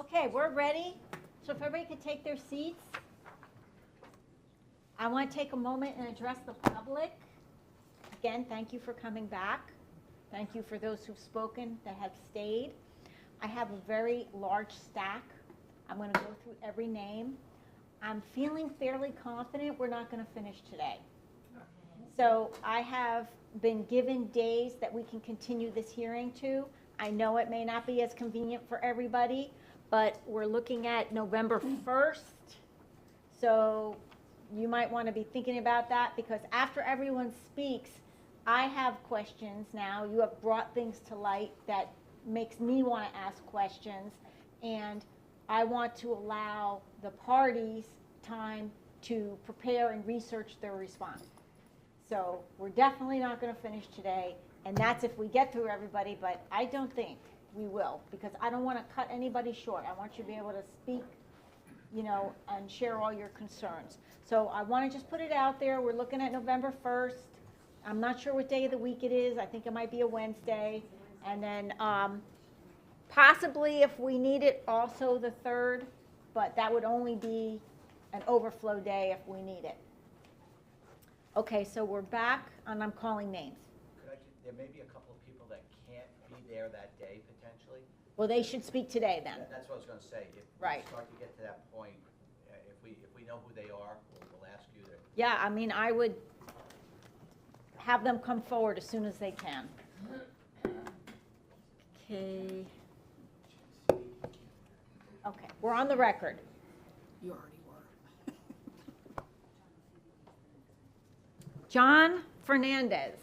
Okay, we're ready. So if everybody could take their seats. I want to take a moment and address the public. Again, thank you for coming back. Thank you for those who've spoken that have stayed. I have a very large stack. I'm going to go through every name. I'm feeling fairly confident we're not going to finish today. So I have been given days that we can continue this hearing to. I know it may not be as convenient for everybody, but we're looking at November 1st. So you might want to be thinking about that, because after everyone speaks, I have questions now. You have brought things to light that makes me want to ask questions, and I want to allow the parties time to prepare and research their response. So we're definitely not going to finish today, and that's if we get through everybody, but I don't think we will, because I don't want to cut anybody short. I want you to be able to speak, you know, and share all your concerns. So I want to just put it out there. We're looking at November 1st. I'm not sure what day of the week it is. I think it might be a Wednesday. And then possibly, if we need it, also the 3rd, but that would only be an overflow day if we need it. Okay, so we're back, and I'm calling names. There may be a couple of people that can't be there that day, potentially. Well, they should speak today then. That's what I was going to say. If Right. we start to get to that point, if we know who they are, we'll ask you to. Yeah, I mean, I would have them come forward as soon as they can. Okay. Okay, we're on the record. You already were. John Fernandez.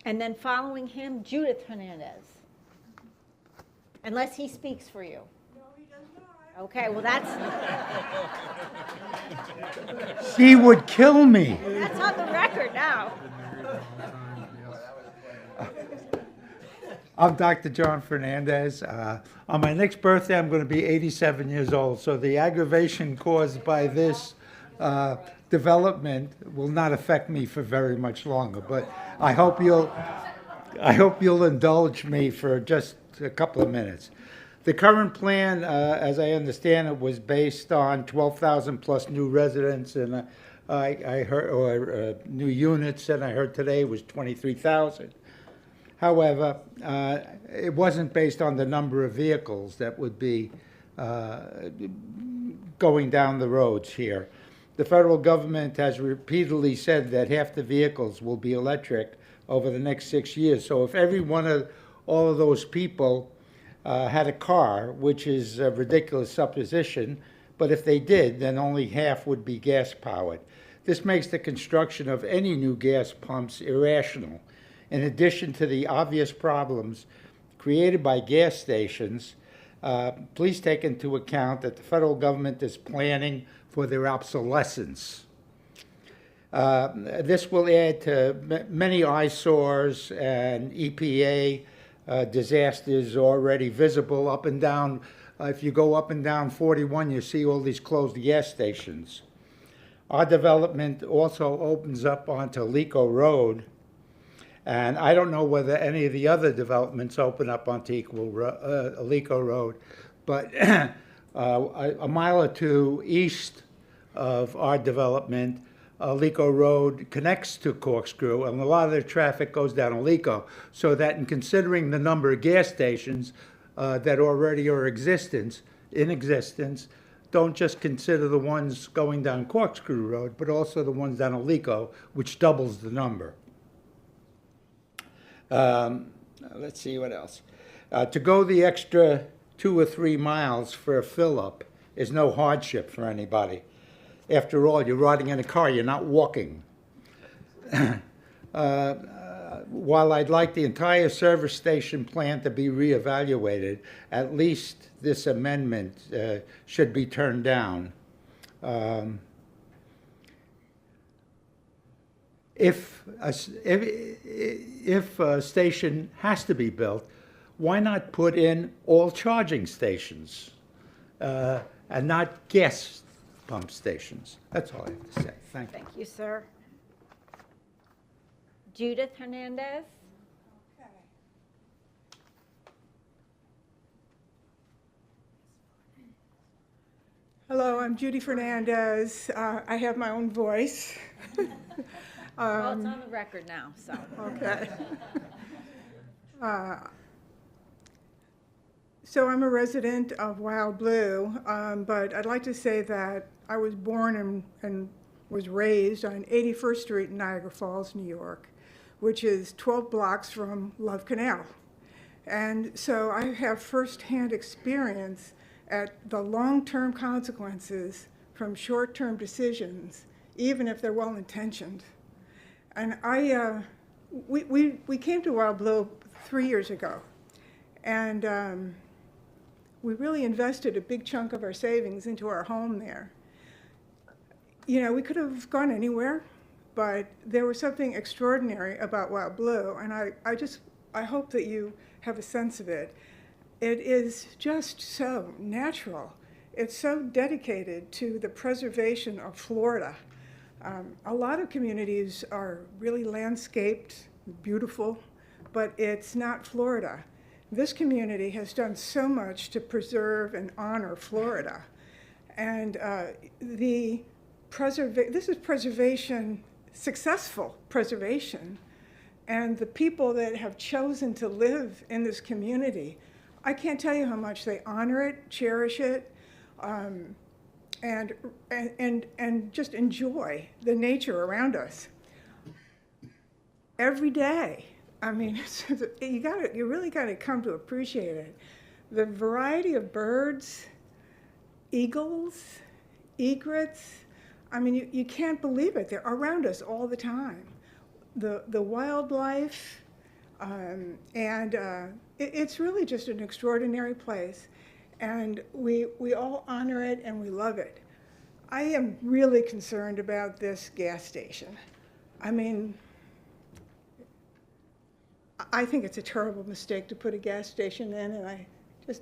And then following him, Judith Hernandez. Unless he speaks for you. No, he does not. Okay, well, that's She would kill me. that's on the record now. I'm Dr. John Fernandez. On my next birthday, I'm going to be 87 years old. So the aggravation caused by this development will not affect me for very much longer. But I hope you'll indulge me for just a couple of minutes. The current plan, as I understand it, was based on 12,000 plus new residents, and I heard, or new units, and I heard today was 23,000. However, it wasn't based on the number of vehicles that would be going down the roads here. The federal government has repeatedly said that half the vehicles will be electric over the next 6 years. So if every one of all of those people had a car, which is a ridiculous supposition, but if they did, then only half would be gas-powered. This makes the construction of any new gas pumps irrational. In addition to the obvious problems created by gas stations, please take into account that the federal government is planning for their obsolescence. This will add to many eyesores and EPA disasters already visible up and down. If you go up and down 41, you see all these closed gas stations. Our development also opens up onto Alico Road, and I don't know whether any of the other developments open up onto Alico Road, but a mile or two east of our development, Alico Road connects to Corkscrew, and a lot of their traffic goes down Alico, so that in considering the number of gas stations that already are in existence, don't just consider the ones going down Corkscrew Road, but also the ones down Alico, which doubles the number. Let's see what else. To go the extra 2 or 3 miles for a fill-up is no hardship for anybody. After all, you're riding in a car, you're not walking. While I'd like the entire service station plan to be reevaluated, at least this amendment should be turned down. If a station has to be built, why not put in all charging stations and not gas pump stations? That's all I have to say. Thank you. Thank you, sir. Judith Hernandez. Okay. Hello, I'm Judy Fernandez. I have my own voice. Well, it's on the record now, so. Okay. So I'm a resident of WildBlue, but I'd like to say that I was born and was raised on 81st Street in Niagara Falls, New York, which is 12 blocks from Love Canal. And so I have firsthand experience at the long-term consequences from short-term decisions, even if they're well-intentioned. And we came to WildBlue 3 years ago, and we really invested a big chunk of our savings into our home there. You know, we could have gone anywhere, but there was something extraordinary about WildBlue, and I hope that you have a sense of it. It is just so natural. It's so dedicated to the preservation of Florida. A lot of communities are really landscaped, beautiful, but it's not Florida. This community has done so much to preserve and honor Florida. And this is preservation, successful preservation. And the people that have chosen to live in this community, I can't tell you how much they honor it, cherish it, and just enjoy the nature around us every day. I mean, you really got to come to appreciate it. The variety of birds, eagles, egrets. I mean, you can't believe it. They're around us all the time. The wildlife, it's really just an extraordinary place. And we all honor it and we love it. I am really concerned about this gas station. I mean, I think it's a terrible mistake to put a gas station in, and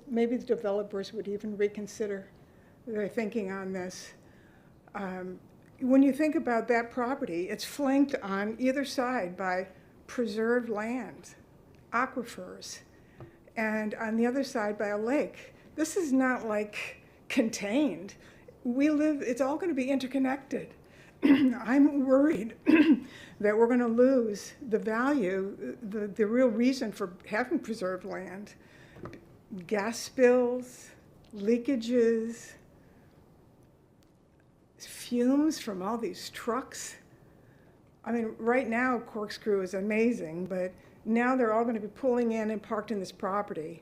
maybe the developers would even reconsider their thinking on this. When you think about that property, it's flanked on either side by preserved land, aquifers, and on the other side by a lake. This is not like contained. It's all going to be interconnected. I'm worried that we're going to lose the value, the real reason for having preserved land. Gas spills, leakages, fumes from all these trucks. I mean, right now Corkscrew is amazing, but now they're all going to be pulling in and parked in this property.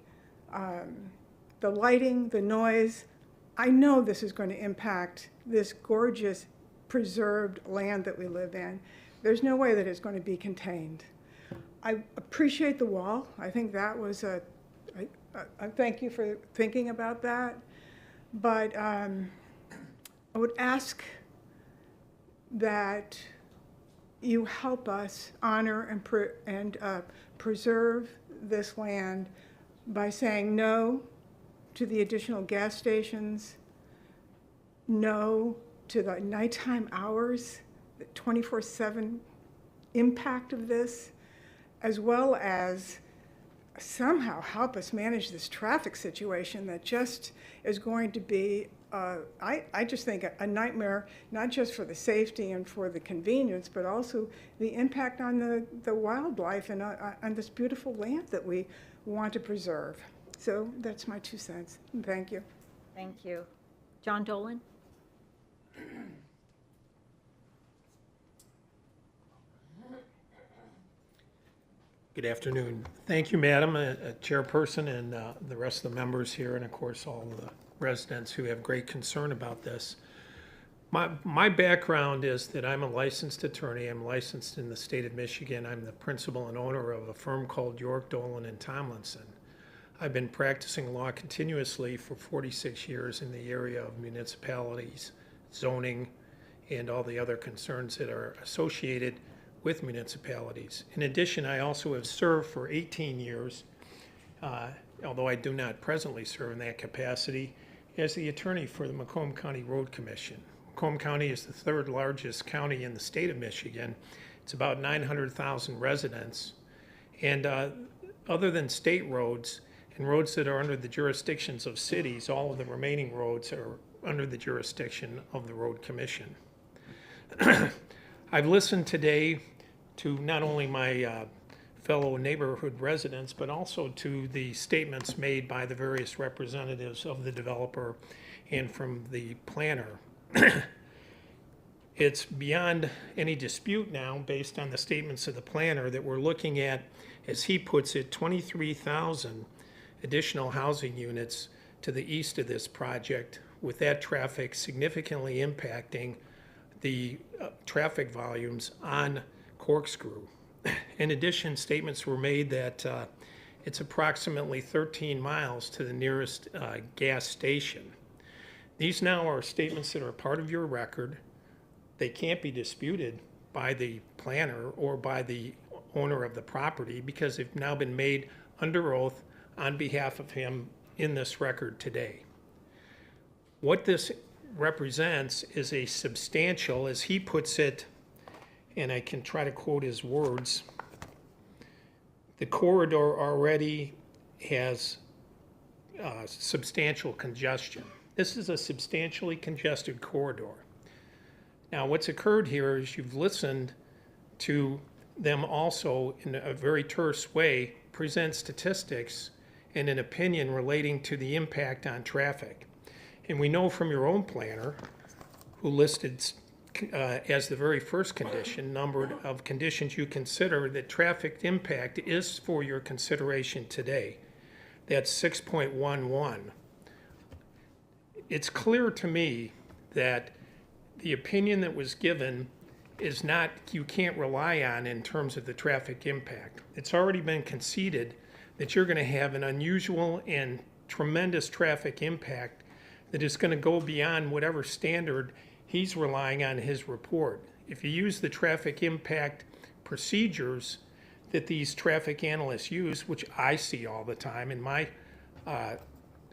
The lighting, the noise, I know this is going to impact this gorgeous preserved land that we live in. There's no way that it's going to be contained. I appreciate the wall. I think that was I thank you for thinking about that. But I would ask that you help us honor and preserve this land by saying no to the additional gas stations, no to the nighttime hours, the 24/7 impact of this, as well as somehow help us manage this traffic situation that just is going to be, I just think, a nightmare, not just for the safety and for the convenience, but also the impact on the wildlife and on this beautiful land that we want to preserve. So that's my 2 cents. Thank you. Thank you. John Dolan? Good afternoon. Thank you, Madam Chairperson, and the rest of the members here, and of course all of the residents who have great concern about this. My background is that I'm a licensed attorney. I'm licensed in the state of Michigan. I'm the principal and owner of a firm called York, Dolan, and Tomlinson. I've been practicing law continuously for 46 years in the area of municipalities, zoning, and all the other concerns that are associated with municipalities. In addition, I also have served for 18 years, although I do not presently serve in that capacity, as the attorney for the Macomb County Road Commission. Macomb County is the third largest county in the state of Michigan, It's about 900,000 residents. And other than state roads and roads that are under the jurisdictions of cities, all of the remaining roads are under the jurisdiction of the Road Commission. I've listened today to not only my fellow neighborhood residents, but also to the statements made by the various representatives of the developer and from the planner. It's beyond any dispute now, based on the statements of the planner, that we're looking at, as he puts it, 23,000 additional housing units to the east of this project, with that traffic significantly impacting the traffic volumes on Corkscrew. In addition, statements were made that it's approximately 13 miles to the nearest gas station. These now are statements that are part of your record. They can't be disputed by the planner or by the owner of the property because they've now been made under oath on behalf of him in this record today. What this represents is a substantial, as he puts it, and I can try to quote his words, the corridor already has substantial congestion. This is a substantially congested corridor. Now, what's occurred here is you've listened to them also, in a very terse way, present statistics and an opinion relating to the impact on traffic. And we know from your own planner, who listed as the very first condition, number of conditions you consider, that traffic impact is for your consideration today. That's 6.11. It's clear to me that the opinion that was given is not, you can't rely on in terms of the traffic impact. It's already been conceded that you're going to have an unusual and tremendous traffic impact that is going to go beyond whatever standard he's relying on in his report. If you use the traffic impact procedures that these traffic analysts use, which I see all the time in my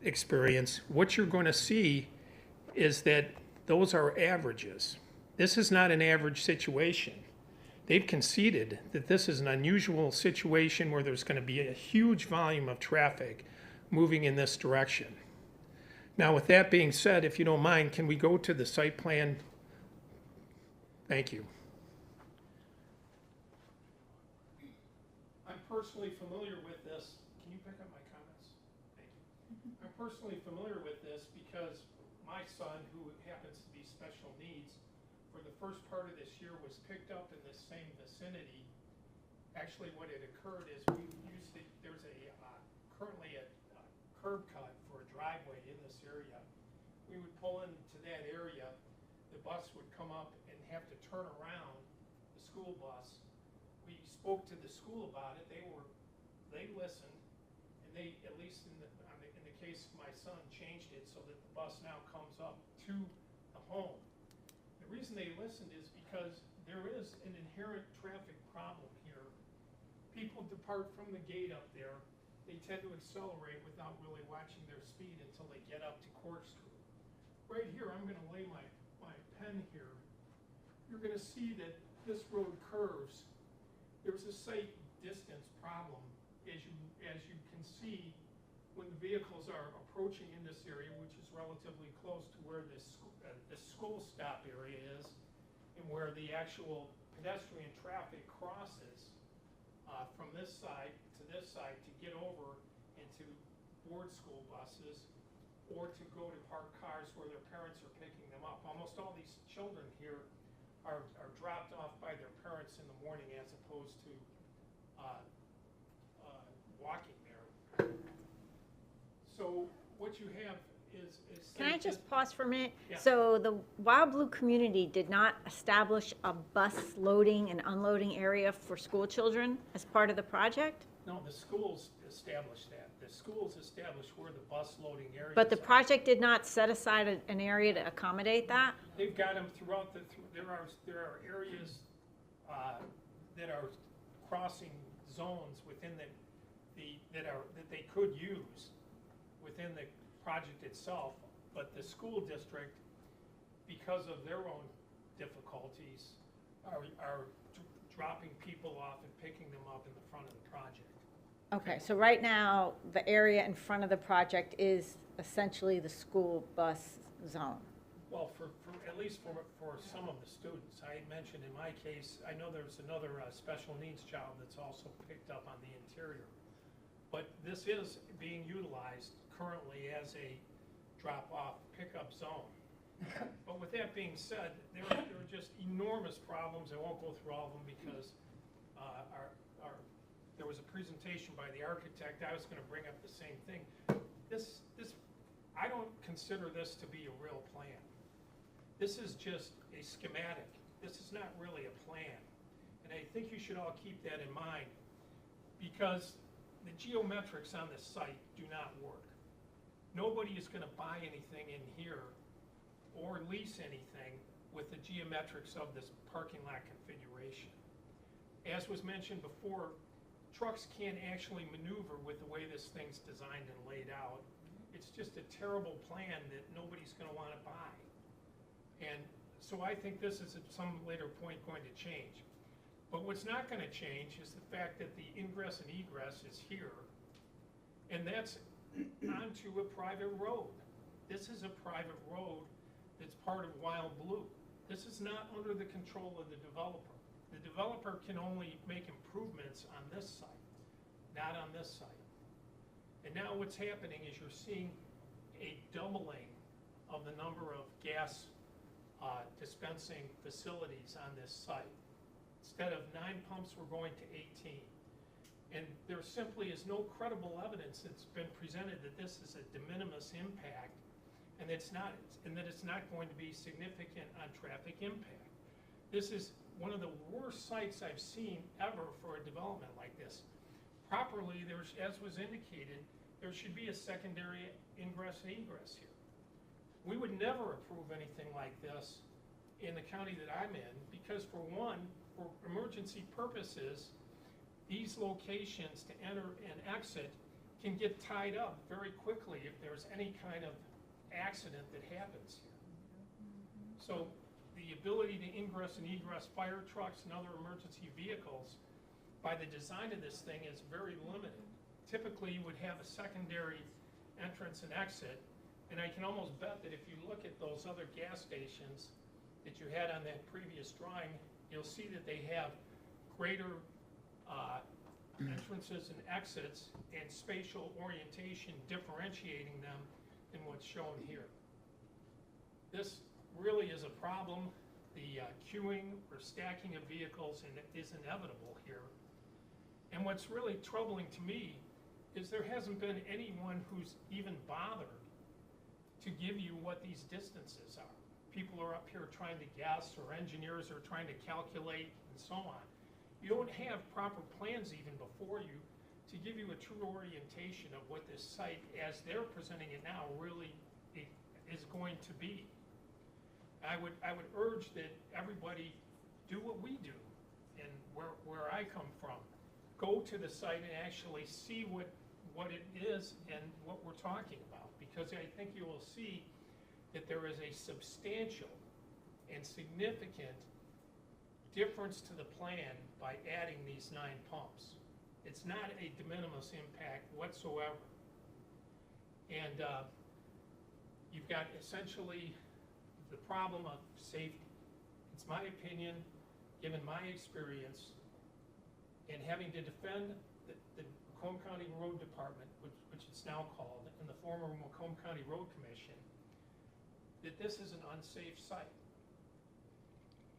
experience, what you're going to see is that those are averages. This is not an average situation. They've conceded that this is an unusual situation where there's going to be a huge volume of traffic moving in this direction. Now, with that being said, if you don't mind, can we go to the site plan? Thank you. I'm personally familiar with this. Can you pick up my comments? Thank you. I'm personally familiar with this because my son, who happens to be special needs, for the first part of this year was picked up in this same vicinity. Actually, what had occurred is we used it, there's currently a curb cut for a driveway in this area. We would pull into that area, the bus would come up and have to turn around, the school bus. We spoke to the school about it. They listened, and they, at least in the case of my son, changed it so that the bus now comes up to the home. The reason they listened is because there is an inherent traffic problem here. People depart from the gate up there. They tend to accelerate without really watching their speed until they get up to Corkscrew. Right here, I'm going to lay my pen here. You're going to see that this road curves. There's a sight distance problem, as you can see, when the vehicles are approaching in this area, which is relatively close to where the school stop area is, and where the actual pedestrian traffic crosses from this side to get over and to board school buses, or to go to park cars where their parents are picking them up. Almost all these children here are dropped off by their parents in the morning as opposed to walking there. So what you have is Can I just pause for a minute? Yeah. So the WildBlue community did not establish a bus loading and unloading area for school children as part of the project? No, the schools established that. The schools established where the bus loading areas But the are. project did not set aside an area to accommodate that? They've got them throughout there are areas that are crossing zones within that they could use within the project itself, but the school district, because of their own difficulties, are dropping people off and picking them up in the front of the project. Okay, so right now, the area in front of the project is essentially the school bus zone. Well, at least for some of the students. I mentioned in my case, I know there's another special needs child that's also picked up on the interior. But this is being utilized currently as a drop-off pickup zone. But with that being said, there are just enormous problems. I won't go through all of them because there was a presentation by the architect. I was going to bring up the same thing. I don't consider this to be a real plan. This is just a schematic. This is not really a plan. And I think you should all keep that in mind because the geometrics on this site do not work. Nobody is going to buy anything in here or lease anything with the geometrics of this parking lot configuration. As was mentioned before, trucks can't actually maneuver with the way this thing's designed and laid out. It's just a terrible plan that nobody's going to want to buy. And so I think this is at some later point going to change. But what's not going to change is the fact that the ingress and egress is here, and that's onto a private road. This is a private road that's part of WildBlue. This is not under the control of the developer. The developer can only make improvements on this site, not on this site. And now what's happening is you're seeing a doubling of the number of gas dispensing facilities on this site. Instead of 9 pumps, we're going to 18. And there simply is no credible evidence that's been presented that this is a de minimis impact and that it's not going to be significant on traffic impact. This is one of the worst sites I've seen ever for a development like this. Properly, as was indicated, there should be a secondary ingress and egress here. We would never approve anything like this in the county that I'm in because, for one, for emergency purposes, these locations to enter and exit can get tied up very quickly if there's any kind of accident that happens here. So the ability to ingress and egress fire trucks and other emergency vehicles by the design of this thing is very limited. Typically, you would have a secondary entrance and exit, and I can almost bet that if you look at those other gas stations that you had on that previous drawing, you'll see that they have greater entrances and exits and spatial orientation differentiating them than what's shown here. This really is a problem. The queuing or stacking of vehicles is inevitable here. And what's really troubling to me is there hasn't been anyone who's even bothered to give you what these distances are. People are up here trying to guess, or engineers are trying to calculate, and so on. You don't have proper plans even before you to give you a true orientation of what this site, as they're presenting it now, really is going to be. I would urge that everybody do what we do, and where I come from. Go to the site and actually see what it is and what we're talking about, because I think you will see that there is a substantial and significant difference to the plan by adding these 9 pumps. It's not a de minimis impact whatsoever. And you've got essentially the problem of safety. It's my opinion, given my experience, and having to defend the Macomb County Road Department, which it's now called, and the former Macomb County Road Commission, that this is an unsafe site.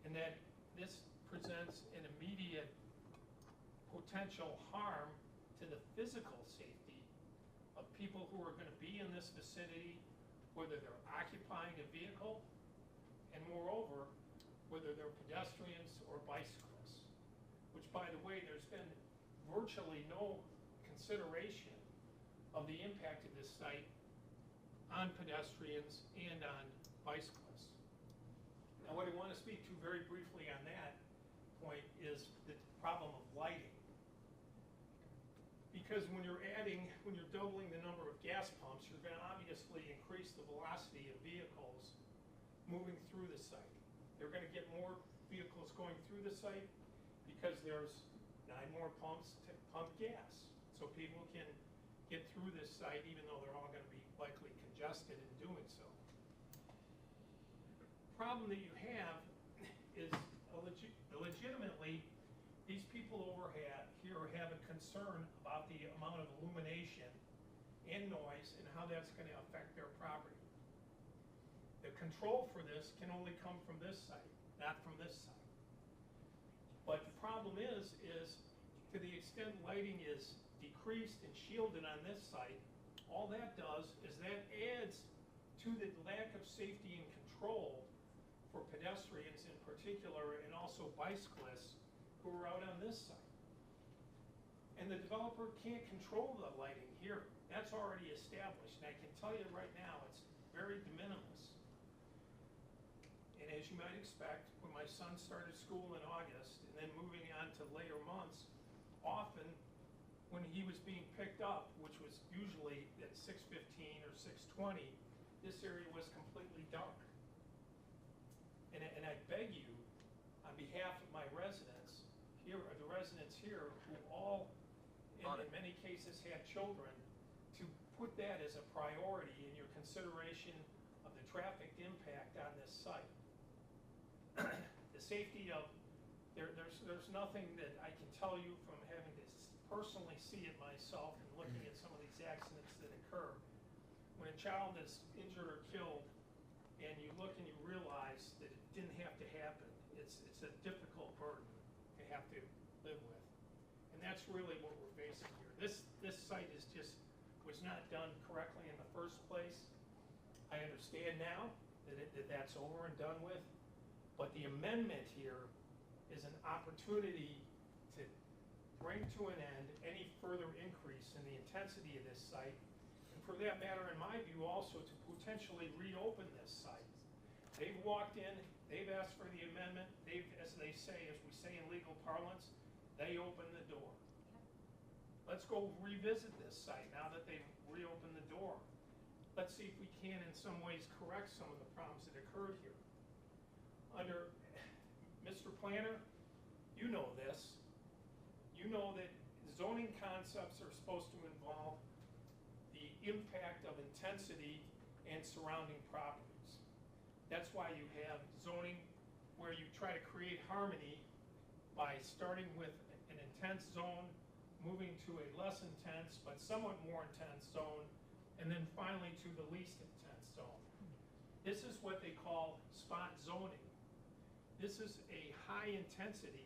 And that this presents an immediate potential harm to the physical safety of people who are going to be in this vicinity, whether they're occupying a vehicle, and moreover, whether they're pedestrians or bicyclists. Which, by the way, there's been virtually no consideration of the impact of this site on pedestrians and on bicyclists. Now, what I want to speak to very briefly on that point is the problem of lighting. Because when you're doubling the number of gas pumps, you're going to obviously increase the velocity of vehicles moving through the site. You're going to get more vehicles going through the site because there's 9 more pumps to pump gas. So people can get through this site even though they're all gonna be likely congested in doing so. The problem that you have is legitimately, these people here have a concern about the amount of illumination and noise and how that's gonna affect their property. The control for this can only come from this site, not from this site. But the problem is to the extent lighting is decreased and shielded on this site, all that does is that adds to the lack of safety and control for pedestrians in particular, and also bicyclists who are out on this site. And the developer can't control the lighting here. That's already established, and I can tell you right now, it's very de minimis. And as you might expect, when my son started school in August, and then moving on to later months, often when he was being picked up, which was usually at 6:15 or 6:20, this area was completely dark. And I beg you, on behalf of my residents here, or the residents here, who all, in many cases, have children, to put that as a priority in your consideration of the traffic impact on this site. The safety of, there's nothing that I can tell you from having to personally see it myself and looking at some of these accidents that occur. When a child is injured or killed, and you look and you realize that it didn't have to happen, it's a difficult burden to have to live with. And that's really what we're facing here. This site was not done correctly in the first place. I understand now that that's over and done with, but the amendment here is an opportunity to bring to an end any further increase in the intensity of this site, and for that matter, in my view, also to potentially reopen this site. They've walked in, they've asked for the amendment, as we say in legal parlance, they opened the door. Let's go revisit this site now that they've reopened the door. Let's see if we can in some ways correct some of the problems that occurred here. Under Mr. Planner, you know this. You know that zoning concepts are supposed to involve the impact of intensity and surrounding properties. That's why you have zoning where you try to create harmony by starting with an intense zone, moving to a less intense but somewhat more intense zone, and then finally to the least intense zone. This is what they call spot zoning. This is a high intensity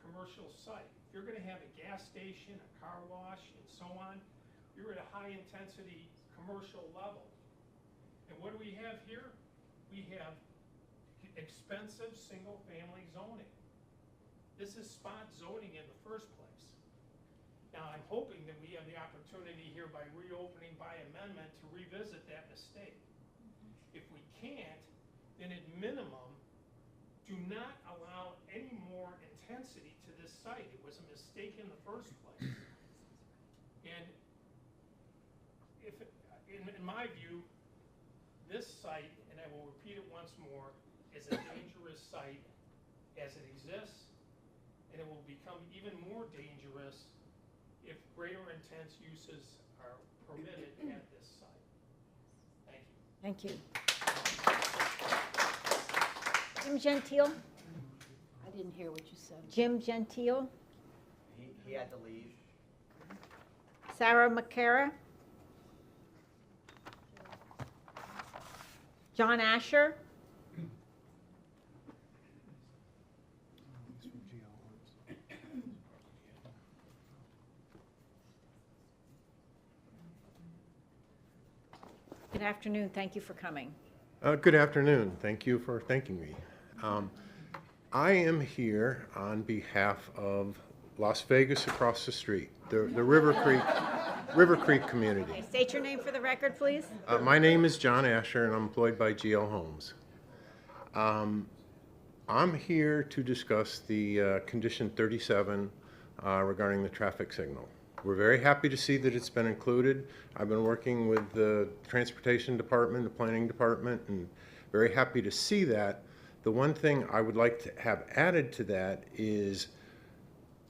commercial site. If you're going to have a gas station, a car wash, and so on, you're at a high intensity commercial level. And what do we have here? We have expensive single family zoning. This is spot zoning in the first place. Now I'm hoping that we have the opportunity here by reopening by amendment to revisit that mistake. If we can't, then at minimum, do not allow any more intensity to this site. It was a mistake in the first place. And if, in my view, this site, and I will repeat it once more, is a dangerous site as it exists, and it will become even more dangerous if greater intense uses are permitted at this site. Thank you. Thank you. Jim Gentile? I didn't hear what you said. Jim Gentile? He had to leave. Sarah McCara? John Asher? Good afternoon. Thank you for coming. Good afternoon. Thank you for thanking me. I am here on behalf of Las Vegas across the street, the River Creek community. Okay, state your name for the record, please. My name is John Asher, and I'm employed by GL Homes. I'm here to discuss the condition 37 regarding the traffic signal. We're very happy to see that it's been included. I've been working with the Transportation Department, the Planning Department, and very happy to see that. The one thing I would like to have added to that is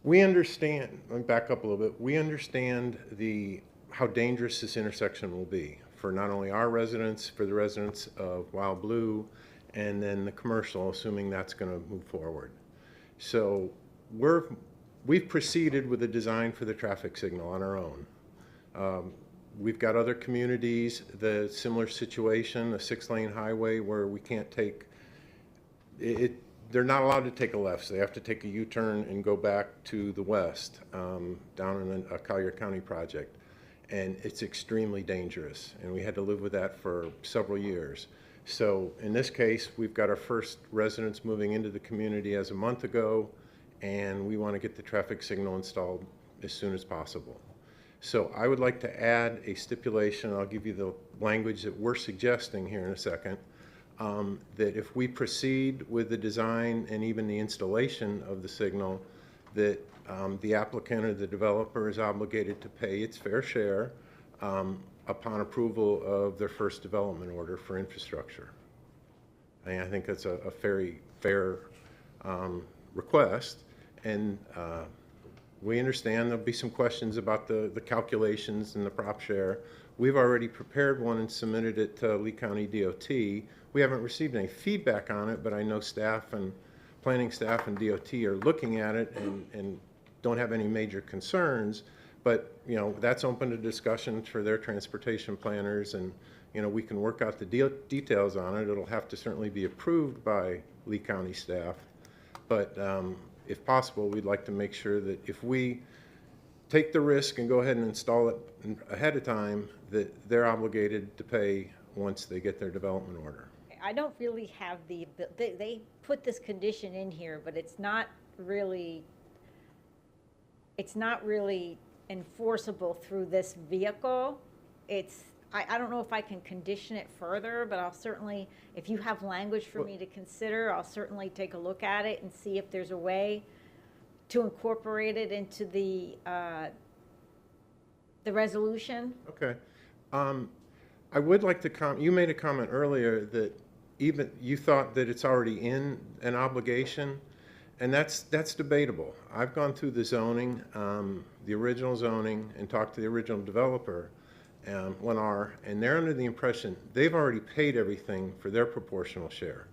We understand, let me back up a little bit, we understand how dangerous this intersection will be for not only our residents, for the residents of WildBlue, and then the commercial, assuming that's going to move forward. So we've proceeded with a design for the traffic signal on our own. We've got other communities, the similar situation, a 6-lane highway where we can't take it. They're not allowed to take a left, so they have to take a U-turn and go back to the west, down in a Collier County project. And it's extremely dangerous, and we had to live with that for several years. So in this case, we've got our first residents moving into the community as a month ago, and we want to get the traffic signal installed as soon as possible. So I would like to add a stipulation, I'll give you the language that we're suggesting here in a second, that if we proceed with the design and even the installation of the signal, that the applicant or the developer is obligated to pay its fair share upon approval of their first development order for infrastructure. And I think that's a very fair request, and we understand there'll be some questions about the calculations and the prop share. We've already prepared one and submitted it to Lee County DOT. We haven't received any feedback on it, but I know staff and planning staff and DOT are looking at it and don't have any major concerns. But, you know, that's open to discussion for their transportation planners, and, you know, we can work out the details on it. It'll have to certainly be approved by Lee County staff. But if possible, we'd like to make sure that if we take the risk and go ahead and install it ahead of time, that they're obligated to pay once they get their development order. I don't really have they put this condition in here, but it's not really enforceable through this vehicle. I don't know if I can condition it further, but I'll certainly, if you have language for me to consider, I'll certainly take a look at it and see if there's a way to incorporate it into the resolution. Okay. I would like to you made a comment earlier that even you thought that it's already in an obligation, and that's debatable. I've gone through the zoning, the original zoning, and talked to the original developer, and they're under the impression they've already paid everything for their proportional share.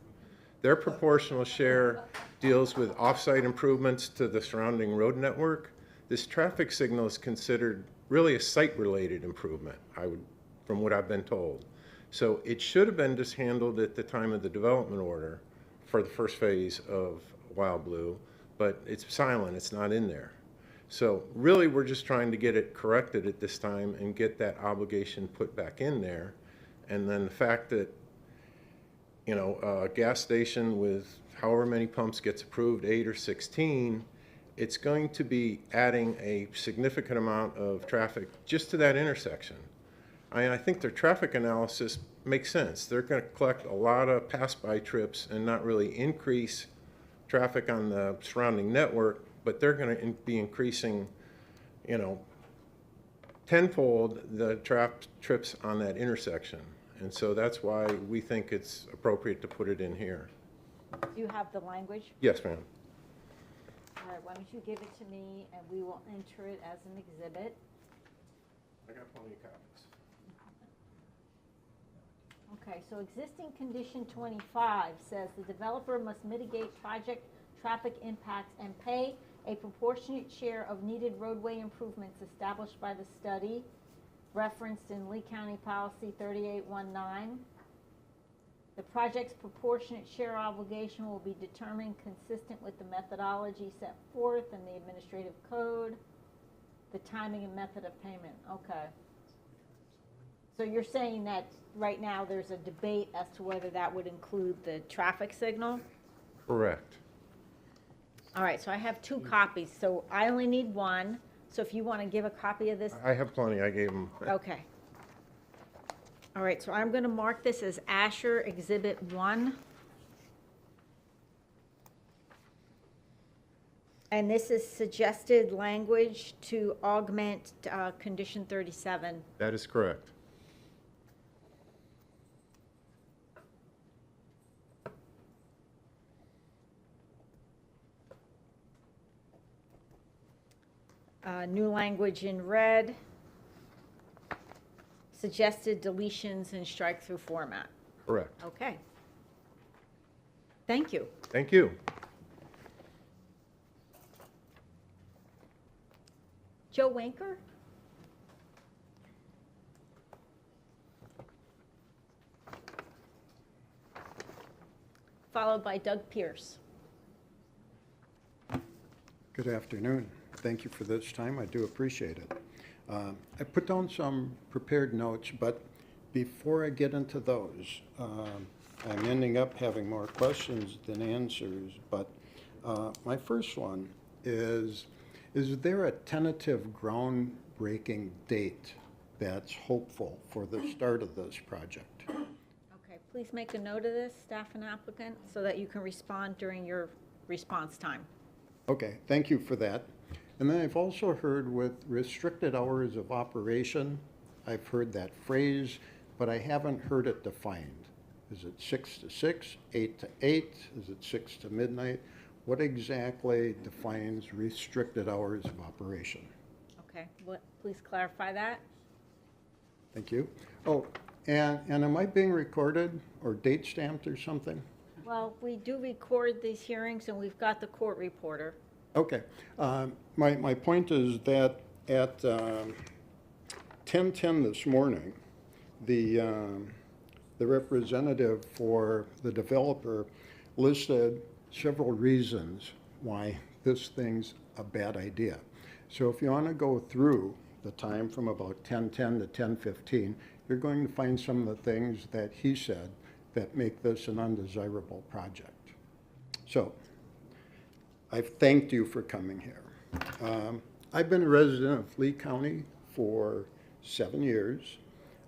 Their proportional share deals with off-site improvements to the surrounding road network. This traffic signal is considered really a site-related improvement, from what I've been told. So it should have been just handled at the time of the development order for the first phase of WildBlue, but it's silent, it's not in there. So really, we're just trying to get it corrected at this time and get that obligation put back in there. And then the fact that, you know, a gas station with however many pumps gets approved, 8 or 16, it's going to be adding a significant amount of traffic just to that intersection. I think their traffic analysis makes sense. They're going to collect a lot of pass-by trips and not really increase traffic on the surrounding network, but they're going to be increasing, you know, tenfold the trips on that intersection. And so that's why we think it's appropriate to put it in here. Do you have the language? Yes, ma'am. All right, why don't you give it to me, and we will enter it as an exhibit. I got plenty of copies. Okay, so existing condition 25 says the developer must mitigate project traffic impacts and pay a proportionate share of needed roadway improvements established by the study referenced in Lee County Policy 3819. The project's proportionate share obligation will be determined consistent with the methodology set forth in the administrative code, the timing and method of payment. Okay. So you're saying that right now there's a debate as to whether that would include the traffic signal? Correct. All right, so I have 2 copies, so I only need 1. So if you want to give a copy of this. I have plenty. I gave them. Okay. All right, so I'm going to mark this as Asher Exhibit 1. And this is suggested language to augment condition 37. That is correct. New language in red. Suggested deletions in strike-through format. Correct. Okay. Thank you. Thank you. Joe Wanker? Followed by Doug Pierce. Good afternoon. Thank you for this time. I do appreciate it. I put down some prepared notes, but before I get into those, I'm ending up having more questions than answers. But my first one is there a tentative groundbreaking date that's hopeful for the start of this project? Okay, please make a note of this, staff and applicant, so that you can respond during your response time. Okay, thank you for that. And then I've also heard with restricted hours of operation, I've heard that phrase, but I haven't heard it defined. Is it 6 to 6, 8 to 8? Is it 6 to midnight? What exactly defines restricted hours of operation? Okay, please clarify that. Thank you. Oh, and am I being recorded or date stamped or something? Well, we do record these hearings, and we've got the court reporter. Okay. My point is that at 10:10 this morning, the representative for the developer listed several reasons why this thing's a bad idea. So if you want to go through the time from about 10:10 to 10:15, you're going to find some of the things that he said that make this an undesirable project. So I've thanked you for coming here. I've been a resident of Lee County for 7 years.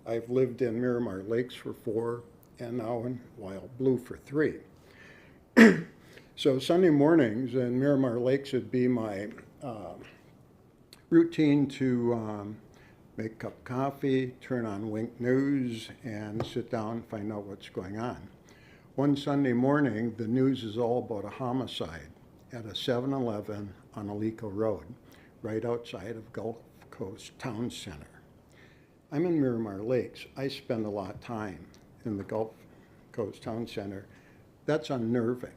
I've lived in Miramar Lakes for 4, and now in WildBlue for 3. So Sunday mornings in Miramar Lakes would be my routine to make a cup of coffee, turn on Wink News, and sit down and find out what's going on. One Sunday morning, the news is all about a homicide at a 7-Eleven on Alico Road, right outside of Gulf Coast Town Center. I'm in Miramar Lakes. I spend a lot of time in the Gulf Coast Town Center. That's unnerving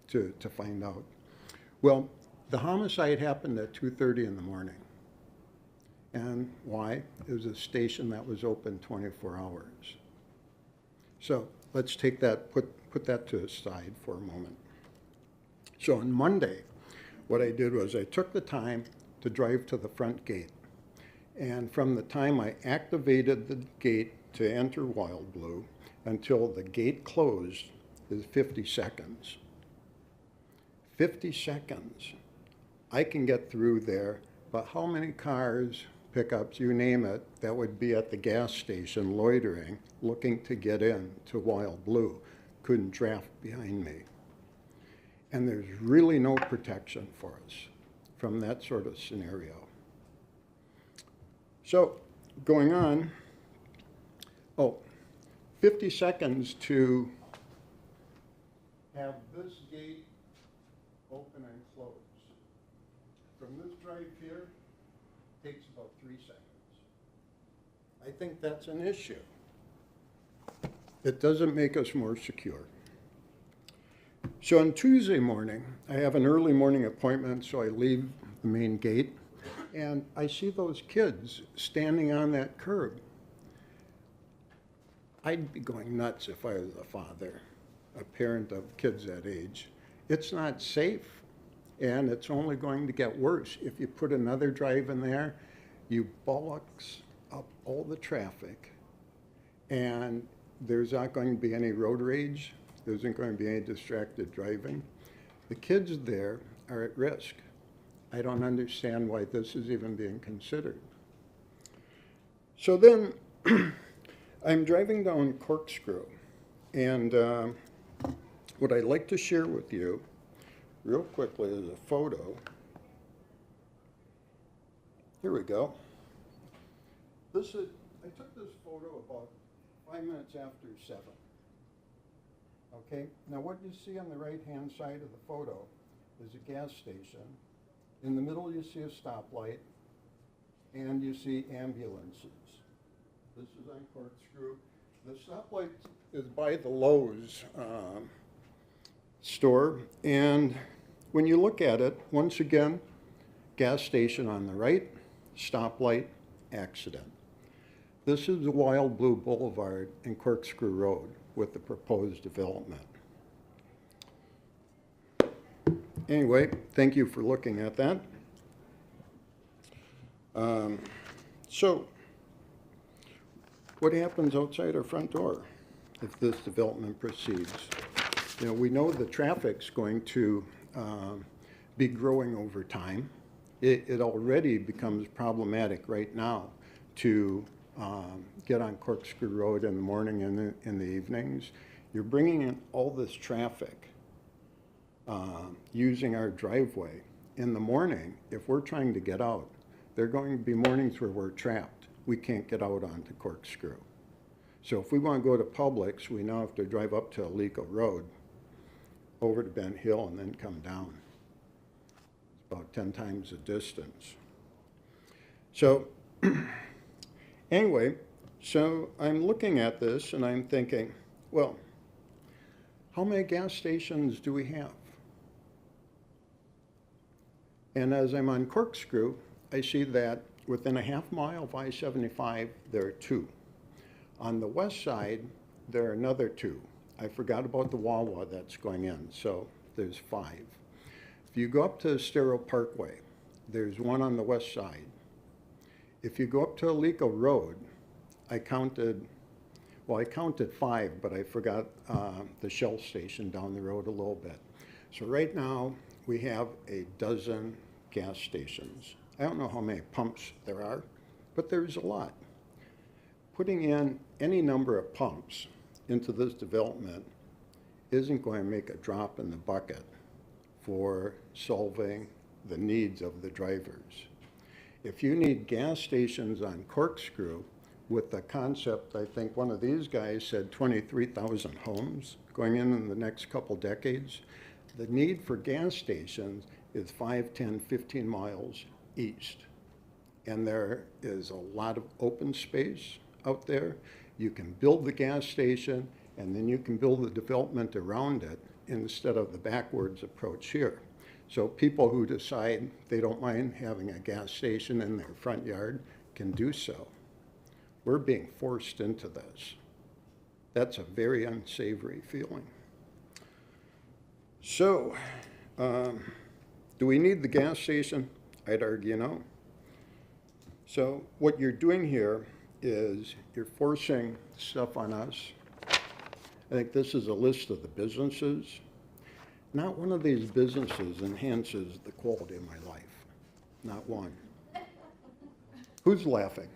to find out. Well, the homicide happened at 2:30 in the morning. And why? It was a station that was open 24 hours. So let's take that, put that to the side for a moment. So on Monday, what I did was I took the time to drive to the front gate. And from the time I activated the gate to enter WildBlue until the gate closed is 50 seconds. 50 seconds. I can get through there, but how many cars, pickups, you name it, that would be at the gas station loitering, looking to get in to WildBlue, couldn't draft behind me. And there's really no protection for us from that sort of scenario. So going on, 50 seconds to have this gate open and close. From this drive here, takes about 3 seconds. I think that's an issue. It doesn't make us more secure. So on Tuesday morning, I have an early morning appointment, so I leave the main gate, and I see those kids standing on that curb. I'd be going nuts if I was a father, a parent of kids that age. It's not safe, and it's only going to get worse. If you put another drive in there, you bollocks up all the traffic, and there's not going to be any road rage. There isn't going to be any distracted driving. The kids there are at risk. I don't understand why this is even being considered. So then I'm driving down Corkscrew, and what I'd like to share with you real quickly is a photo. Here we go. I took this photo about 5 minutes after 7. Okay, now what you see on the right-hand side of the photo is a gas station In the middle, you see a stoplight, and you see ambulances. This is on Corkscrew. The stoplight is by the Lowe's store, and when you look at it, once again, gas station on the right, stoplight, accident. This is the WildBlue Boulevard and Corkscrew Road with the proposed development. Anyway, thank you for looking at that. So, what happens outside our front door if this development proceeds? You know, we know the traffic's going to be growing over time. It already becomes problematic right now to get on Corkscrew Road in the morning and in the evenings. You're bringing in all this traffic using our driveway. In the morning, if we're trying to get out, there are going to be mornings where we're trapped. We can't get out onto Corkscrew. So if we want to go to Publix, we now have to drive up to Alico Road, over to Ben Hill, and then come down. It's about 10 times the distance. So anyway, so I'm looking at this and I'm thinking, well, how many gas stations do we have? And as I'm on Corkscrew, I see that within a half mile of I-75, there are 2. On the west side, there are another 2. I forgot about the Wawa that's going in, so there's 5. If you go up to Estero Parkway, there's 1 on the west side. If you go up to Alico Road, I counted 5, but I forgot the Shell station down the road a little bit. So right now, we have a dozen gas stations. I don't know how many pumps there are, but there's a lot. Putting in any number of pumps into this development isn't going to make a drop in the bucket for solving the needs of the drivers. If you need gas stations on Corkscrew with the concept, I think one of these guys said 23,000 homes going in the next couple decades, the need for gas stations is 5, 10, 15 miles east. And there is a lot of open space out there. You can build the gas station and then you can build the development around it instead of the backwards approach here. So people who decide they don't mind having a gas station in their front yard can do so. We're being forced into this. That's a very unsavory feeling. So, do we need the gas station? I'd argue no. So what you're doing here is you're forcing stuff on us. I think this is a list of the businesses. Not one of these businesses enhances the quality of my life. Not one. Who's laughing?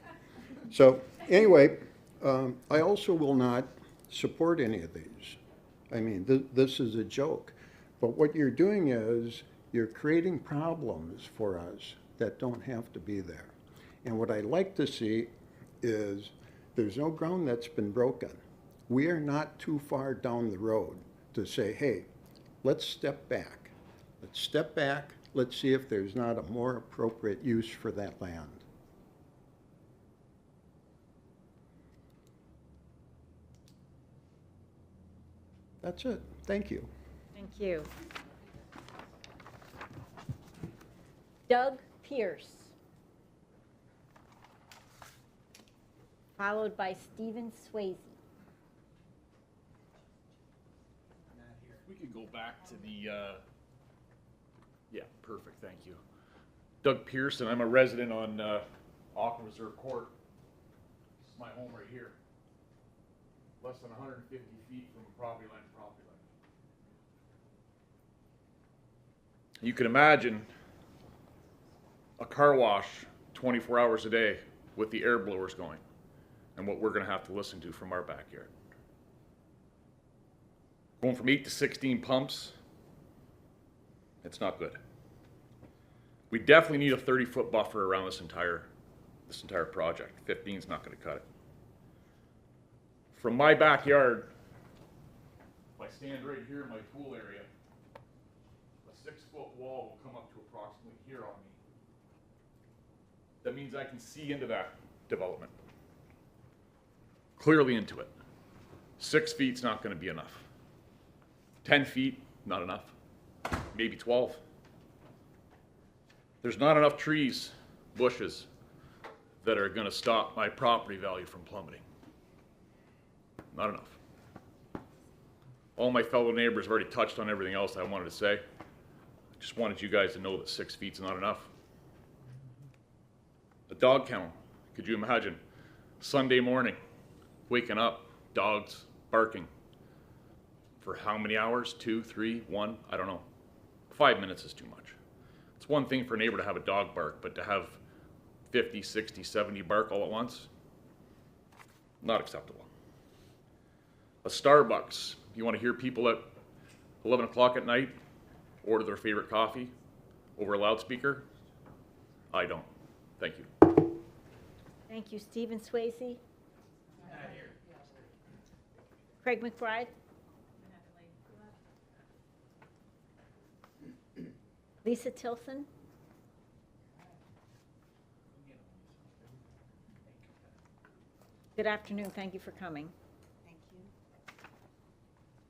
So anyway, I also will not support any of these. I mean, this is a joke. But what you're doing is you're creating problems for us that don't have to be there. And what I'd like to see is there's no ground that's been broken. We are not too far down the road to say, hey, let's step back. Let's step back. Let's see if there's not a more appropriate use for that land. That's it. Thank you. Thank you. Doug Pierce. Followed by Stephen Swayze. We could go back to the, yeah, perfect, thank you. Doug Pearson, I'm a resident on Auckland Reserve Court. This is my home right here. Less than 150 feet from property line to property line. You can imagine a car wash 24 hours a day with the air blowers going and what we're gonna have to listen to from our backyard. Going from 8 to 16 pumps, it's not good. We definitely need a 30-foot buffer around this entire project. 15 is not gonna cut it. From my backyard, if I stand right here in my pool area, a 6-foot wall will come up to approximately here on me. That means I can see into that development. Clearly into it. 6 feet's not gonna be enough. 10 feet, not enough. Maybe 12. There's not enough trees, bushes, that are gonna stop my property value from plummeting. Not enough. All my fellow neighbors have already touched on everything else I wanted to say. I just wanted you guys to know that 6 feet's not enough. A dog kennel, could you imagine? Sunday morning, waking up, dogs barking. For how many hours? 2, 3, 1? I don't know. 5 minutes is too much. It's one thing for a neighbor to have a dog bark, but to have 50, 60, 70 bark all at once? Not acceptable. A Starbucks, you want to hear people at 11 o'clock at night order their favorite coffee over a loudspeaker? I don't. Thank you. Thank you. Stephen Swayze? Craig McBride? Lisa Tilson? Good afternoon. Thank you for coming. Thank you.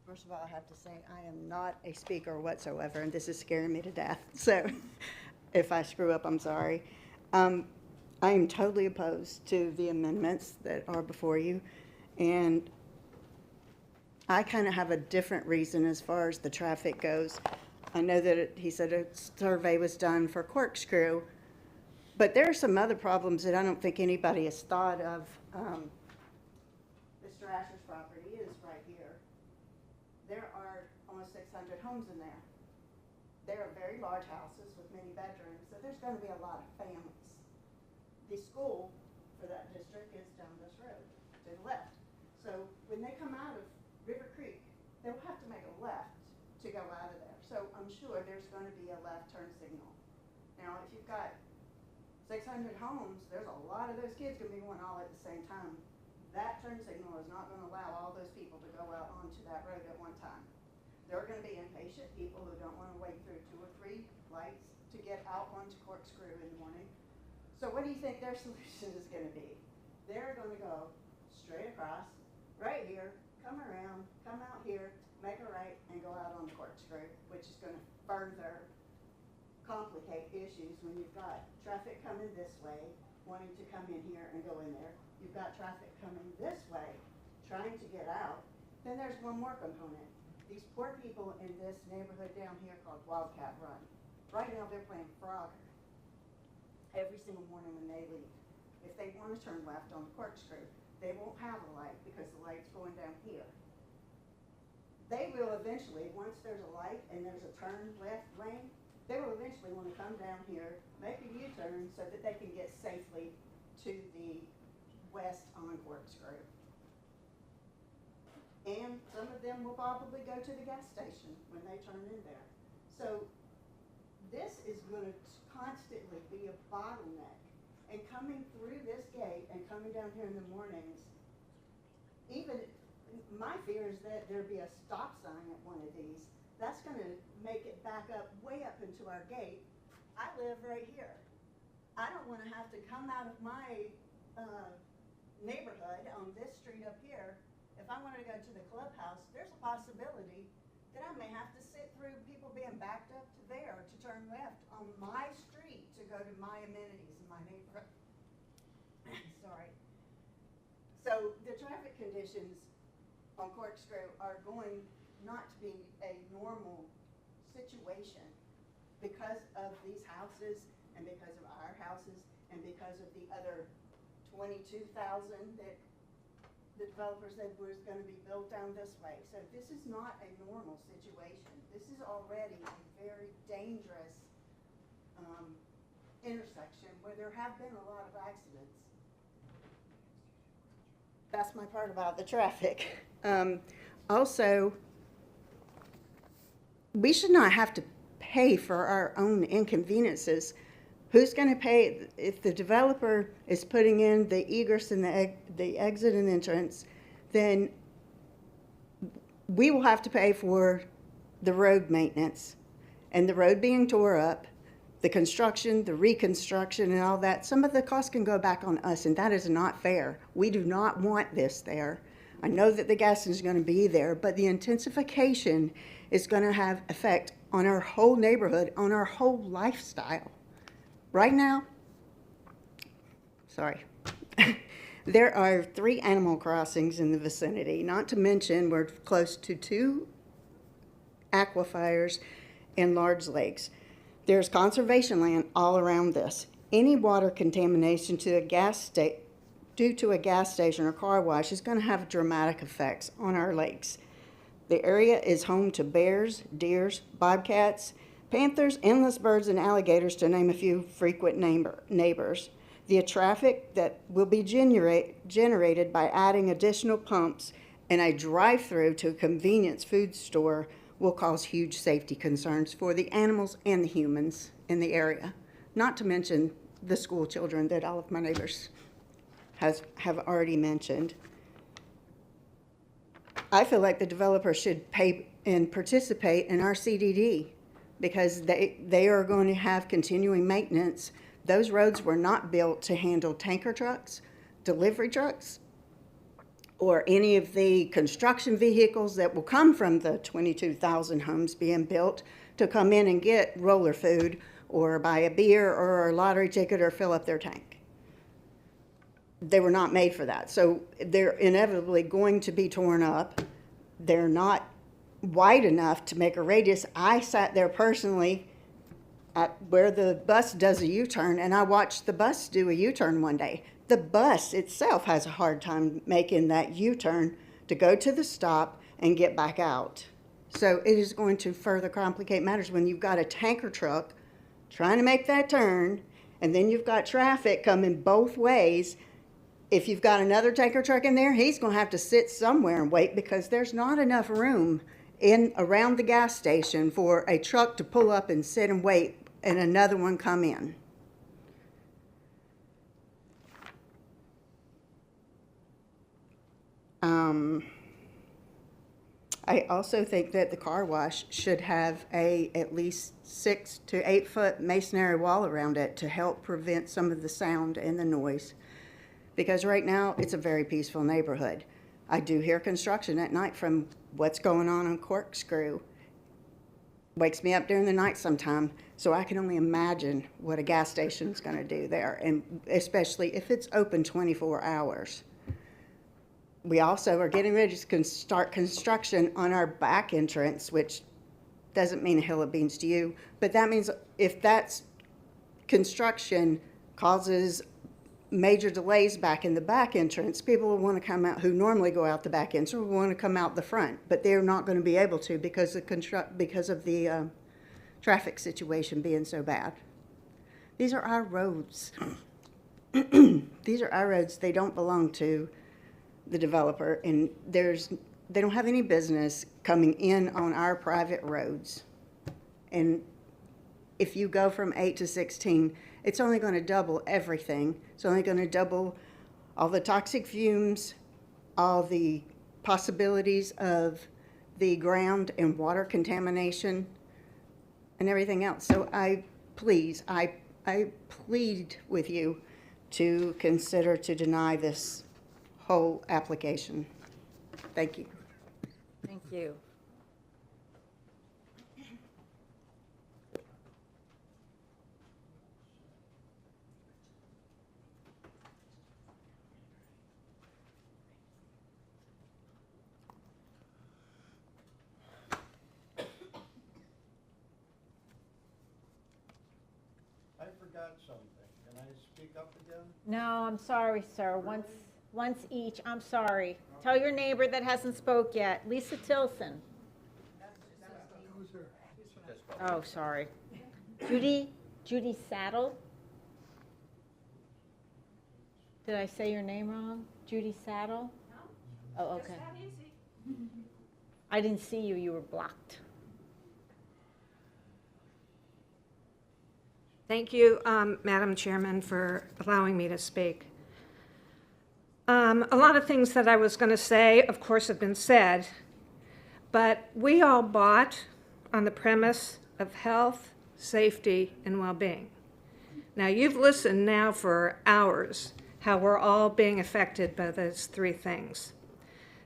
First of all, I have to say, I am not a speaker whatsoever, and this is scaring me to death. So if I screw up, I'm sorry. I am totally opposed to the amendments that are before you, and I kind of have a different reason as far as the traffic goes. I know that he said a survey was done for Corkscrew, but there are some other problems that I don't think anybody has thought of. Mr. Asher's property is right here. There are almost 600 homes in there. There are very large houses with many bedrooms, so there's going to be a lot of families. The school for that district is down this road to the left. So when they come out of River Creek, they'll have to make a left to go out of there. So I'm sure there's going to be a left turn signal. Now, if you've got 600 homes, there's a lot of those kids going to be going all at the same time. That turn signal is not going to allow all those people to go out onto that road at one time. There are going to be impatient people who don't want to wait through 2 or 3 lights to get out onto Corkscrew in the morning. So what do you think their solution is going to be? They're going to go straight across, right here, come around, come out here, make a right, and go out on the Corkscrew, which is going to further complicate issues when you've got traffic coming this way, wanting to come in here and go in there. You've got traffic coming this way, trying to get out. Then there's one more component. These poor people in this neighborhood down here called Wildcat Run. Right now they're playing Frogger every single morning when they leave. If they want to turn left on the Corkscrew, they won't have a light because the light's going down here. They will eventually, once there's a light and there's a turn left lane, they will eventually want to come down here, make a U-turn so that they can get safely to the west on Corkscrew. And some of them will probably go to the gas station when they turn in there. So this is going to constantly be a bottleneck. And coming through this gate and coming down here in the mornings, even my fear is that there'd be a stop sign at one of these. That's going to make it back up, way up into our gate. I live right here. I don't want to have to come out of my neighborhood on this street up here. If I wanted to go to the clubhouse, there's a possibility that I may have to sit through people being backed up to there to turn left on my street to go to my amenities in my neighborhood. Sorry. So the traffic conditions on Corkscrew are going not to be a normal situation because of these houses and because of our houses and because of the other 22,000 that the developer said was going to be built down this way. So this is not a normal situation. This is already a very dangerous intersection where there have been a lot of accidents. That's my part about the traffic. Also, we should not have to pay for our own inconveniences. Who's going to pay if the developer is putting in the egress and the exit and entrance? Then we will have to pay for the road maintenance and the road being tore up, the construction, the reconstruction and all that, some of the costs can go back on us, and that is not fair. We do not want this there. I know that the gas is going to be there, but the intensification is going to have effect on our whole neighborhood, on our whole lifestyle. Right now, sorry, there are 3 animal crossings in the vicinity, not to mention we're close to 2 aquifers and large lakes. There's conservation land all around this. Any water contamination to a due to a gas station or car wash is going to have dramatic effects on our lakes. The area is home to bears, deers, bobcats, panthers, endless birds, and alligators, to name a few frequent neighbors. The traffic that will be generated by adding additional pumps and a drive-through to a convenience food store will cause huge safety concerns for the animals and the humans in the area, not to mention the school children that all of my neighbors have already mentioned. I feel like the developer should pay and participate in our CDD because they are going to have continuing maintenance. Those roads were not built to handle tanker trucks, delivery trucks, or any of the construction vehicles that will come from the 22,000 homes being built to come in and get roller food or buy a beer or a lottery ticket or fill up their tank. They were not made for that. So they're inevitably going to be torn up. They're not wide enough to make a radius. I sat there personally at where the bus does a U-turn, and I watched the bus do a U-turn one day. The bus itself has a hard time making that U-turn to go to the stop and get back out. So it is going to further complicate matters when you've got a tanker truck trying to make that turn, and then you've got traffic coming both ways. If you've got another tanker truck in there, he's going to have to sit somewhere and wait because there's not enough room around the gas station for a truck to pull up and sit and wait and another one come in. I also think that the car wash should have at least 6 to 8 foot masonry wall around it to help prevent some of the sound and the noise. Because right now, it's a very peaceful neighborhood. I do hear construction at night from what's going on Corkscrew. Wakes me up during the night sometime, so I can only imagine what a gas station's gonna do there, and especially if it's open 24 hours. We also are getting ready to start construction on our back entrance, which doesn't mean a hill of beans to you, but that means if that's construction causes major delays back in the back entrance, people will want to come out who normally go out the back entrance will want to come out the front, but they're not going to be able to because of the traffic situation being so bad. These are our roads. These are our roads. They don't belong to the developer, and they don't have any business coming in on our private roads. And if you go from 8 to 16, it's only going to double everything. It's only going to double all the toxic fumes, all the possibilities of the ground and water contamination, and everything else. So I plead with you to consider to deny this whole application. Thank you. Thank you. I forgot something. Can I speak up again? No, I'm sorry, sir. Once each. I'm sorry. Tell your neighbor that hasn't spoke yet. Lisa Tilson. Oh, sorry. Judy Saddle. Did I say your name wrong? Judy Saddle? No. Oh, okay. I didn't see you. You were blocked. Thank you, Madam Chairman, for allowing me to speak. A lot of things that I was going to say, of course, have been said, but we all bought on the premise of health, safety, and well-being. Now, you've listened now for hours how we're all being affected by those three things.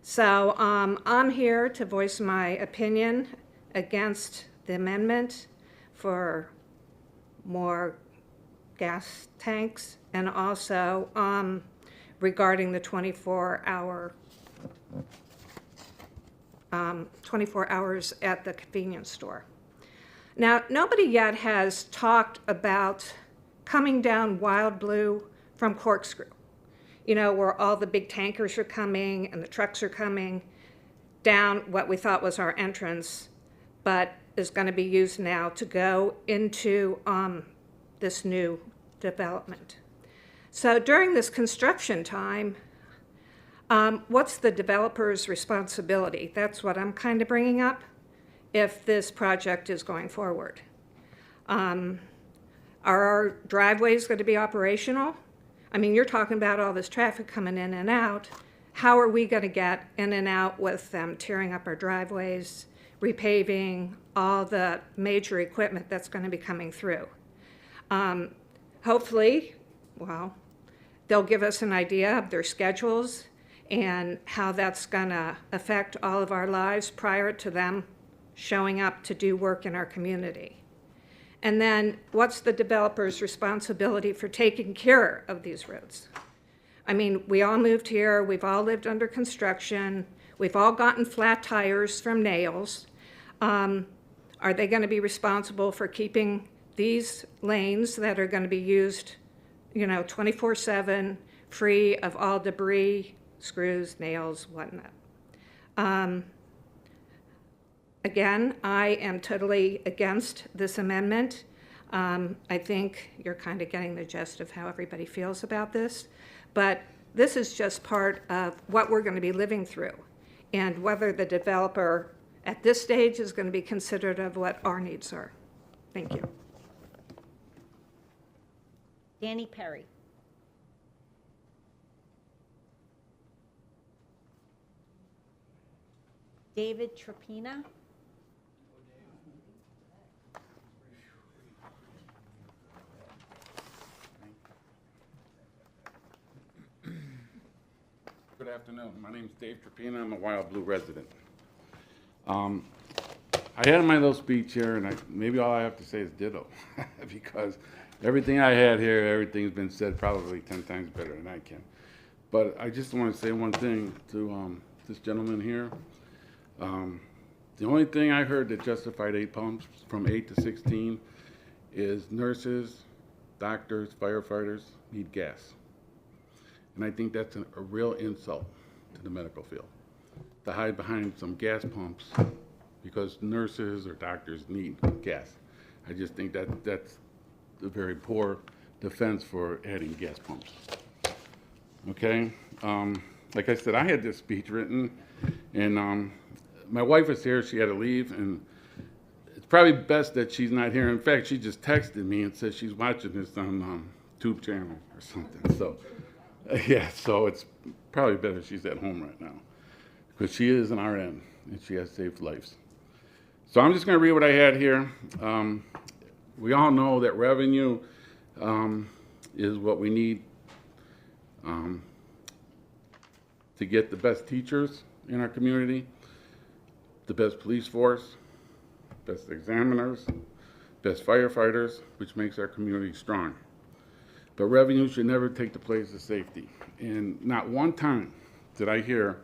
So I'm here to voice my opinion against the amendment for more gas tanks, and also regarding the 24 hours at the convenience store. Now, nobody yet has talked about coming down WildBlue from Corkscrew, you know, where all the big tankers are coming and the trucks are coming down what we thought was our entrance, but is going to be used now to go into this new development. So during this construction time, what's the developer's responsibility? That's what I'm kind of bringing up if this project is going forward. Are our driveways going to be operational? I mean, you're talking about all this traffic coming in and out. How are we going to get in and out with them tearing up our driveways, repaving, all the major equipment that's going to be coming through? Hopefully, well, they'll give us an idea of their schedules and how that's going to affect all of our lives prior to them showing up to do work in our community. And then what's the developer's responsibility for taking care of these roads? I mean, we all moved here, we've all lived under construction, we've all gotten flat tires from nails. Are they going to be responsible for keeping these lanes that are going to be used, you know, 24/7, free of all debris, screws, nails, whatnot? Again, I am totally against this amendment. I think you're kind of getting the gist of how everybody feels about this, but this is just part of what we're going to be living through, and whether the developer at this stage is going to be considerate of what our needs are. Thank you. Danny Perry. David Trapina. Good afternoon. My name's Dave Trapina. I'm a WildBlue resident. I had my little speech here, and maybe all I have to say is ditto, because everything I had here, everything's been said probably 10 times better than I can. But I just want to say one thing to this gentleman here. The only thing I heard that justified 8 pumps from 8 to 16 is nurses, doctors, firefighters need gas. And I think that's a real insult to the medical field, to hide behind some gas pumps because nurses or doctors need gas. I just think that's a very poor defense for adding gas pumps. Okay? Like I said, I had this speech written, and my wife is here. She had to leave, and it's probably best that she's not here. In fact, she just texted me and said she's watching this on Tube Channel or something. So, yeah, so it's probably better she's at home right now, because she is an RN, and she has saved lives. So I'm just going to read what I had here. We all know that revenue is what we need to get the best teachers in our community, the best police force, best examiners, best firefighters, which makes our community strong. But revenue should never take the place of safety. And not one time did I hear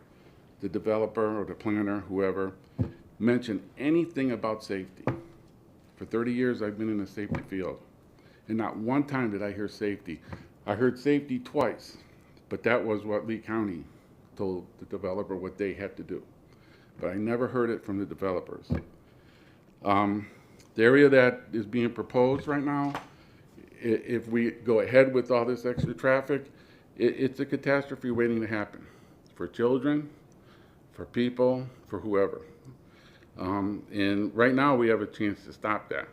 the developer or the planner, whoever, mention anything about safety. For 30 years, I've been in the safety field, and not one time did I hear safety. I heard safety twice, but that was what Lee County told the developer what they had to do. But I never heard it from the developers. The area that is being proposed right now, if we go ahead with all this extra traffic, it's a catastrophe waiting to happen for children, for people, for whoever. And right now we have a chance to stop that.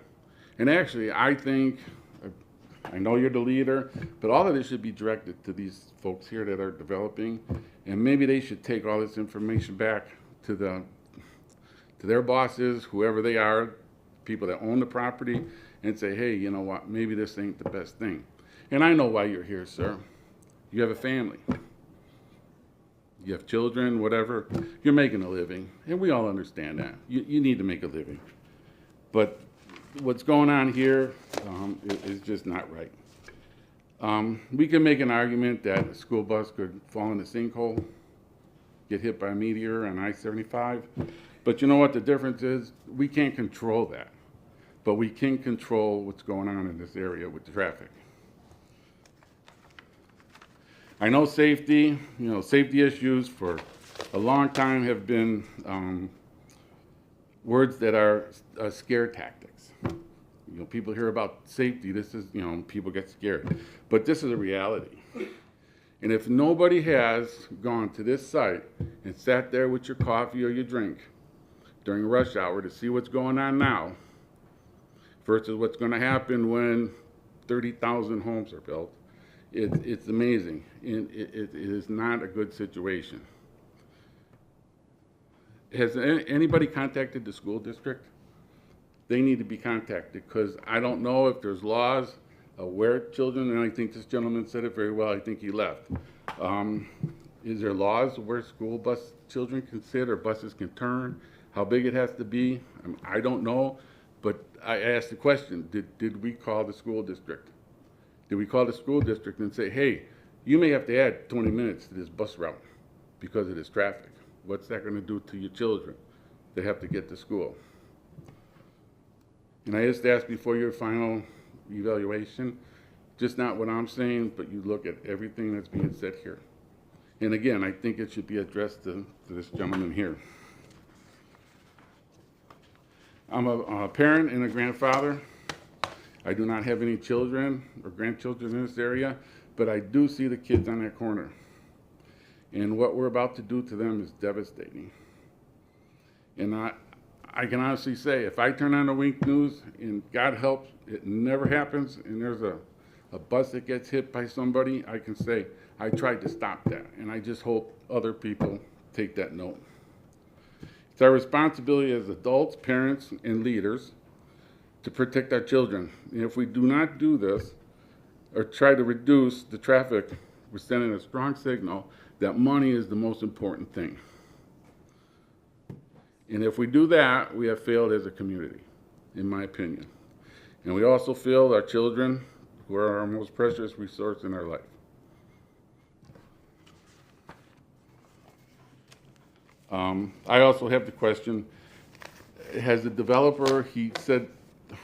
And actually, I think, I know you're the leader, but all of this should be directed to these folks here that are developing, and maybe they should take all this information back to their bosses, whoever they are, people that own the property, and say, hey, you know what, maybe this ain't the best thing. And I know why you're here, sir. You have a family. You have children, whatever. You're making a living, and we all understand that. You need to make a living. But what's going on here is just not right. We can make an argument that a school bus could fall in a sinkhole, get hit by a meteor on I-75. But you know what the difference is? We can't control that. But we can control what's going on in this area with the traffic. I know safety, safety issues for a long time have been words that are scare tactics. People hear about safety, this is, people get scared. But this is a reality. And if nobody has gone to this site and sat there with your coffee or your drink during rush hour to see what's going on now versus what's going to happen when 30,000 homes are built, it's amazing. And it is not a good situation. Has anybody contacted the school district? They need to be contacted, because I don't know if there's laws where children, and I think this gentleman said it very well, I think he left. Is there laws where school bus children can sit or buses can turn? How big it has to be? I don't know, but I asked the question, did we call the school district? Did we call the school district and say, hey, you may have to add 20 minutes to this bus route because of this traffic? What's that going to do to your children? They have to get to school. And I just ask before your final evaluation, just not what I'm saying, but you look at everything that's being said here. And again, I think it should be addressed to this gentleman here. I'm a parent and a grandfather. I do not have any children or grandchildren in this area, but I do see the kids on that corner. And what we're about to do to them is devastating. And I can honestly say, if I turn on the Wink News, and God helps, it never happens, and there's a bus that gets hit by somebody, I can say, I tried to stop that. And I just hope other people take that note. It's our responsibility as adults, parents, and leaders to protect our children. And if we do not do this, or try to reduce the traffic, we're sending a strong signal that money is the most important thing. And if we do that, we have failed as a community, in my opinion. And we also failed our children, who are our most precious resource in our life. I also have the question, has the developer, he said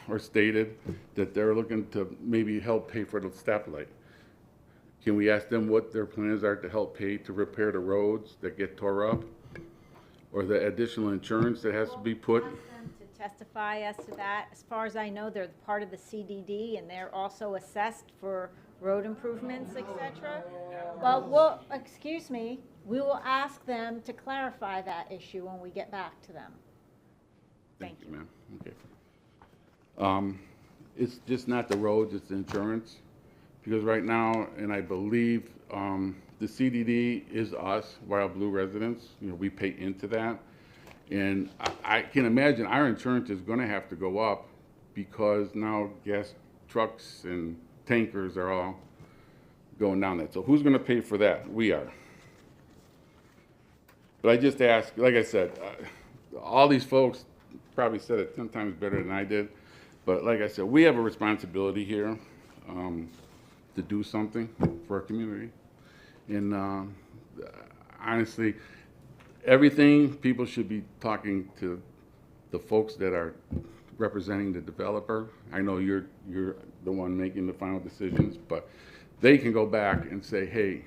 or stated that they're looking to maybe help pay for the stoplight. Can we ask them what their plans are to help pay to repair the roads that get tore up? Or the additional insurance that has to be put? We'll ask them to testify as to that. As far as I know, they're part of the CDD, and they're also assessed for road improvements, etc. Well, excuse me, we will ask them to clarify that issue when we get back to them. Thank you. Ma'am. Okay. It's just not the roads, it's the insurance. Because right now, and I believe the CDD is us, WildBlue residents. We pay into that. And I can imagine our insurance is going to have to go up because now gas trucks and tankers are all going down that. So who's going to pay for that? We are. But I just ask, like I said, all these folks probably said it 10 times better than I did. But like I said, we have a responsibility here to do something for our community. And honestly, everything, people should be talking to the folks that are representing the developer. I know you're the one making the final decisions, but they can go back and say, hey,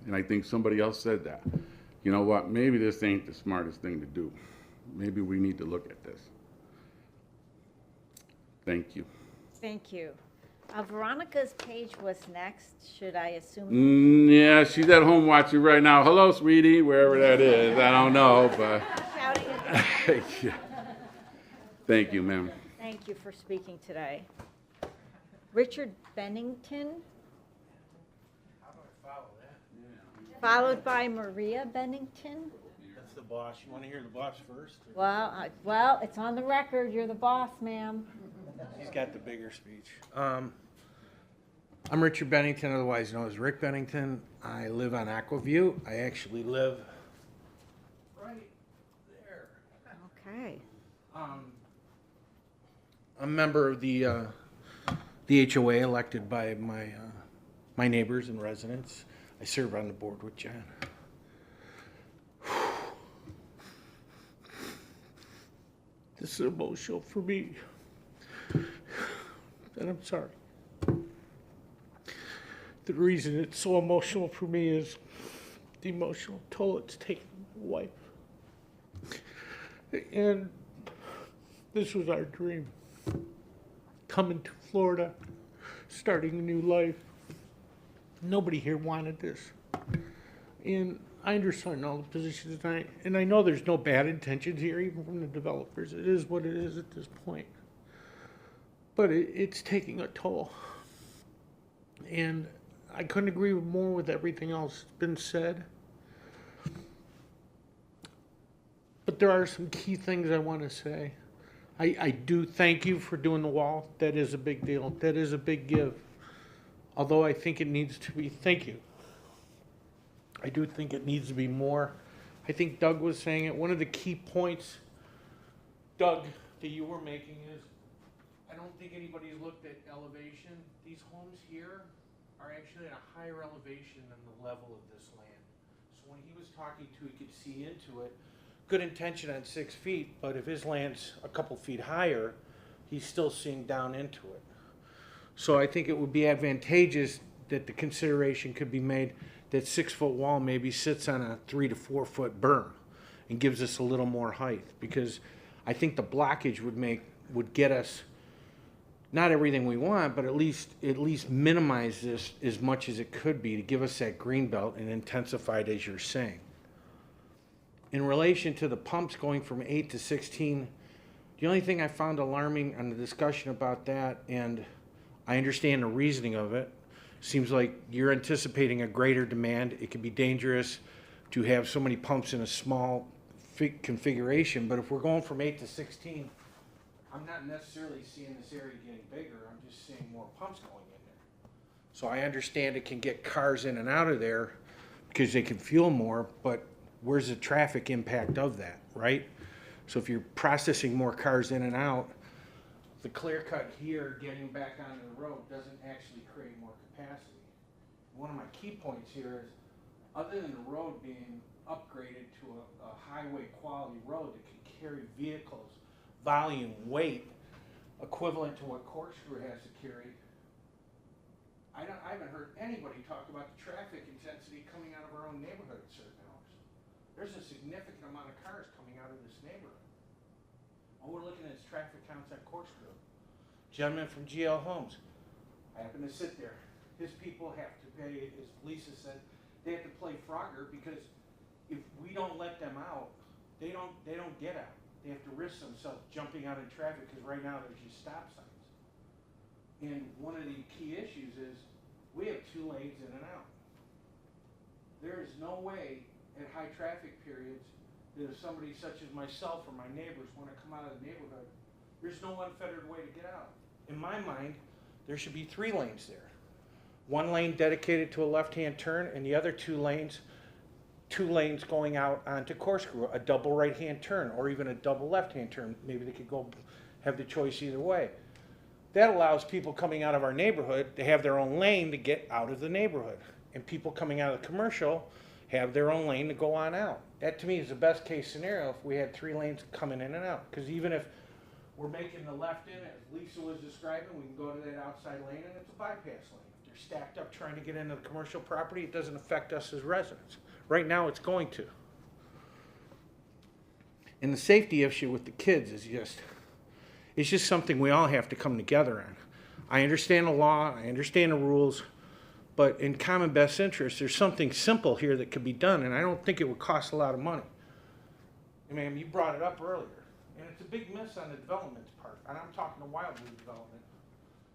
and I think somebody else said that, you know what, maybe this ain't the smartest thing to do. Maybe we need to look at this. Thank you. Thank you. Veronica's page was next. Should I assume? Yeah, she's at home watching right now. Hello, sweetie, wherever that is. I don't know, but. Shouting at Yeah. Thank you, ma'am. Thank you for speaking today. Richard Bennington. Followed by Maria Bennington. That's the boss. You want to hear the boss first? Well, well, it's on the record. You're the boss, ma'am. He's got the bigger speech. I'm Richard Bennington, otherwise known as Rick Bennington. I live on Aquaview. I actually live right there. Okay. I'm a member of the HOA elected by my neighbors and residents. I serve on the board with John. This is emotional for me, and I'm sorry. The reason it's so emotional for me is the emotional toll it's taken on my wife. And this was our dream. Coming to Florida, starting a new life. Nobody here wanted this. And I understand all the positions, and I know there's no bad intentions here, even from the developers. It is what it is at this point. But it's taking a toll. And I couldn't agree more with everything else that's been said. But there are some key things I want to say. I do thank you for doing the wall. That is a big deal. That is a big give. Although I think it needs to be, thank you. I do think it needs to be more. I think Doug was saying it. One of the key points, Doug, that you were making is, I don't think anybody's looked at elevation. These homes here are actually at a higher elevation than the level of this land. So when he was talking to, he could see into it. Good intention on 6 feet, but if his land's a couple feet higher, he's still seeing down into it. So I think it would be advantageous that the consideration could be made that 6 foot wall maybe sits on a 3 to 4 foot berm and gives us a little more height, because I think the blockage would get us not everything we want, but at least minimize this as much as it could be to give us that green belt and intensify it, as you're saying. In relation to the pumps going from 8 to 16, the only thing I found alarming on the discussion about that, and I understand the reasoning of it, seems like you're anticipating a greater demand. It could be dangerous to have so many pumps in a small configuration, but if we're going from 8 to 16, I'm not necessarily seeing this area getting bigger. I'm just seeing more pumps going in there. So I understand it can get cars in and out of there because they can fuel more, but where's the traffic impact of that, right? So if you're processing more cars in and out, the clear cut here getting back onto the road doesn't actually create more capacity. One of my key points here is, other than the road being upgraded to a highway quality road that can carry vehicles, volume, weight, equivalent to what Corkscrew has to carry, I haven't heard anybody talk about the traffic intensity coming out of our own neighborhood at certain hours. There's a significant amount of cars coming out of this neighborhood. All we're looking at is traffic counts at Corkscrew. Gentleman from GL Homes, I happen to sit there. His people have to pay, as Lisa said, they have to play Frogger, because if we don't let them out, they don't get out. They have to risk themselves jumping out in traffic, because right now there's just stop signs. And one of the key issues is we have 2 lanes in and out. There is no way at high traffic periods that if somebody such as myself or my neighbors want to come out of the neighborhood, there's no unfettered way to get out. In my mind, there should be 3 lanes there. 1 lane dedicated to a left-hand turn, and the other 2 lanes going out onto Corkscrew, a double right-hand turn, or even a double left-hand turn. Maybe they could go have the choice either way. That allows people coming out of our neighborhood to have their own lane to get out of the neighborhood. And people coming out of the commercial have their own lane to go on out. That to me is the best case scenario if we had 3 lanes coming in and out. Because even if we're making the left in, as Lisa was describing, we can go to that outside lane and it's a bypass lane. If they're stacked up trying to get into the commercial property, it doesn't affect us as residents. Right now it's going to. And the safety issue with the kids is just something we all have to come together on. I understand the law, I understand the rules, but in common best interest, there's something simple here that could be done, and I don't think it would cost a lot of money. I mean, you brought it up earlier, and it's a big miss on the development part, and I'm talking to WildBlue development.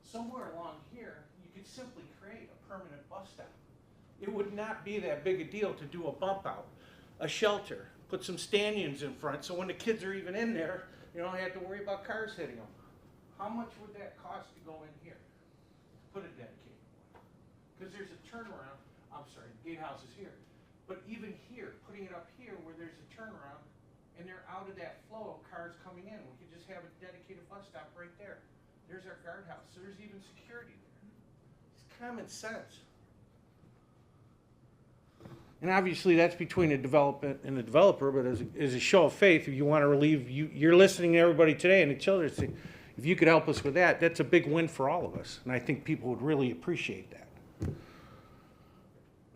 Somewhere along here, you could simply create a permanent bus stop. It would not be that big a deal to do a bump out, a shelter, put some stanchions in front, so when the kids are even in there, you don't have to worry about cars hitting them. How much would that cost to go in here? Put a dedicated one. Because there's a turnaround, I'm sorry, the gatehouse is here. But even here, putting it up here where there's a turnaround, and they're out of that flow of cars coming in, we could just have a dedicated bus stop right there. There's our guardhouse, so there's even security there. It's common sense. And obviously, that's between the development and the developer, but as a show of faith, if you want to relieve, you're listening to everybody today and the children, if you could help us with that, that's a big win for all of us. And I think people would really appreciate that.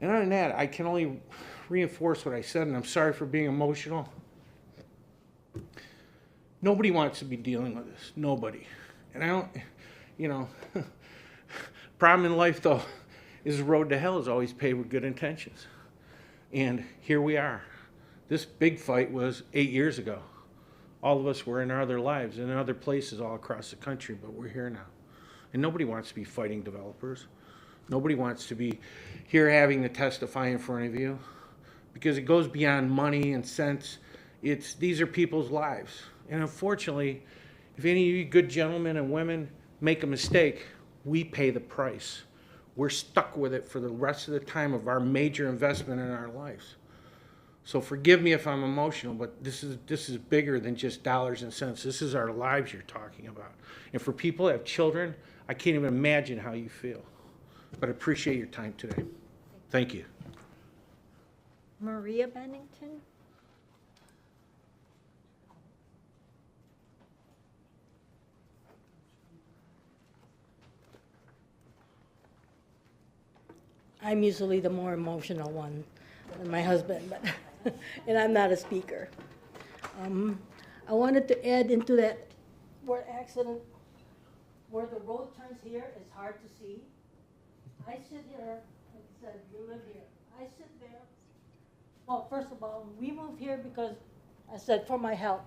And other than that, I can only reinforce what I said, and I'm sorry for being emotional. Nobody wants to be dealing with this. Nobody. And I don't, you know, problem in life, though, is the road to hell is always paved with good intentions. And here we are. This big fight was 8 years ago. All of us were in our other lives, in other places all across the country, but we're here now. And nobody wants to be fighting developers. Nobody wants to be here having to testify in front of you, because it goes beyond money and cents. These are people's lives. And unfortunately, if any of you good gentlemen and women make a mistake, we pay the price. We're stuck with it for the rest of the time of our major investment in our lives. So forgive me if I'm emotional, but this is bigger than just dollars and cents. This is our lives you're talking about. And for people that have children, I can't even imagine how you feel. But I appreciate your time today. Thank you. Maria Bennington? I'm usually the more emotional one than my husband, but and I'm not a speaker. I wanted to add into that where the road turns here, it's hard to see. I sit here, like I said, you live here. I sit there. Well, first of all, we moved here because I said for my health.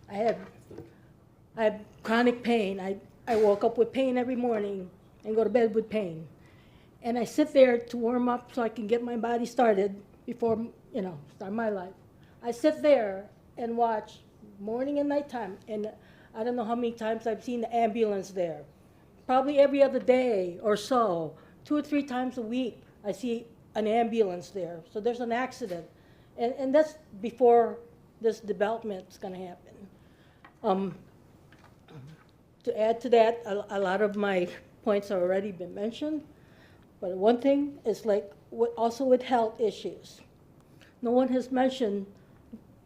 I have chronic pain. I woke up with pain every morning and go to bed with pain. And I sit there to warm up so I can get my body started before, start my life. I sit there and watch morning and nighttime, and I don't know how many times I've seen the ambulance there. Probably every other day or so, 2 or 3 times a week, I see an ambulance there. So there's an accident. And that's before this development's gonna happen. To add to that, a lot of my points have already been mentioned. But one thing is also with health issues. No one has mentioned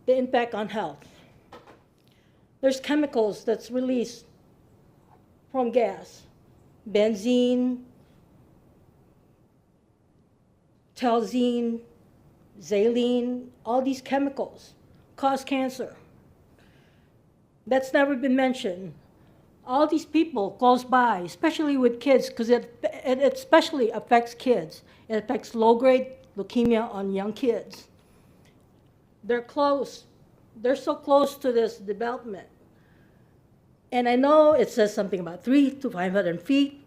the impact on health. There's chemicals that's released from gas. Benzene, toluene, xylene, all these chemicals cause cancer. That's never been mentioned. All these people close by, especially with kids, because it especially affects kids. It affects low-grade leukemia on young kids. They're close. They're so close to this development. And I know it says something about 300 to 500 feet,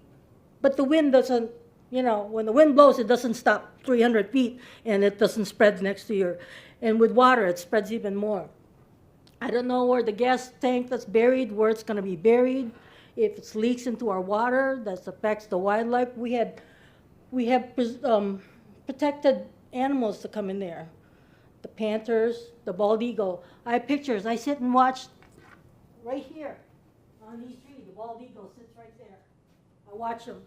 but the wind doesn't, when the wind blows, it doesn't stop 300 feet, and it doesn't spread next to your, and with water, it spreads even more. I don't know where the gas tank that's buried, where it's going to be buried. If it leaks into our water, that affects the wildlife. We have protected animals to come in there. The panthers, the bald eagle. I have pictures. I sit and watch right here on these trees. The bald eagle sits right there. I watch them.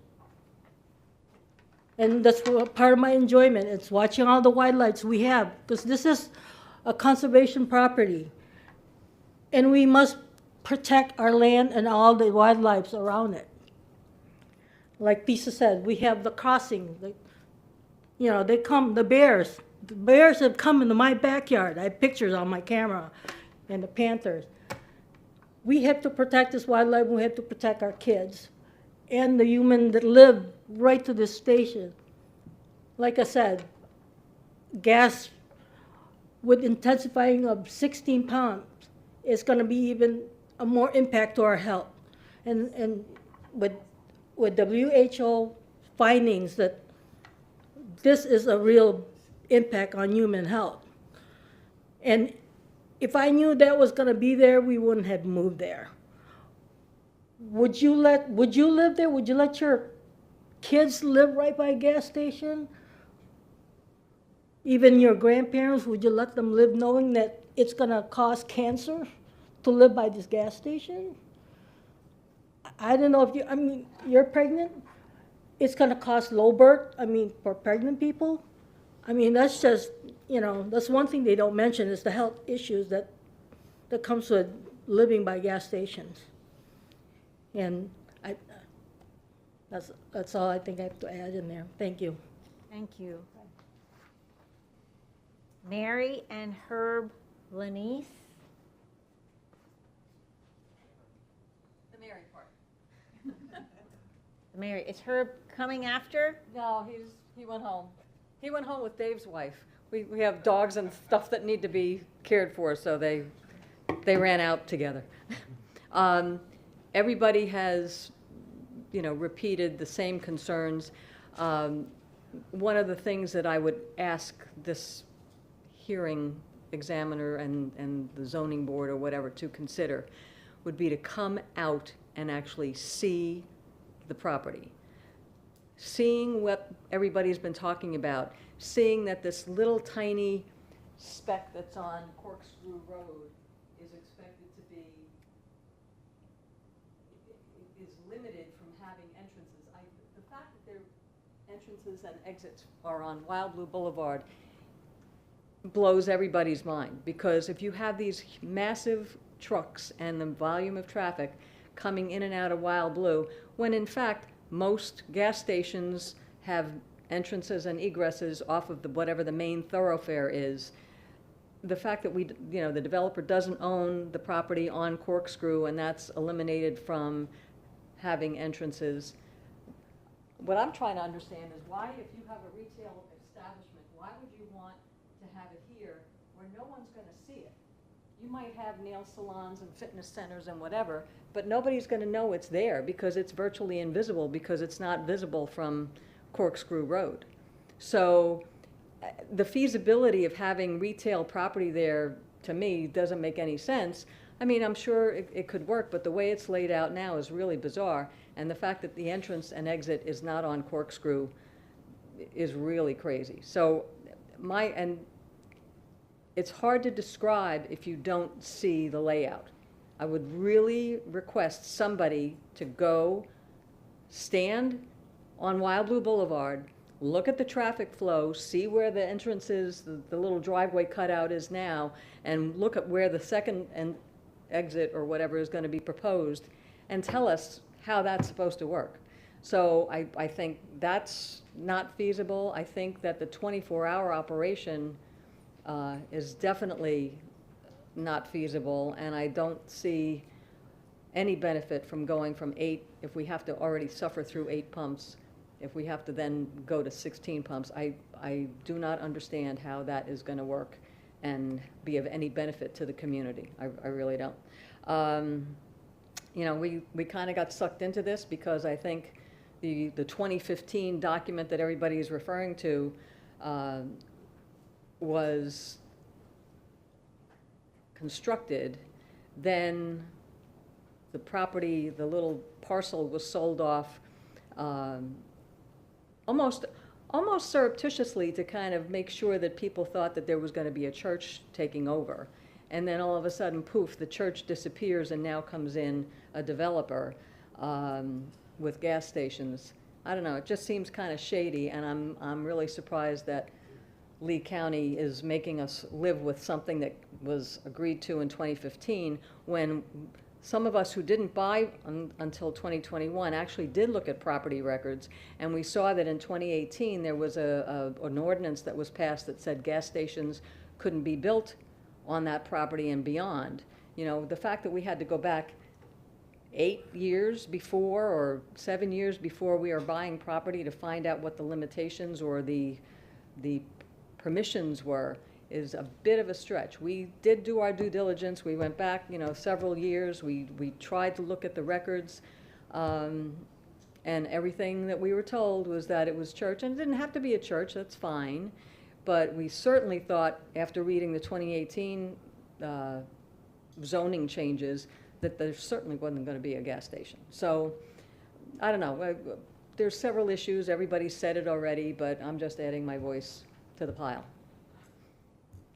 And that's part of my enjoyment. It's watching all the wildlife we have, because this is a conservation property. And we must protect our land and all the wildlife around it. Like Lisa said, we have the crossing. They come, the bears. The bears have come into my backyard. I have pictures on my camera, and the panthers. We have to protect this wildlife. We have to protect our kids and the human that live right to this station. Like I said, gas with intensifying of 16 pounds, it's going to be even a more impact to our health. And with WHO findings that this is a real impact on human health. And if I knew that was going to be there, we wouldn't have moved there. would you live there? Would you let your kids live right by a gas station? Even your grandparents, would you let them live knowing that it's gonna cause cancer to live by this gas station? I don't know if you, I mean, you're pregnant, it's gonna cause low birth, I mean, for pregnant people. I mean, that's just, you know, that's one thing they don't mention is the health issues that comes with living by gas stations. And that's all I think I have to add in there. Thank you. Thank you. Mary and Herb Lanice. The Mary part. Mary, is Herb coming after? No, he went home. He went home with Dave's wife. We have dogs and stuff that need to be cared for, so they ran out together. Everybody has, you know, repeated the same concerns. One of the things that I would ask this hearing examiner and the zoning board or whatever to consider would be to come out and actually see the property. Seeing what everybody's been talking about, seeing that this little tiny speck that's on Corkscrew Road is expected to be, is limited from having entrances. The fact that their entrances and exits are on WildBlue Boulevard blows everybody's mind, because if you have these massive trucks and the volume of traffic coming in and out of WildBlue, when in fact most gas stations have entrances and egresses off of whatever the main thoroughfare is, the fact that the developer doesn't own the property on Corkscrew and that's eliminated from having entrances. What I'm trying to understand is why, if you have a retail establishment, why would you want to have it here where no one's going to see it? You might have nail salons and fitness centers and whatever, but nobody's going to know it's there because it's virtually invisible, because it's not visible from Corkscrew Road. So the feasibility of having retail property there, to me, doesn't make any sense. I mean, I'm sure it could work, but the way it's laid out now is really bizarre. And the fact that the entrance and exit is not on Corkscrew is really crazy. So it's hard to describe if you don't see the layout. I would really request somebody to go stand on WildBlue Boulevard, look at the traffic flow, see where the entrance is, the little driveway cutout is now, and look at where the second exit or whatever is going to be proposed, and tell us how that's supposed to work. So I think that's not feasible. I think that the 24-hour operation is definitely not feasible, and I don't see any benefit from going from 8, if we have to already suffer through 8 pumps, if we have to then go to 16 pumps. I do not understand how that is going to work and be of any benefit to the community. I really don't. You know, we kind of got sucked into this because I think the 2015 document that everybody is referring to was constructed, then the property, the little parcel was sold off almost surreptitiously to kind of make sure that people thought that there was going to be a church taking over. And then all of a sudden, poof, the church disappears and now comes in a developer with gas stations. I don't know, it just seems kind of shady, and I'm really surprised that Lee County is making us live with something that was agreed to in 2015, when some of us who didn't buy until 2021 actually did look at property records, and we saw that in 2018 there was an ordinance that was passed that said gas stations couldn't be built on that property and beyond. You know, the fact that we had to go back 8 years before or 7 years before we are buying property to find out what the limitations or the permissions were is a bit of a stretch. We did do our due diligence. We went back, you know, several years. We tried to look at the records, and everything that we were told was that it was church, and it didn't have to be a church, that's fine. But we certainly thought, after reading the 2018 zoning changes, that there certainly wasn't going to be a gas station. So, I don't know, there's several issues, everybody said it already, but I'm just adding my voice to the pile.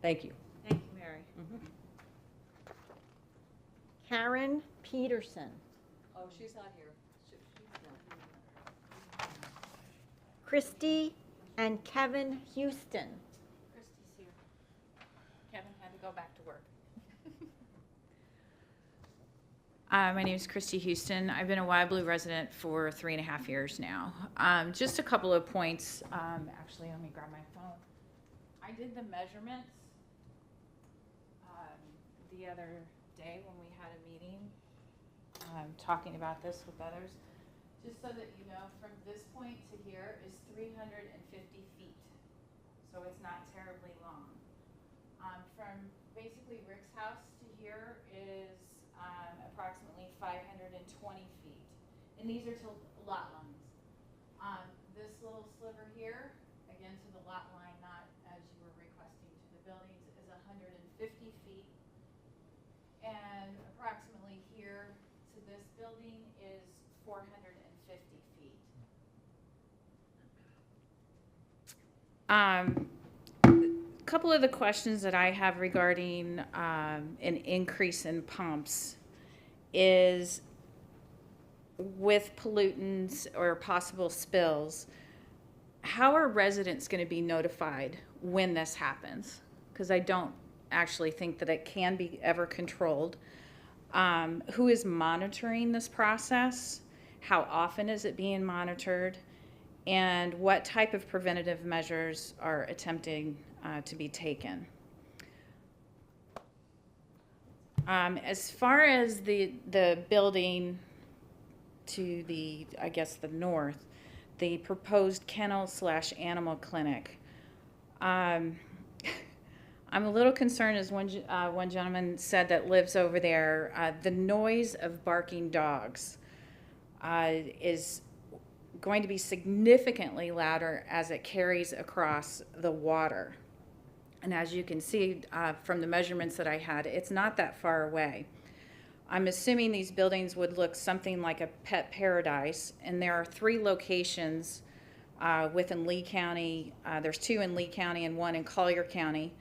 Thank you. Thank you, Mary. Karen Peterson. Oh, she's not here. She's not. Christy and Kevin Houston. Christy's here. Kevin had to go back to work. My name is Christy Houston. I've been a WildBlue resident for 3.5 years now. Just a couple of points. Actually, let me grab my phone. I did the measurements the other day when we had a meeting talking about this with others. Just so that you know, from this point to here is 350 feet. So it's not terribly long. From basically Rick's house to here is approximately 520 feet. And these are to lot lines. This little sliver here, again to the lot line, not as you were requesting to the buildings, is 150 feet. And approximately here to this building is 450 feet. A couple of the questions that I have regarding an increase in pumps is with pollutants or possible spills, how are residents going to be notified when this happens? Because I don't actually think that it can be ever controlled. Who is monitoring this process? How often is it being monitored? And what type of preventative measures are attempting to be taken? As far as the building to the, I guess, the north, the proposed kennel/animal clinic, I'm a little concerned, as one gentleman said that lives over there, the noise of barking dogs is going to be significantly louder as it carries across the water. And as you can see from the measurements that I had, it's not that far away. I'm assuming these buildings would look something like a pet paradise, and there are 3 locations within Lee County. There's 2 in Lee County and 1 in Collier County.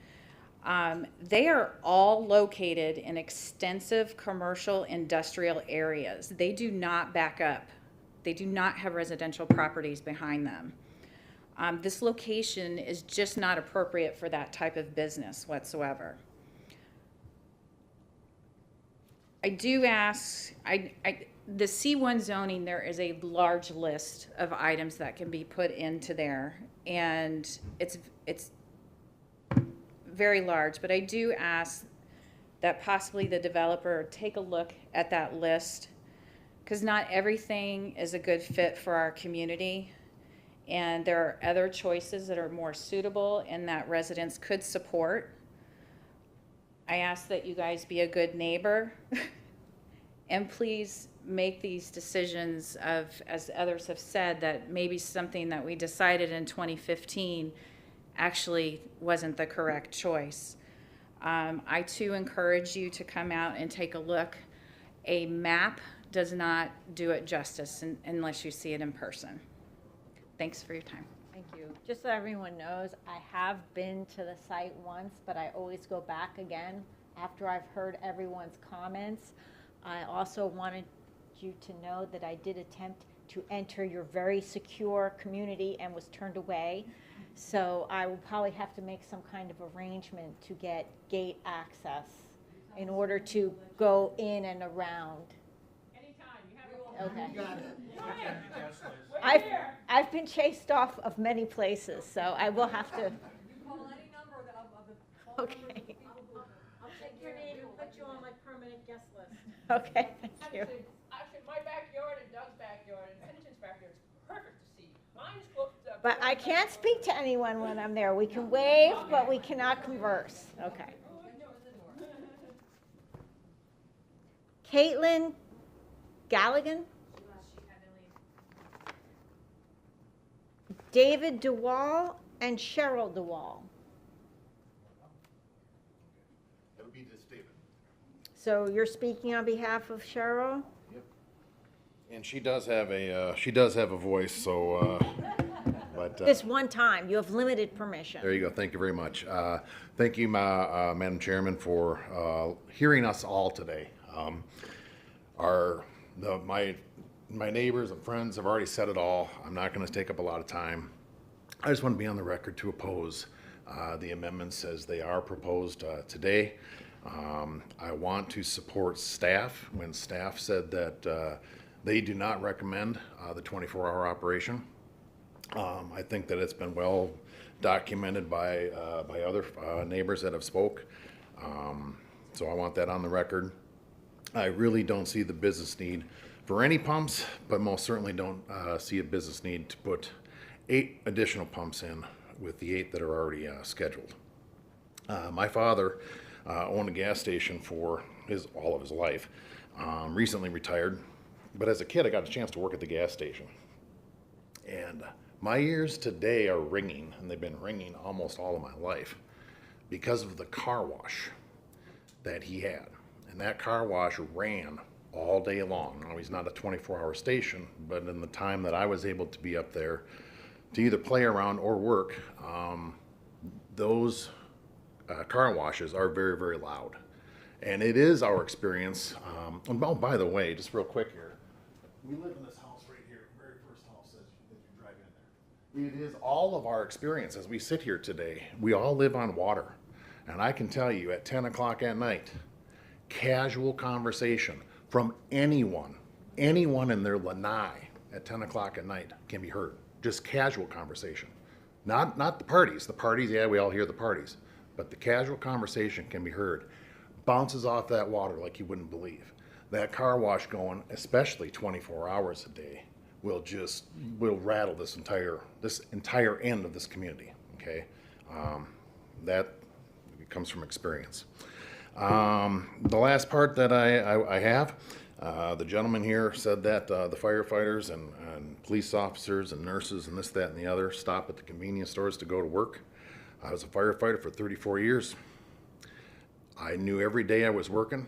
They are all located in extensive commercial industrial areas. They do not back up. They do not have residential properties behind them. This location is just not appropriate for that type of business whatsoever. I do ask, the C1 zoning, there is a large list of items that can be put into there, and it's very large, but I do ask that possibly the developer take a look at that list, because not everything is a good fit for our community, and there are other choices that are more suitable and that residents could support. I ask that you guys be a good neighbor and please make these decisions of, as others have said, that maybe something that we decided in 2015 actually wasn't the correct choice. I too encourage you to come out and take a look. A map does not do it justice unless you see it in person. Thanks for your time. Thank you. Just so everyone knows, I have been to the site once, but I always go back again after I've heard everyone's comments. I also wanted you to know that I did attempt to enter your very secure community and was turned away. So I will probably have to make some kind of arrangement to get gate access in order to go in and around. Okay. I've been chased off of many places, so I will have to. Okay. I'll take your name and put you on my permanent guest list. Okay, thank you. Actually, my backyard and Doug's backyard and Pennington's backyard is perfect to see. Mine's booked up. But I can't speak to anyone when I'm there. We can wave, but we cannot converse. Okay. Caitlin Galligan? David DeWall and Cheryl DeWall. That would be this David. So you're speaking on behalf of Cheryl? And she does have a voice, so, but. This one time, you have limited permission. There you go. Thank you very much. Thank you, Madam Chairman, for hearing us all today. My neighbors and friends have already said it all. I'm not going to take up a lot of time. I just want to be on the record to oppose the amendments as they are proposed today. I want to support staff when staff said that they do not recommend the 24-hour operation. I think that it's been well documented by other neighbors that have spoke. So I want that on the record. I really don't see the business need for any pumps, but most certainly don't see a business need to put 8 additional pumps in with the 8 that are already scheduled. My father owned a gas station for all of his life, recently retired, but as a kid I got a chance to work at the gas station. And my ears today are ringing, and they've been ringing almost all of my life because of the car wash that he had. And that car wash ran all day long. Now, he's not a 24-hour station, but in the time that I was able to be up there to either play around or work, those car washes are very, very loud. And it is our experience. Oh, by the way, just real quick here, we live in this house right here, very first house as you drive in there. It is all of our experience as we sit here today. We all live on water. And I can tell you at 10 o'clock at night, casual conversation from anyone in their lanai at 10 o'clock at night can be heard. Just casual conversation. Not the parties. The parties, yeah, we all hear the parties. But the casual conversation can be heard. Bounces off that water like you wouldn't believe. That car wash going, especially 24 hours a day, will rattle this entire end of this community, okay? That comes from experience. The last part that I have, the gentleman here said that the firefighters and police officers and nurses and this, that, and the other stop at the convenience stores to go to work. I was a firefighter for 34 years. I knew every day I was working,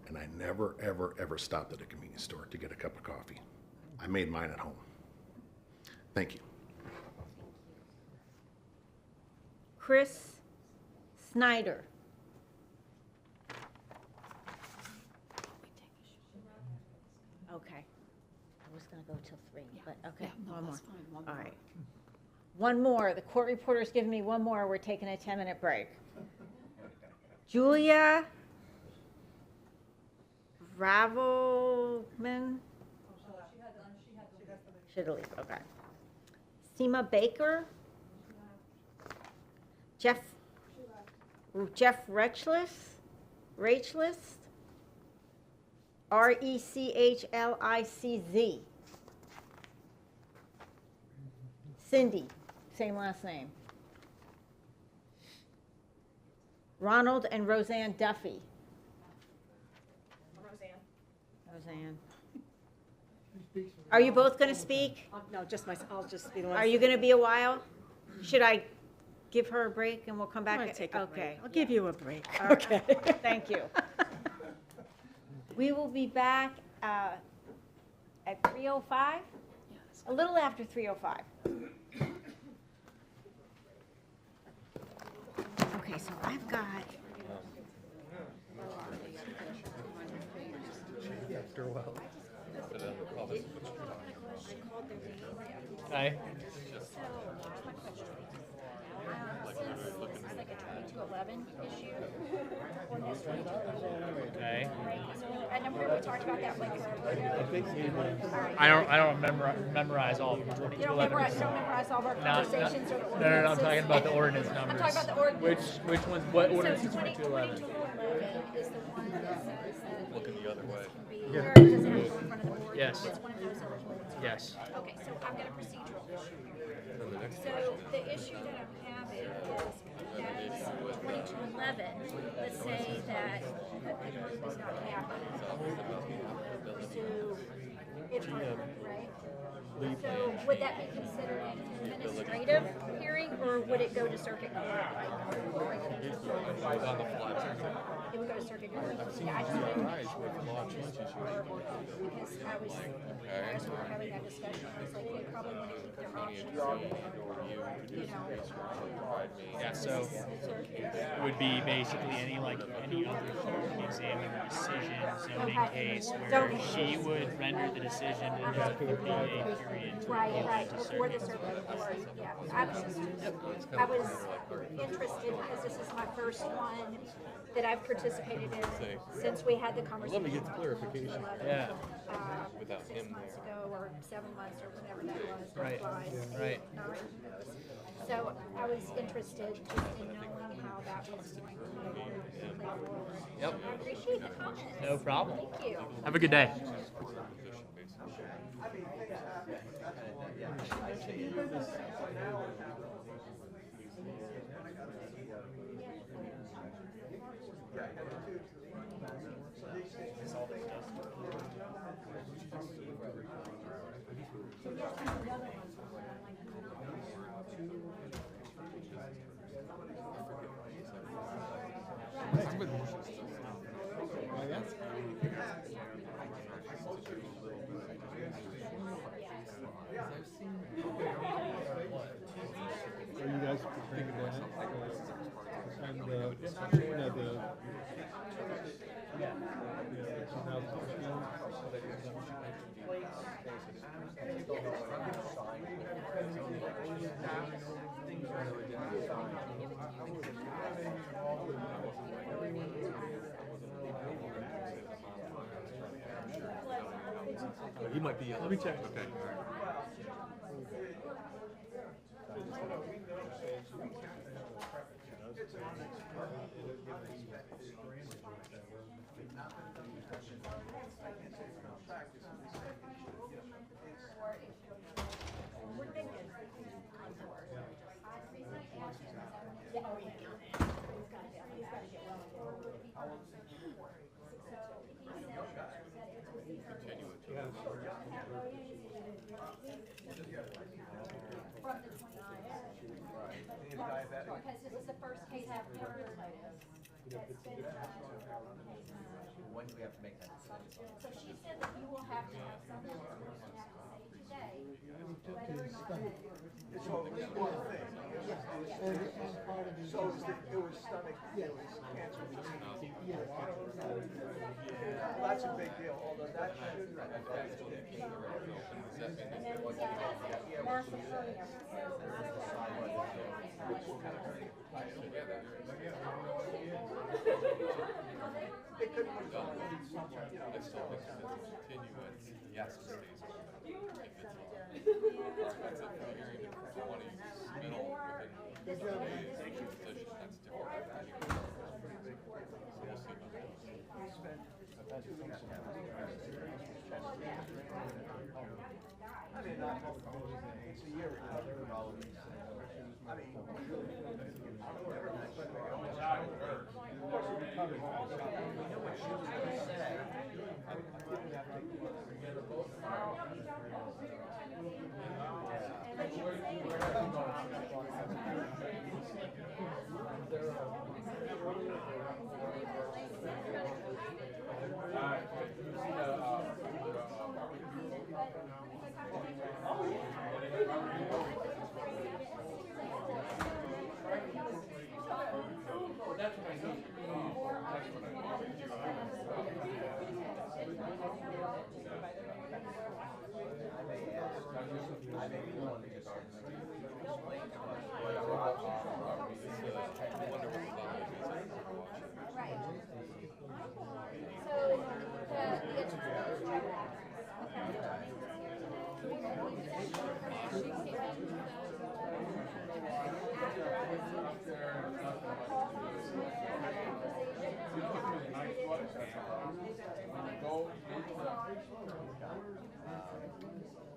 and I never, ever, ever stopped at a convenience store to get a cup of coffee. I made mine at home. Thank you. Chris Snyder. Okay. I was going to go till 3, but okay, one more. All right. One more. The court reporter's giving me one more. We're taking a 10-minute break. Julia Ravelman. Should leave. Okay. Seema Baker. Jeff Rechlis. Rechlitz. Cindy, same last name. Ronald and Roseanne Duffy. Roseanne. Are you both going to speak? No, just myself. I'll just be the one. Are you going to be a while? Should I give her a break and we'll come back? I'm gonna take a okay. break. I'll give you a break. Okay. Thank you. We will be back at 3:05, a little after 3:05. Okay, so I've got. Hi. Like a 2211 issue. Okay. I remember we talked about that like forever ago. I don't memorize all of them. You don't memorize all of our conversations or the ordinances? No, I'm talking about the ordinance numbers. I'm talking about the ordinance. Which ones, what ordinance is So 2211? 2211 is the one that says that Looking the other way. where it doesn't have to go in front of the board. Yes. It's one of those other ones. Yes. Okay, so I've got a procedural issue here. So the issue that I'm having is that 2211, let's say that the group is not happy. So it's right? So would that be considered an administrative hearing or would it go to circuit court? It would go to circuit court. I've seen Yeah, I you just wanted to make eyes sure with that law it was changes. horrible, because I was, when you guys were having that discussion, I was like, they probably want to keep their options open. You know, Yeah, so it would be basically any other examiner decision, zoning case, where she would render the decision and there's a 30-day period to right, appeal right, to before the circuit. circuit court, yeah. I was interested because this is my first one that I've participated in since we had the conversation. Let me get the clarification. Yeah. Without 6 him months there. ago, or 7 months, or whatever that was. Right, right. 9, who knows. So I was interested just in knowing how that was going to play forward. Yep. I appreciate the comments. No problem. Thank you. Have a good day. Are you guys preparing that? And He might be. Let me check. Okay. Because this is the first case I've ever that's been When do we have to make that decision? So she said that you will have to have some information have to say today, whether or not that. So it was one thing. So it was stomach, it was cancer. That's a big deal, although that should. Martha Furnier. It could put on. I still think it's a continuance, yes, it stays open. If it's a hearing, if you want to use middle within 6 days, position, that's different. So we'll see about that. I mean, it's a year recovery and all of these. I mean, of course, it recovered. We knew what she was going to say. I didn't have to.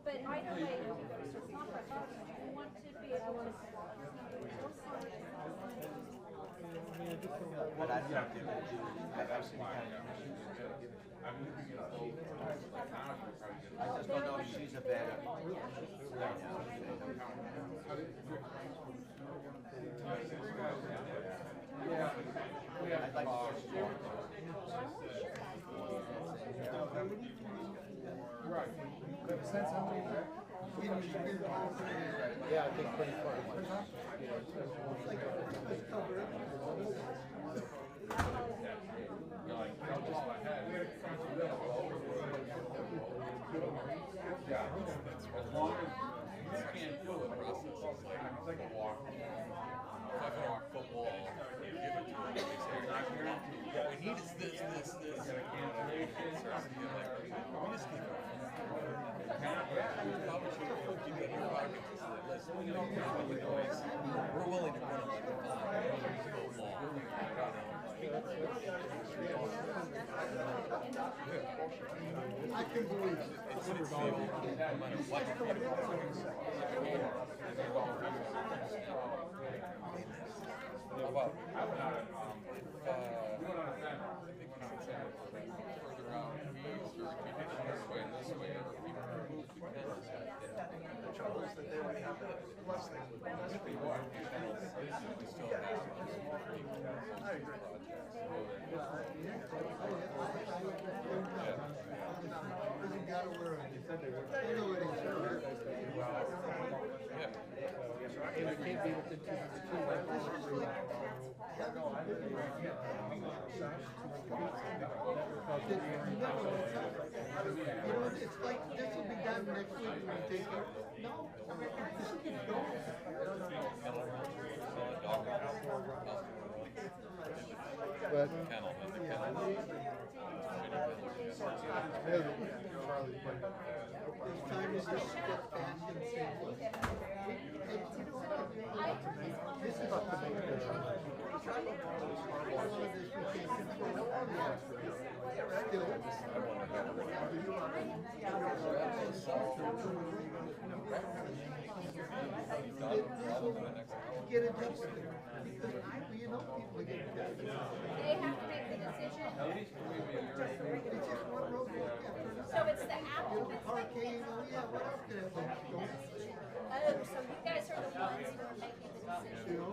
But either way, if you go to certain conference, you want to be able to. But I don't think I've seen I just don't know if she's a better. I'd like to. Yeah, I think pretty far. What we need is this. Probably should have keep it in your pocket. Listen, we know the noise. We're willing to run it like a I can believe it. It's no matter what How about further out east or this way and this way, or we move the kennels. The trouble is that they would have that. We still have I agree. Doesn't gotta wear a defender. I know it is. And it can't be within 2 minutes. It's like this will be done next week when we take it. No, this will get going. But It's time to just get back and say, look, this is up to me. Get adjusted. Because you know people get adjusted. They have to make the decision. It's just one road. So it's the applicants. Hurricane, yeah, what else could happen? Oh, so you guys are the ones who are making the decision.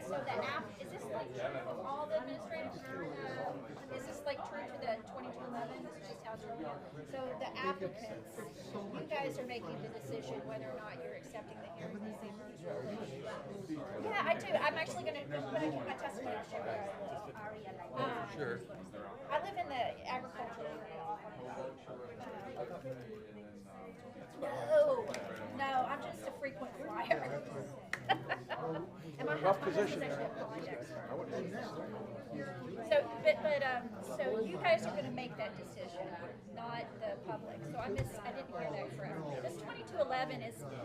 So the app, is this like true of all the administrative, is this like true to the 2211? This is just how it's written. So the applicants, you guys are making the decision whether or not you're accepting the hearing. Yeah, I do. I'm actually going to, when I give my testimony, I'll share what I Sure. I live in the agricultural area. No, I'm just a frequent flyer. And my husband is actually a project. So you guys are going to make that decision, not the public. So I didn't hear that correctly. This 2211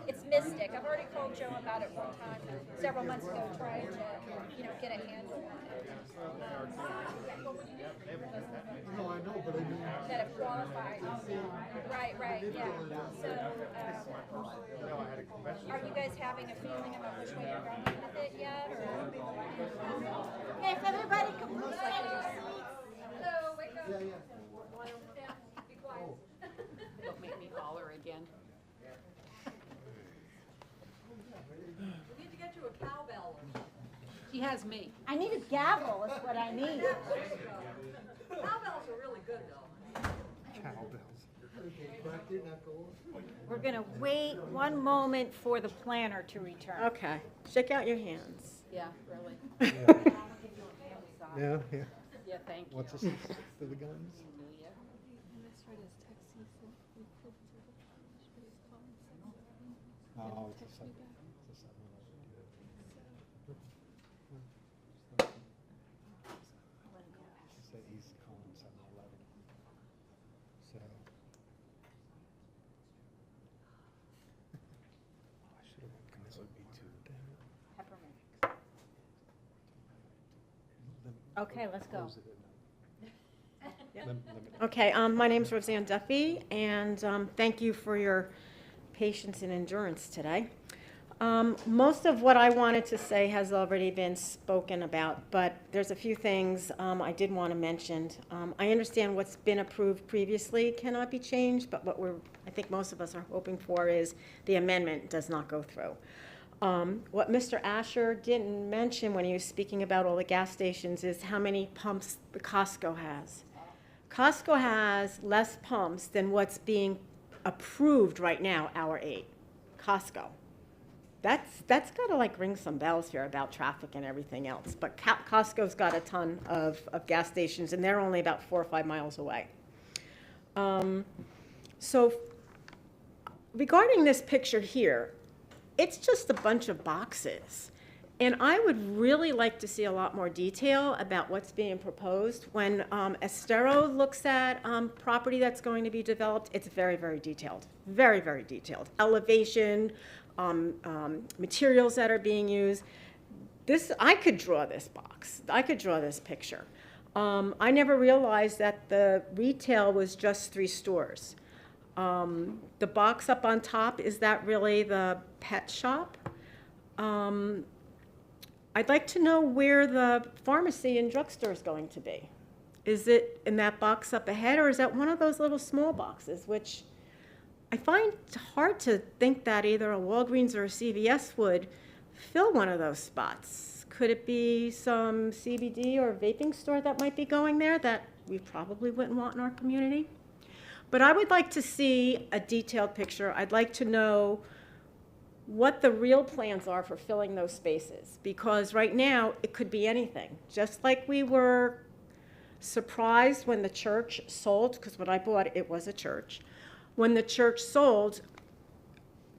it's mystic. I've already called Joe about it one time several months ago, trying to get a handle on it. No, I know, but I mean. That have qualified. Right, yeah. So, are you guys having a feeling about which way you're going with it yet? Or? If everybody could please take their seats. Hello, wake up. Yeah. Be quiet. Don't make me holler again. We need to get you a cowbell. She has me. I need a gavel is what I need. Cowbells are really good though. We're going to wait one moment for the planner to return. Okay, shake out your hands. Yeah, really. Yeah. Yeah, thank you. What's this to the guns? Oh, it's a 7. It's a 7-Eleven. He's calling 7-Eleven. So. I should have went. This would be too. Okay, let's go. Okay, my name's Roseanne Duffy, and thank you for your patience and endurance today. Most of what I wanted to say has already been spoken about, but there's a few things I did want to mention. I understand what's been approved previously cannot be changed, but what I think most of us are hoping for is the amendment does not go through. What Mr. Asher didn't mention when he was speaking about all the gas stations is how many pumps the Costco has. Costco has less pumps than what's being approved right now, hour 8. Costco. That's got to like ring some bells here about traffic and everything else. But Costco's got a ton of gas stations, and they're only about 4 or 5 miles away. So regarding this picture here, it's just a bunch of boxes. And I would really like to see a lot more detail about what's being proposed. When Estero looks at property that's going to be developed, it's very, very detailed. Very, very detailed. Elevation, materials that are being used. I could draw this box. I could draw this picture. I never realized that the retail was just 3 stores. The box up on top, is that really the pet shop? I'd like to know where the pharmacy and drugstore is going to be. Is it in that box up ahead, or is that one of those little small boxes, which I find hard to think that either a Walgreens or a CVS would fill one of those spots. Could it be some CBD or vaping store that might be going there that we probably wouldn't want in our community? But I would like to see a detailed picture. I'd like to know what the real plans are for filling those spaces, because right now it could be anything. Just like we were surprised when the church sold, because when I bought it, it was a church. When the church sold,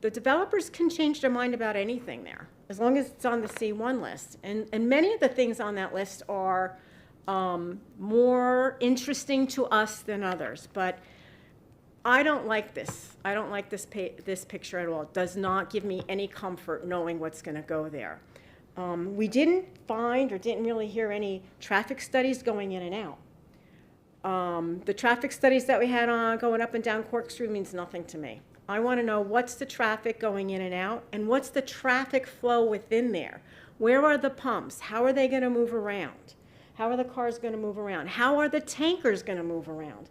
the developers can change their mind about anything there, as long as it's on the C1 list. And many of the things on that list are more interesting to us than others. But I don't like this. I don't like this picture at all. It does not give me any comfort knowing what's going to go there. We didn't find or didn't really hear any traffic studies going in and out. The traffic studies that we had on going up and down Corkscrew means nothing to me. I want to know what's the traffic going in and out, and what's the traffic flow within there. Where are the pumps? How are they going to move around? How are the cars going to move around? How are the tankers going to move around?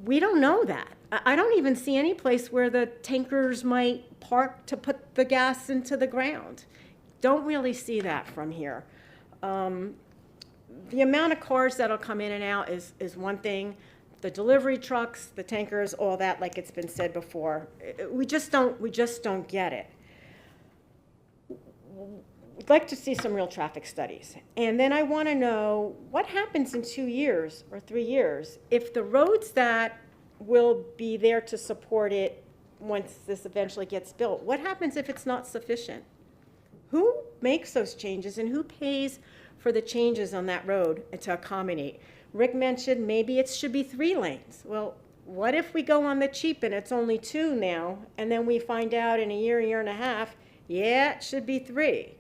We don't know that. I don't even see any place where the tankers might park to put the gas into the ground. Don't really see that from here. The amount of cars that'll come in and out is one thing. The delivery trucks, the tankers, all that, like it's been said before, we just don't get it. We'd like to see some real traffic studies. And then I want to know what happens in 2 years or 3 years if the roads that will be there to support it once this eventually gets built, what happens if it's not sufficient? Who makes those changes, and who pays for the changes on that road to accommodate? Rick mentioned maybe it should be 3 lanes. Well, what if we go on the cheap and it's only 2 now, and then we find out in a year and a half, yeah, it should be 3.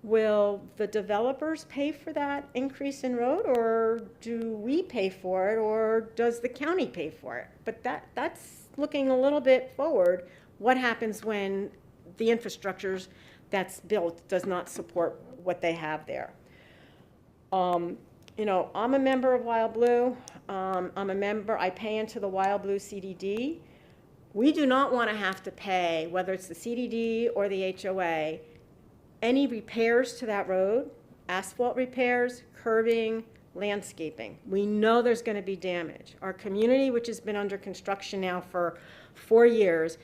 Will the developers pay for that increase in road, or do we pay for it, or does the county pay for it? But that's looking a little bit forward. What happens when the infrastructures that's built does not support what they have there? You know, I'm a member of WildBlue. I pay into the WildBlue CDD. We do not want to have to pay, whether it's the CDD or the HOA, any repairs to that road, asphalt repairs, curbing, landscaping. We know there's going to be damage. Our community, which has been under construction now for 4 years,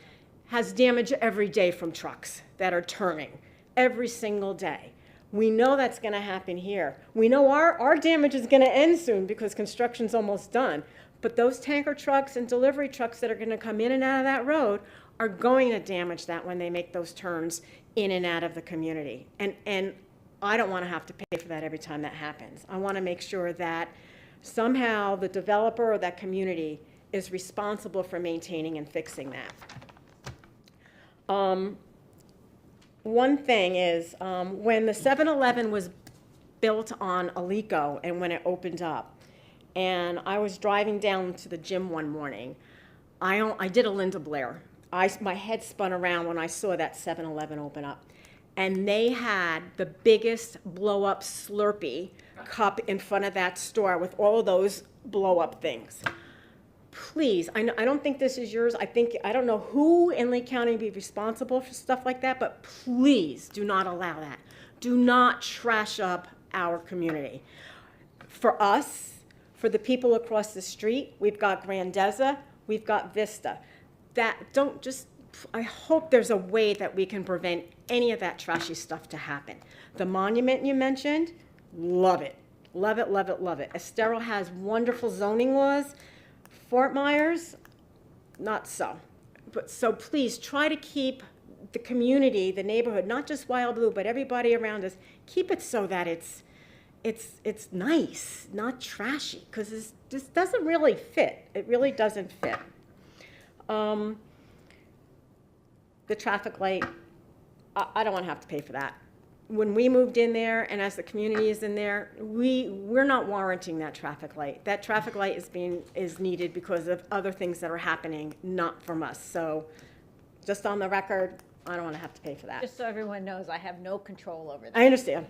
has damage every day from trucks that are turning, every single day. We know that's going to happen here. We know our damage is going to end soon because construction's almost done. But those tanker trucks and delivery trucks that are going to come in and out of that road are going to damage that when they make those turns in and out of the community. And I don't want to have to pay for that every time that happens. I want to make sure that somehow the developer or that community is responsible for maintaining and fixing that. One thing is, when the 7-Eleven was built on Alico and when it opened up, and I was driving down to the gym one morning, I did a Linda Blair. My head spun around when I saw that 7-Eleven open up. And they had the biggest blow-up Slurpee cup in front of that store with all of those blow-up things. Please, I don't think this is yours. I don't know who in Lake County would be responsible for stuff like that, but please do not allow that. Do not trash up our community. For us, For the people across the street, we've got Grandeza, we've got Vista. I hope there's a way that we can prevent any of that trashy stuff to happen. The monument you mentioned, love it. Love it, love it, love it. Estero has wonderful zoning laws. Fort Myers, not so. But so please try to keep the community, the neighborhood, not just WildBlue, but everybody around us, keep it so that it's nice, not trashy, because this doesn't really fit. It really doesn't fit. The traffic light, I don't want to have to pay for that. When we moved in there, and as the community is in there, we're not warranting that traffic light. That traffic light is needed because of other things that are happening, not from us. So, just on the record, I don't want to have to pay for that. Just so everyone knows, I have no control over that. I understand.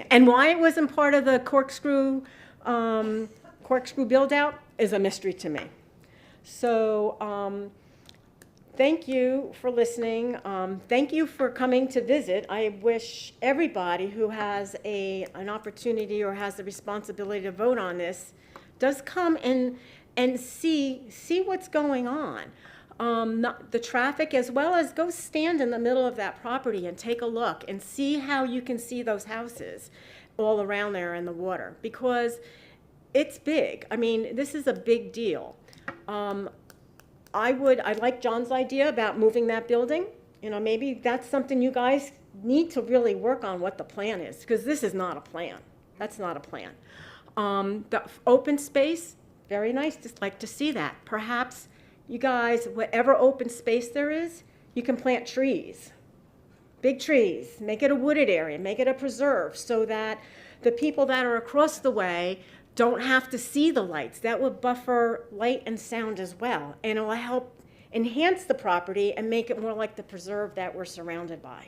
And why it wasn't part of the corkscrew build-out is a mystery to me. So, thank you for listening. Thank you for coming to visit. I wish everybody who has an opportunity or has the responsibility to vote on this does come and see what's going on. The traffic, as well as go stand in the middle of that property and take a look and see how you can see those houses all around there in the water, because it's big. I mean, this is a big deal. I like John's idea about moving that building. You know, maybe that's something you guys need to really work on, what the plan is, because this is not a plan. That's not a plan. The open space, very nice, just like to see that. Perhaps you guys, whatever open space there is, you can plant trees, big trees, make it a wooded area, make it a preserve, so that the people that are across the way don't have to see the lights. That would buffer light and sound as well, and it will help enhance the property and make it more like the preserve that we're surrounded by.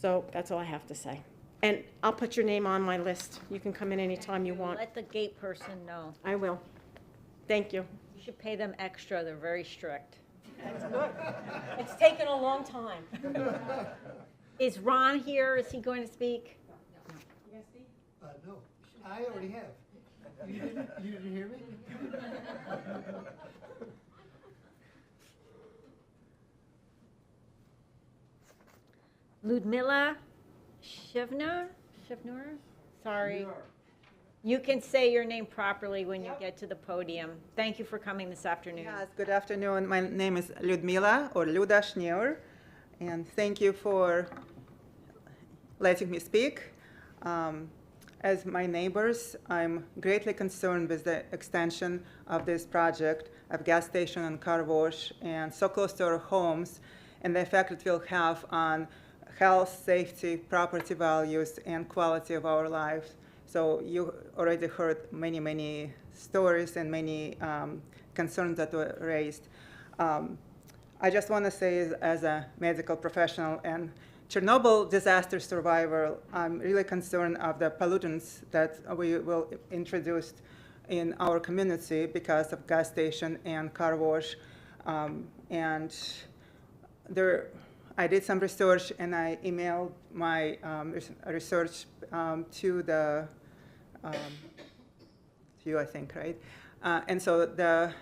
So that's all I have to say. And I'll put your name on my list. You can come in anytime you want. Let the gate person know. I will. Thank you. You should pay them extra. They're very strict. That's good. It's taken a long time. Is Ron here? Is he going to speak? You gonna speak? No, I already have. You didn't hear me? Ludmila Shivner? Sorry. You can say your name properly when you get to the podium. Thank you for coming this afternoon. Yes, good afternoon. My name is Ludmila, or Luda Schneur, and thank you for letting me speak. As my neighbors, I'm greatly concerned with the extension of this project of gas station and car wash, and so close to our homes, and the effect it will have on health, safety, property values, and quality of our lives. So you already heard many stories and many concerns that were raised. I just want to say, as a medical professional and Chernobyl disaster survivor, I'm really concerned of the pollutants that we will introduce in our community because of gas station and car wash. I did some research, and I emailed my research to you, I think, right? And so the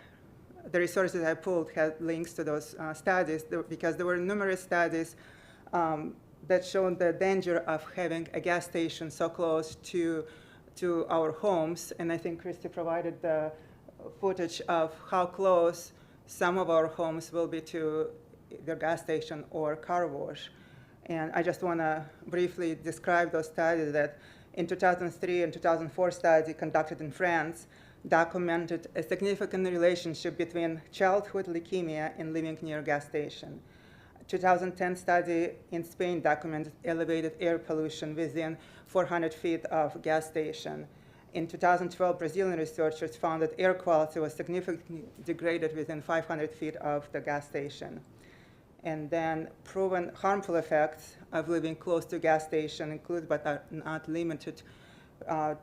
resources I pulled had links to those studies, because there were numerous studies that showed the danger of having a gas station so close to our homes. And I think Christy provided the footage of how close some of our homes will be to either gas station or car wash. And I just want to briefly describe those studies that in 2003 and 2004 study conducted in France documented a significant relationship between childhood leukemia and living near a gas station. 2010 study in Spain documented elevated air pollution within 400 feet of gas station. In 2012, Brazilian researchers found that air quality was significantly degraded within 500 feet of the gas station. And then proven harmful effects of living close to gas station include, but are not limited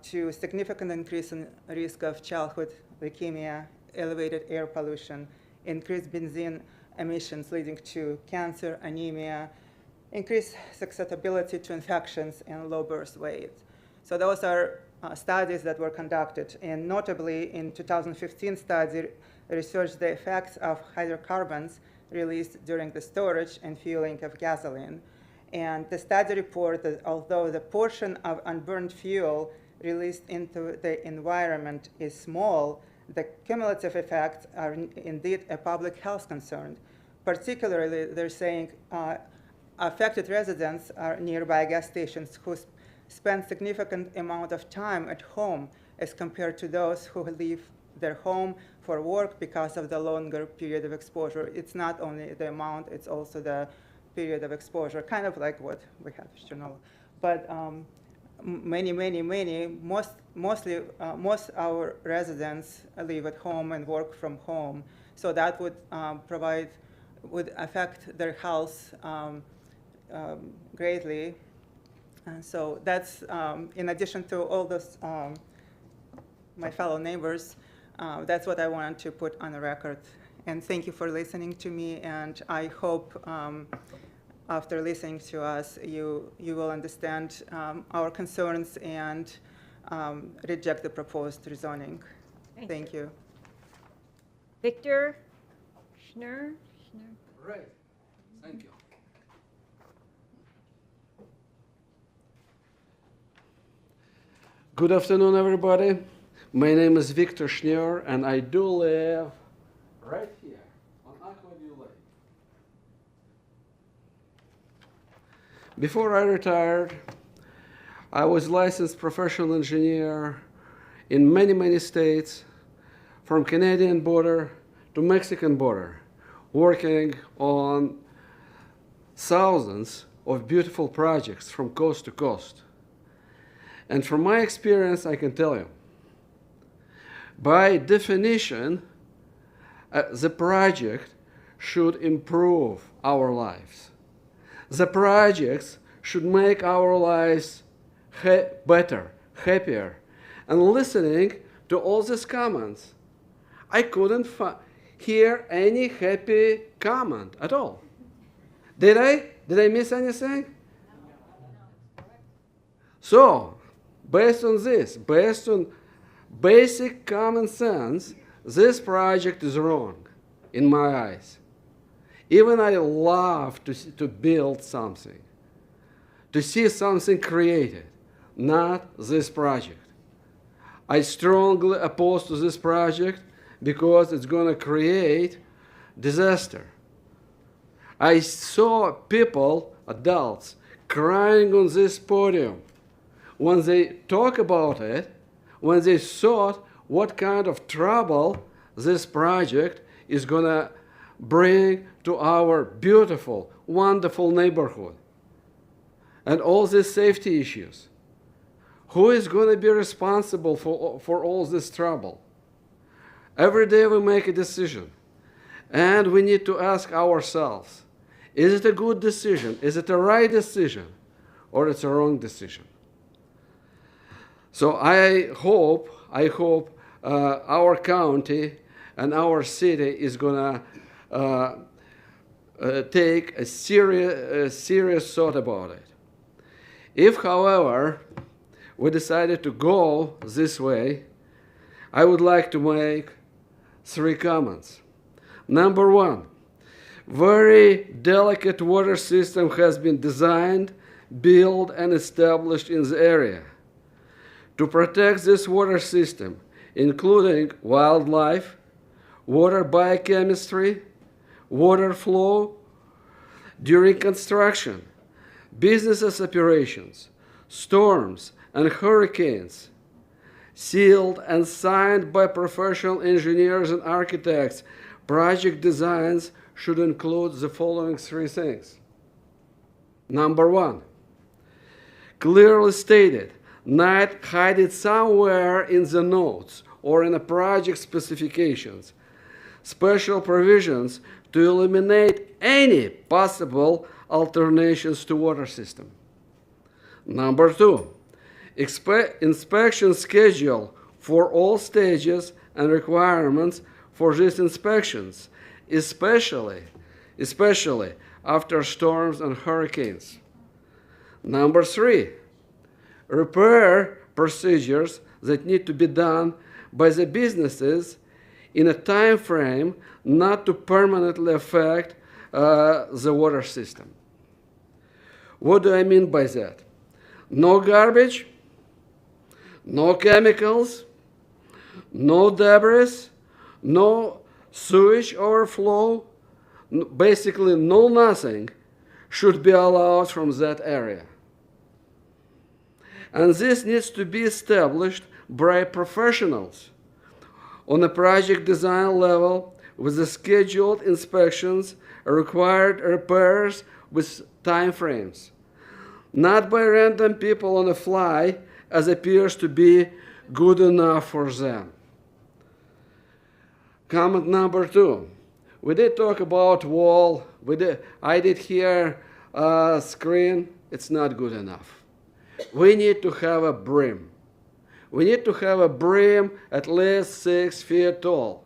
to, significant increase in risk of childhood leukemia, elevated air pollution, increased benzene emissions leading to cancer, anemia, increased susceptibility to infections, and low birth weight. So those are studies that were conducted, and notably in 2015 study researched the effects of hydrocarbons released during the storage and fueling of gasoline. And the study reported that although the portion of unburned fuel released into the environment is small, the cumulative effects are indeed a public health concern. Particularly, they're saying affected residents are nearby gas stations who spend significant amount of time at home as compared to those who leave their home for work because of the longer period of exposure. It's not only the amount, it's also the period of exposure, kind of like what we have in Chernobyl. But most our residents live at home and work from home. So that would would affect their health greatly. And so that's, in addition to all those, my fellow neighbors, that's what I wanted to put on the record. And thank you for listening to me, and I hope after listening to us, you will understand our concerns and reject the proposed rezoning. Thank you. Victor Schnur? Right, thank you. Good afternoon, everybody. My name is Victor Schnur, and I do live right here on Aquaview Lake. Before I retired, I was licensed professional engineer in many states, from Canadian border to Mexican border, working on thousands of beautiful projects from coast to coast. And from my experience, I can tell you, by definition, the project should improve our lives. The projects should make our lives better, happier. And listening to all these comments, I couldn't hear any happy comment at all. Did I? Did I miss anything? So, based on this, based on basic common sense, this project is wrong in my eyes. Even I love to build something, to see something created, not this project. I strongly oppose to this project because it's going to create disaster. I saw people, adults, crying on this podium when they talk about it, when they thought what kind of trouble this project is going to bring to our beautiful, wonderful neighborhood. And all these safety issues. Who is going to be responsible for all this trouble? Every day we make a decision. And we need to ask ourselves, is it a good decision? Is it a right decision? Or it's a wrong decision? So I hope our county and our city is going to take a serious thought about it. If, however, we decided to go this way, I would like to make 3 comments. Number 1, very delicate water system has been designed, built, and established in the area. To protect this water system, including wildlife, water biochemistry, water flow during construction, business operations, storms, and hurricanes, sealed and signed by professional engineers and architects, project designs should include the following 3 things. Number 1, clearly stated, not hide it somewhere in the notes or in the project specifications, special provisions to eliminate any possible alternations to water system. Number 2, inspection schedule for all stages and requirements for these inspections, especially after storms and hurricanes. Number 3, repair procedures that need to be done by the businesses in a time frame not to permanently affect the water system. What do I mean by that? No garbage, no chemicals, no debris, no sewage overflow, basically no nothing should be allowed from that area. And this needs to be established by professionals on a project design level with the scheduled inspections, required repairs with time frames, not by random people on the fly as appears to be good enough for them. Comment number 2. We did talk about wall. I did hear screen. It's not good enough. We need to have a brim. We need to have a brim at least 6 feet tall.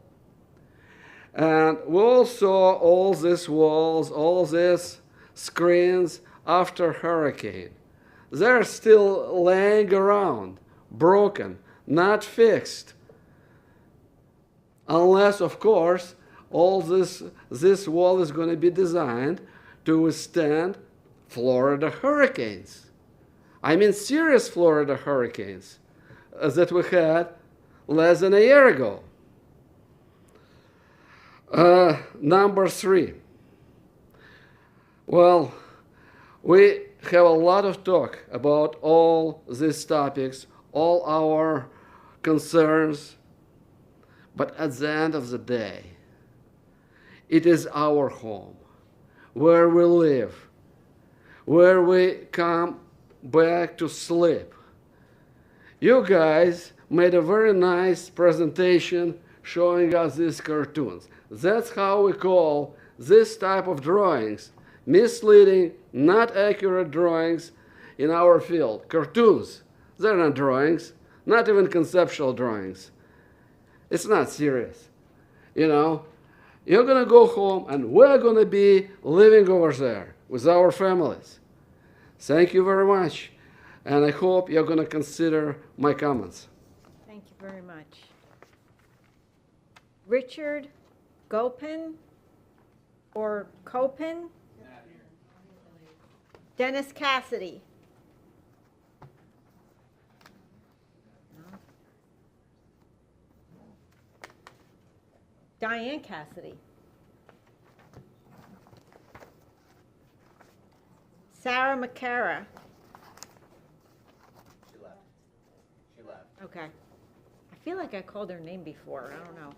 And we all saw all these walls, all these screens after hurricane. They're still laying around, broken, not fixed. Unless, of course, all this wall is going to be designed to withstand Florida hurricanes. I mean serious Florida hurricanes that we had less than a year ago. Number 3. Well, we have a lot of talk about all these topics, all our concerns, but at the end of the day, it is our home, where we live, where we come back to sleep. You guys made a very nice presentation showing us these cartoons. That's how we call this type of drawings misleading, not accurate drawings in our field. Cartoons, they're not drawings, not even conceptual drawings. It's not serious. You know, you're going to go home and we're going to be living over there with our families. Thank you very much. And I hope you're going to consider my comments. Thank you very much. Richard Gopin or Copin? Dennis Cassidy. No. Diane Cassidy. Sarah McCara. She left. She left. Okay. I feel like I called her name before. I don't know.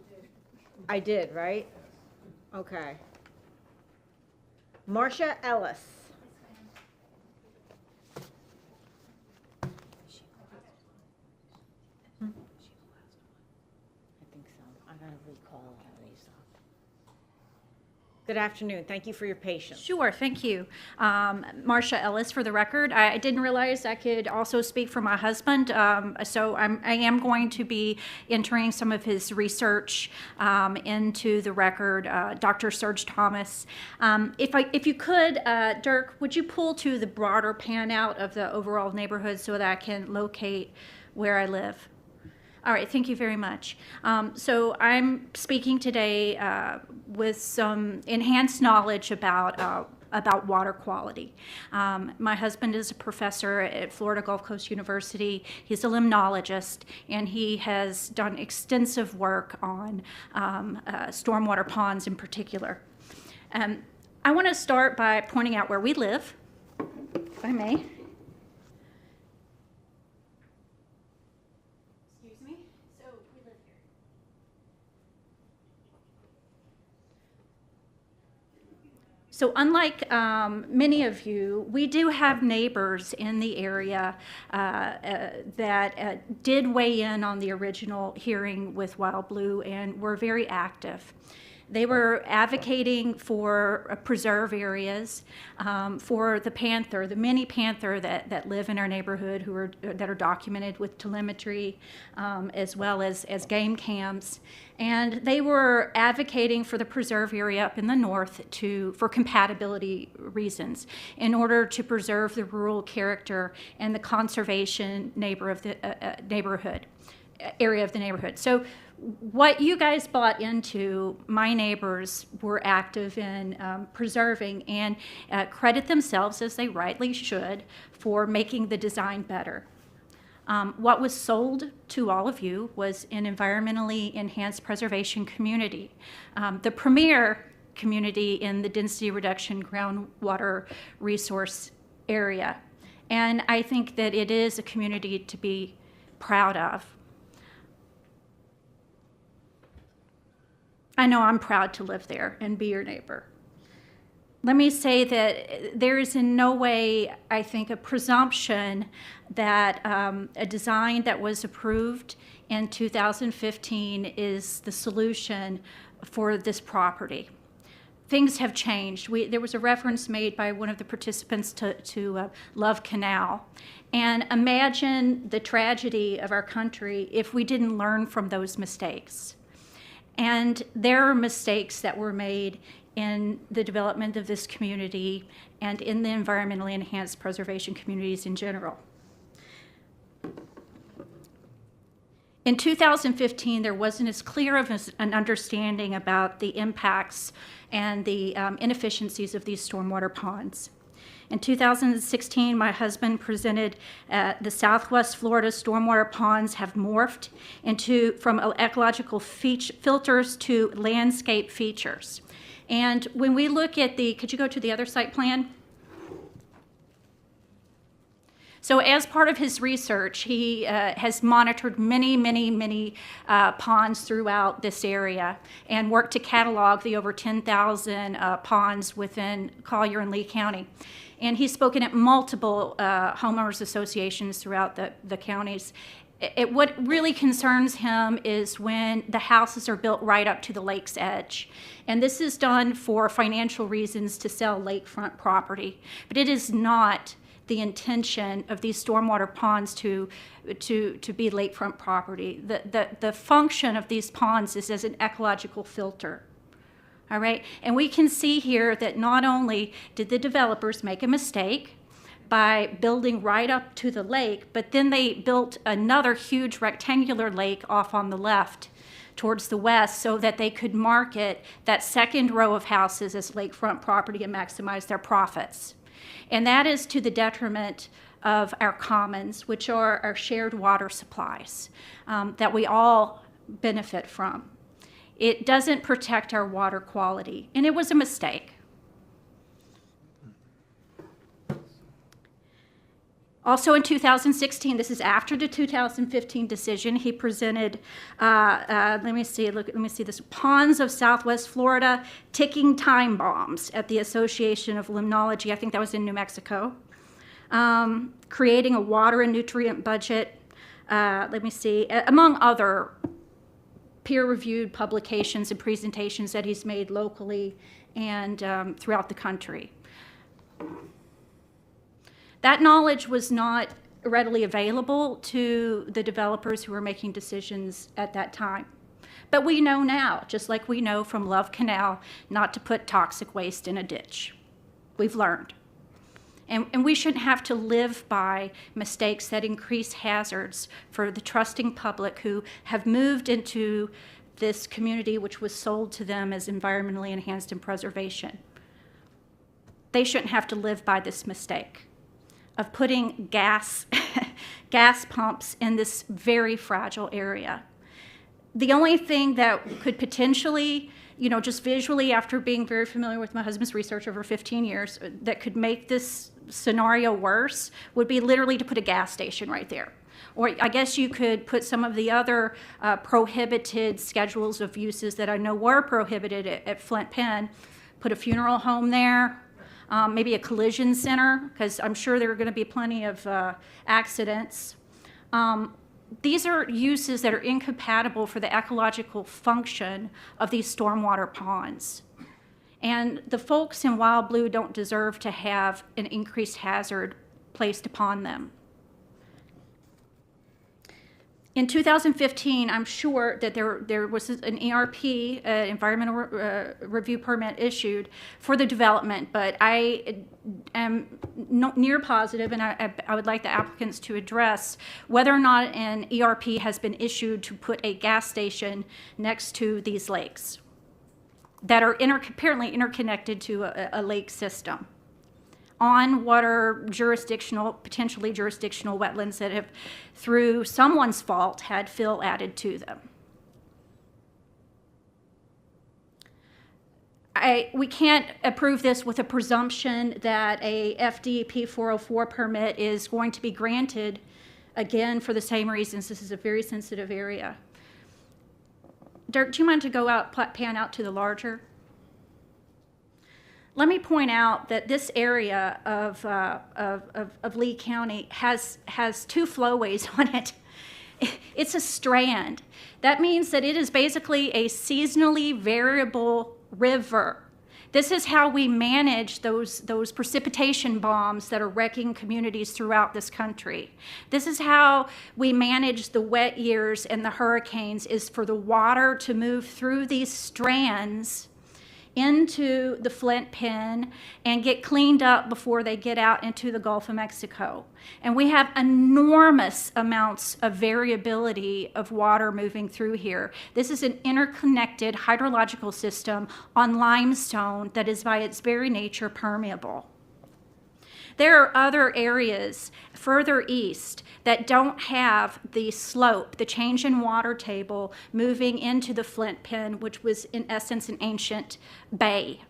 I did, right? Okay. Marcia Ellis. I think so. I gotta recall all these. Good afternoon. Thank you for your patience. Sure, thank you. Marcia Ellis, for the record. I didn't realize I could also speak for my husband, so I am going to be entering some of his research into the record. Dr. Serge Thomas. If you could, Dirk, would you pull to the broader pan out of the overall neighborhood so that I can locate where I live? All right, thank you very much. So I'm speaking today with some enhanced knowledge about water quality. My husband is a professor at Florida Gulf Coast University. He's a limnologist, and he has done extensive work on stormwater ponds in particular. I want to start by pointing out where we live, if I may. So unlike many of you, we do have neighbors in the area that did weigh in on the original hearing with WildBlue and were very active. They were advocating for preserve areas for the panther, the many panther that live in our neighborhood that are documented with telemetry, as well as game cams. And they were advocating for the preserve area up in the north for compatibility reasons, in order to preserve the rural character and the conservation area of the neighborhood. So what you guys bought into, my neighbors were active in preserving, and credit themselves, as they rightly should, for making the design better. What was sold to all of you was an environmentally enhanced preservation community, the premier community in the density reduction groundwater resource area. And I think that it is a community to be proud of. I know I'm proud to live there and be your neighbor. Let me say that there is in no way, I think, a presumption that a design that was approved in 2015 is the solution for this property. Things have changed. There was a reference made by one of the participants to Love Canal. And imagine the tragedy of our country if we didn't learn from those mistakes. And there are mistakes that were made in the development of this community and in the environmentally enhanced preservation communities in general. In 2015, there wasn't as clear of an understanding about the impacts and the inefficiencies of these stormwater ponds. In 2016, my husband presented the Southwest Florida stormwater ponds have morphed from ecological filters to landscape features. And when we look at could you go to the other site plan? So as part of his research, he has monitored many ponds throughout this area and worked to catalog the over 10,000 ponds within Collier and Lee County. And he's spoken at multiple homeowners associations throughout the counties. What really concerns him is when the houses are built right up to the lake's edge. And this is done for financial reasons to sell lakefront property. But it is not the intention of these stormwater ponds to be lakefront property. The function of these ponds is as an ecological filter. All right, and we can see here that not only did the developers make a mistake by building right up to the lake, but then they built another huge rectangular lake off on the left towards the west so that they could market that second row of houses as lakefront property and maximize their profits. And that is to the detriment of our commons, which are our shared water supplies that we all benefit from. It doesn't protect our water quality, and it was a mistake. Also in 2016, this is after the 2015 decision, he presented, let me see this, Ponds of Southwest Florida, Ticking Time Bombs at the Association of Limnology, I think that was in New Mexico. Creating a water and nutrient budget, among other peer-reviewed publications and presentations that he's made locally and throughout the country. That knowledge was not readily available to the developers who were making decisions at that time. But we know now, just like we know from Love Canal, not to put toxic waste in a ditch. We've learned. And we shouldn't have to live by mistakes that increase hazards for the trusting public who have moved into this community which was sold to them as environmentally enhanced and preservation. They shouldn't have to live by this mistake of putting gas pumps in this very fragile area. The only thing that could potentially, just visually after being very familiar with my husband's research over 15 years, that could make this scenario worse would be literally to put a gas station right there. Or I guess you could put some of the other prohibited schedules of uses that I know were prohibited at Flint Penn, put a funeral home there, maybe a collision center, because I'm sure there are going to be plenty of accidents. these are uses that are incompatible for the ecological function of these stormwater ponds. And the folks in WildBlue don't deserve to have an increased hazard placed upon them. In 2015, I'm sure that there was an ERP, environmental review permit issued for the development, but I am near positive, and I would like the applicants to address whether or not an ERP has been issued to put a gas station next to these lakes that are apparently interconnected to a lake system on what are potentially jurisdictional wetlands that have, through someone's fault, had fill added to them. We can't approve this with a presumption that a FDP 404 permit is going to be granted, again, for the same reasons. This is a very sensitive area. Dirk, do you mind to go out, pan out to the larger? Let me point out that this area of Lee County has two flowways on it. It's a strand. That means that it is basically a seasonally variable river. This is how we manage those precipitation bombs that are wrecking communities throughout this country. This is how we manage the wet years and the hurricanes, is for the water to move through these strands into the Flint Pen and get cleaned up before they get out into the Gulf of Mexico. And we have enormous amounts of variability of water moving through here. This is an interconnected hydrological system on limestone that is by its very nature permeable. There are other areas further east that don't have the slope, the change in water table moving into the Flint Pen, which was in essence an ancient bay.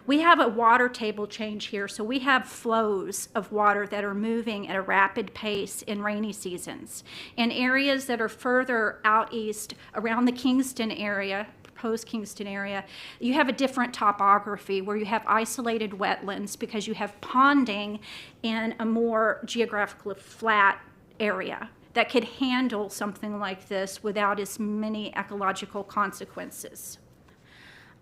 We have a water table change here, so we have flows of water that are moving at a rapid pace in rainy seasons. In areas that are further out east, around the Kingston area, Kingston area, you have a different topography where you have isolated wetlands because you have ponding in a more geographically flat area that could handle something like this without as many ecological consequences.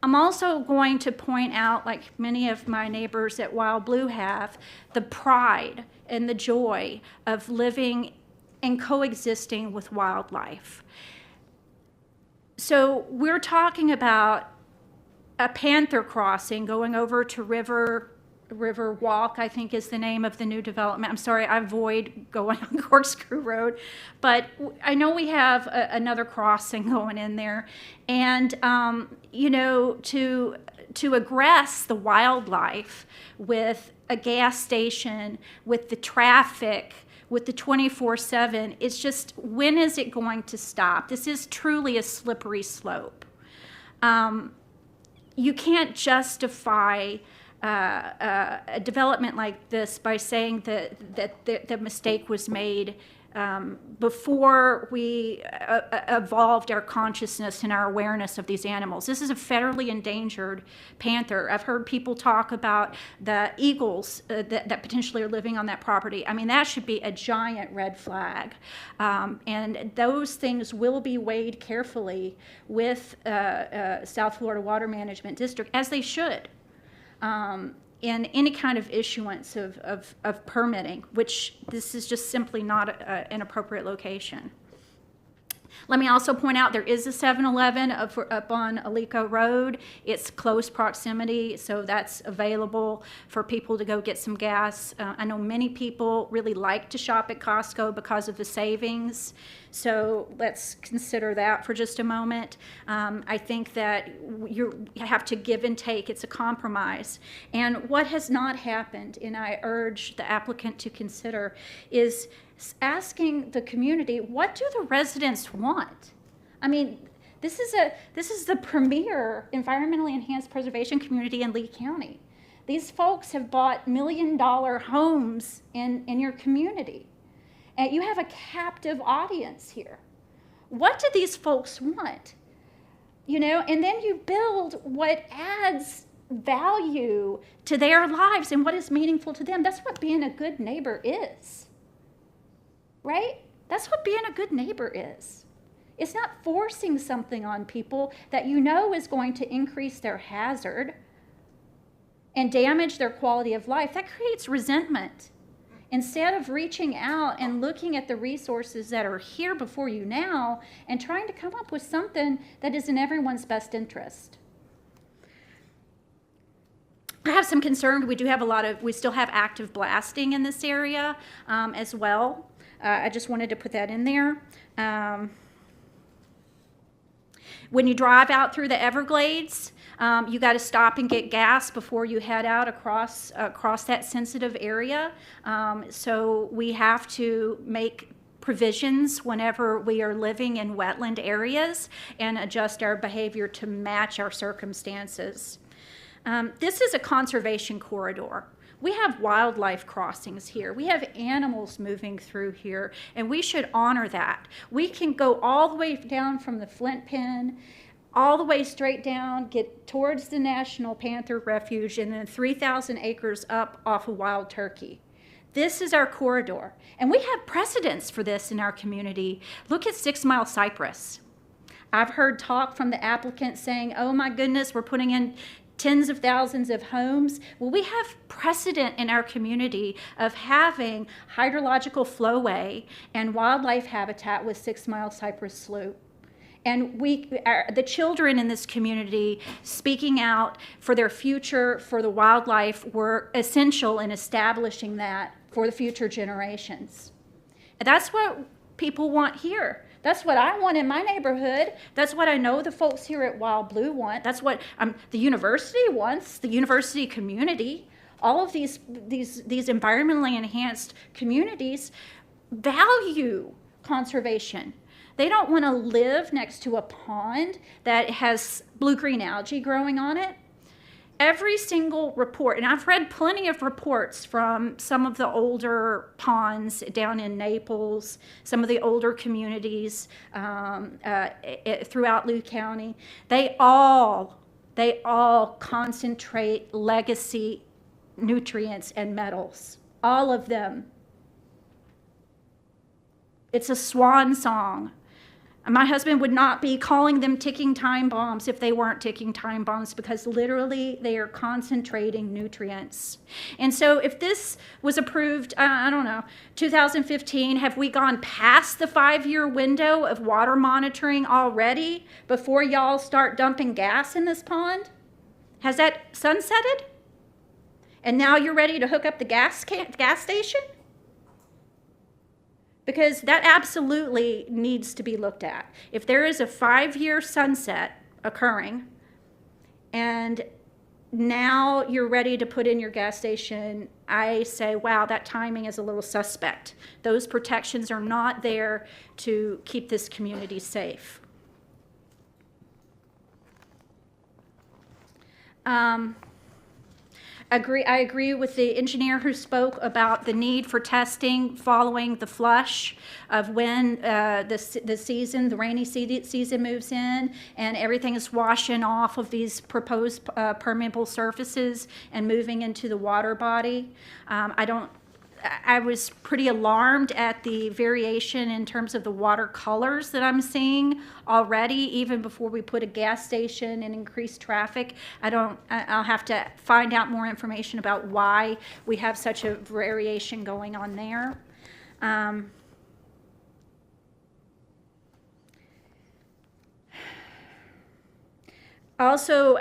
I'm also going to point out, like many of my neighbors at WildBlue have, the pride and the joy of living and coexisting with wildlife. So we're talking about a panther crossing going over to River Walk, I think is the name of the new development. I'm sorry, I avoid going on Corkscrew Road, but I know we have another crossing going in there. And, you know, to aggress the wildlife with a gas station, with the traffic, with the 24/7, it's just, when is it going to stop? This is truly a slippery slope. You can't justify a development like this by saying that the mistake was made before we evolved our consciousness and our awareness of these animals. This is a federally endangered panther. I've heard people talk about the eagles that potentially are living on that property. I mean, that should be a giant red flag. And those things will be weighed carefully with South Florida Water Management District, as they should. In any kind of issuance of permitting, which this is just simply not an appropriate location. Let me also point out there is a 7-Eleven up on Alico Road. It's close proximity, so that's available for people to go get some gas. I know many people really like to shop at Costco because of the savings, so let's consider that for just a moment. I think that you have to give and take. It's a compromise. And what has not happened, and I urge the applicant to consider, is asking the community, what do the residents want? I mean, this is the premier environmentally enhanced preservation community in Lee County. These folks have bought $1 million homes in your community. And you have a captive audience here. What do these folks want? You know, and then you build what adds value to their lives and what is meaningful to them. That's what being a good neighbor is. Right? That's what being a good neighbor is. It's not forcing something on people that you know is going to increase their hazard and damage their quality of life. That creates resentment. Instead of reaching out and looking at the resources that are here before you now and trying to come up with something that is in everyone's best interest. I have some concern. We still have active blasting in this area as well. I just wanted to put that in there. When you drive out through the Everglades, you got to stop and get gas before you head out across that sensitive area. So we have to make provisions whenever we are living in wetland areas and adjust our behavior to match our circumstances. This is a conservation corridor. We have wildlife crossings here. We have animals moving through here, and we should honor that. We can go all the way down from the Flint Pen, all the way straight down, get towards the National Panther Refuge, and then 3,000 acres up off of Wild Turkey. This is our corridor, and we have precedents for this in our community. Look at 6 Mile Cypress. I've heard talk from the applicant saying, oh my goodness, we're putting in tens of thousands of homes. Well, we have precedent in our community of having hydrological flowway and wildlife habitat with 6 Mile Cypress Slough. And the children in this community speaking out for their future, for the wildlife, were essential in establishing that for the future generations. And that's what people want here. That's what I want in my neighborhood. That's what I know the folks here at WildBlue want. That's what the university wants, the university community. All of these environmentally enhanced communities value conservation. They don't want to live next to a pond that has blue-green algae growing on it. Every single report, and I've read plenty of reports from some of the older ponds down in Naples, some of the older communities throughout Loup County. They all concentrate legacy nutrients and metals, all of them. It's a swan song. My husband would not be calling them ticking time bombs if they weren't ticking time bombs, because literally they are concentrating nutrients. And so if this was approved, I don't know, 2015, have we gone past the 5-year window of water monitoring already before y'all start dumping gas in this pond? Has that sunsetted? And now you're ready to hook up the gas station? Because that absolutely needs to be looked at. If there is a 5-year sunset occurring, and now you're ready to put in your gas station, I say, wow, that timing is a little suspect. Those protections are not there to keep this community safe. I agree with the engineer who spoke about the need for testing following the flush of when the rainy season moves in and everything is washing off of these proposed permeable surfaces and moving into the water body. I was pretty alarmed at the variation in terms of the water colors that I'm seeing already, even before we put a gas station and increase traffic. I'll have to find out more information about why we have such a variation going on there. Also,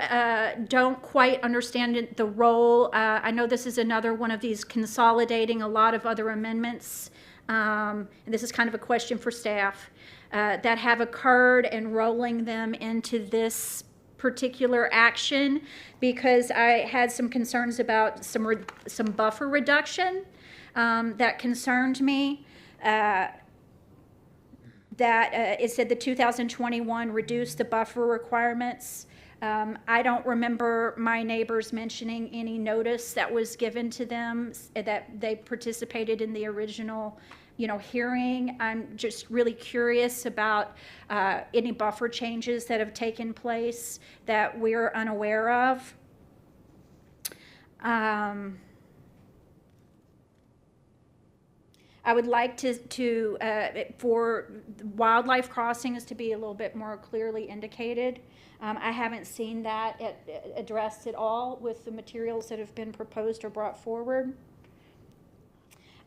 don't quite understand the role. I know this is another one of these consolidating a lot of other amendments, and this is kind of a question for staff, that have occurred and rolling them into this particular action, because I had some concerns about some buffer reduction that concerned me. It said the 2021 reduced the buffer requirements. I don't remember my neighbors mentioning any notice that was given to them that they participated in the original, hearing. I'm just really curious about any buffer changes that have taken place that we're unaware of. I would like for wildlife crossings to be a little bit more clearly indicated. I haven't seen that addressed at all with the materials that have been proposed or brought forward.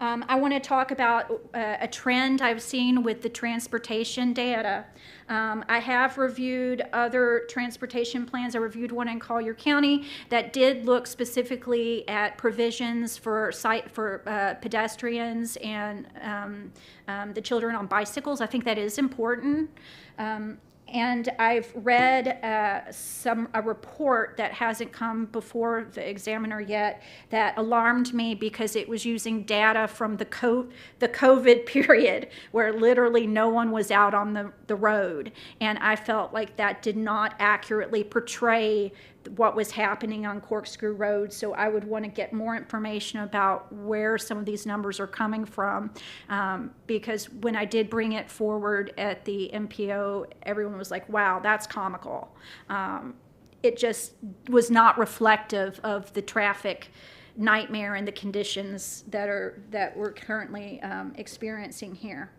I want to talk about a trend I've seen with the transportation data. I have reviewed other transportation plans. I reviewed one in Collier County that did look specifically at provisions for pedestrians and the children on bicycles. I think that is important. And I've read a report that hasn't come before the examiner yet that alarmed me because it was using data from the COVID period where literally no one was out on the road. And I felt like that did not accurately portray what was happening on Corkscrew Road. So I would want to get more information about where some of these numbers are coming from, because when I did bring it forward at the MPO, everyone was like, wow, that's comical. It just was not reflective of the traffic nightmare and the conditions that we're currently experiencing here.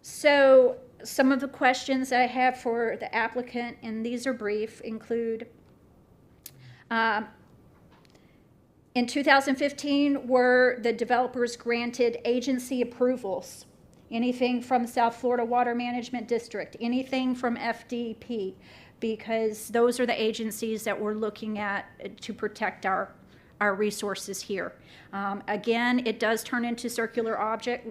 So some of the questions I have for the applicant, and these are brief, include in 2015, were the developers granted agency approvals? Anything from South Florida Water Management District, anything from FDP, because those are the agencies that we're looking at to protect our resources here. Again, it does turn into circular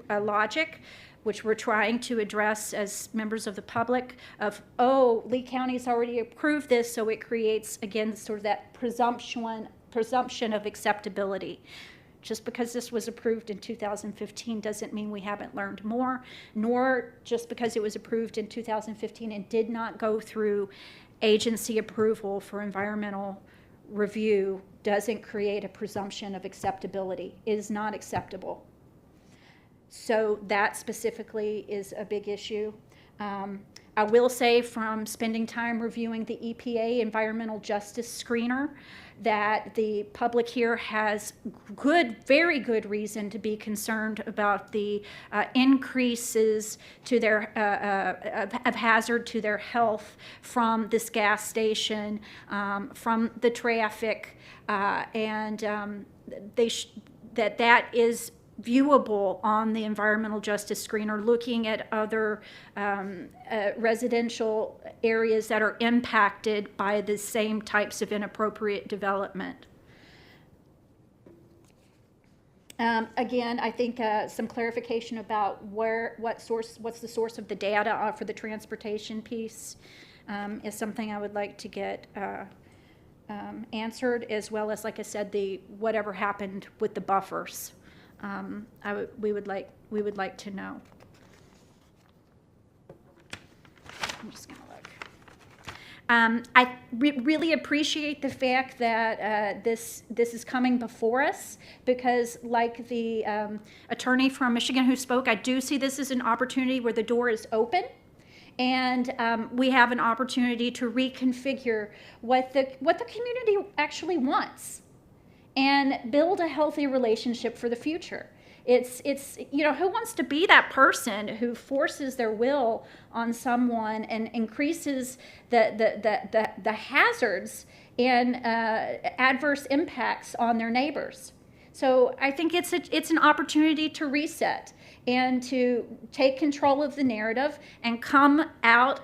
logic, which we're trying to address as members of the public of, oh, Lee County's already approved this, so it creates, again, sort of that presumption of acceptability. Just because this was approved in 2015 doesn't mean we haven't learned more, nor just because it was approved in 2015 and did not go through agency approval for environmental review doesn't create a presumption of acceptability. It is not acceptable. So that specifically is a big issue. I will say from spending time reviewing the EPA Environmental Justice Screener that the public here has very good reason to be concerned about the increases to their of hazard to their health from this gas station, from the traffic, and that is viewable on the Environmental Justice Screener, looking at other residential areas that are impacted by the same types of inappropriate development. Again, I think some clarification about what's the source of the data for the transportation piece is something I would like to get answered, as well as, like I said, whatever happened with the buffers. We would like to know. I'm just going to look. I really appreciate the fact that this is coming before us, because like the attorney from Michigan who spoke, I do see this as an opportunity where the door is open, and we have an opportunity to reconfigure what the community actually wants and build a healthy relationship for the future. It's who wants to be that person who forces their will on someone and increases the hazards and adverse impacts on their neighbors. So I think it's an opportunity to reset and to take control of the narrative and come out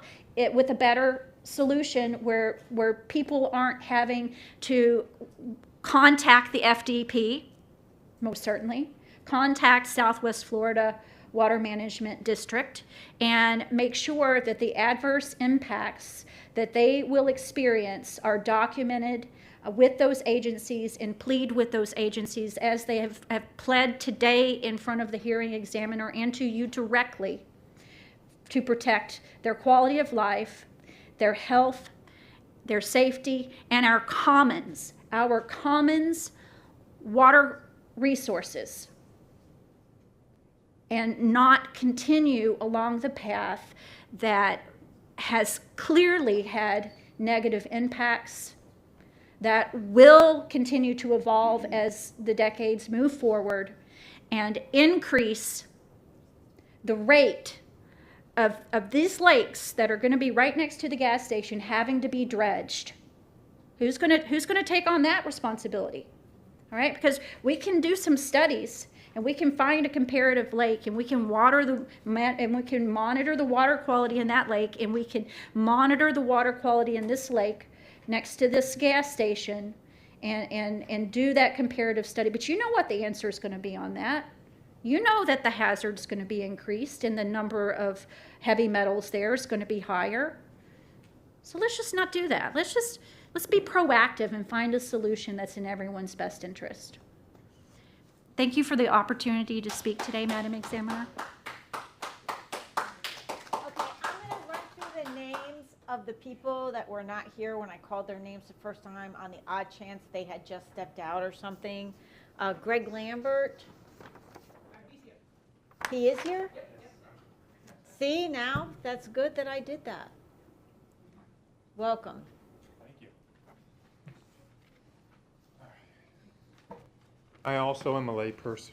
with a better solution where people aren't having to contact the FDP, most certainly, contact Southwest Florida Water Management District, and make sure that the adverse impacts that they will experience are documented with those agencies and plead with those agencies as they have pled today in front of the hearing examiner and to you directly to protect their quality of life, their health, their safety, and our commons water resources, and not continue along the path that has clearly had negative impacts, that will continue to evolve as the decades move forward, and increase the rate of these lakes that are going to be right next to the gas station having to be dredged, who's going to take on that responsibility? All right, because we can do some studies and we can find a comparative lake and we can monitor the water quality in that lake, and we can monitor the water quality in this lake next to this gas station and do that comparative study. But you know what the answer is going to be on that. You know that the hazard is going to be increased and the number of heavy metals there is going to be higher. So let's just not do that. Let's be proactive and find a solution that's in everyone's best interest. Thank you for the opportunity to speak today, Madam Examiner. Okay, I'm going to run through the names of the people that were not here when I called their names the first time, on the odd chance they had just stepped out or something. Greg Lambert. He is here? See, now, that's good that I did that. Welcome. I also am a layperson,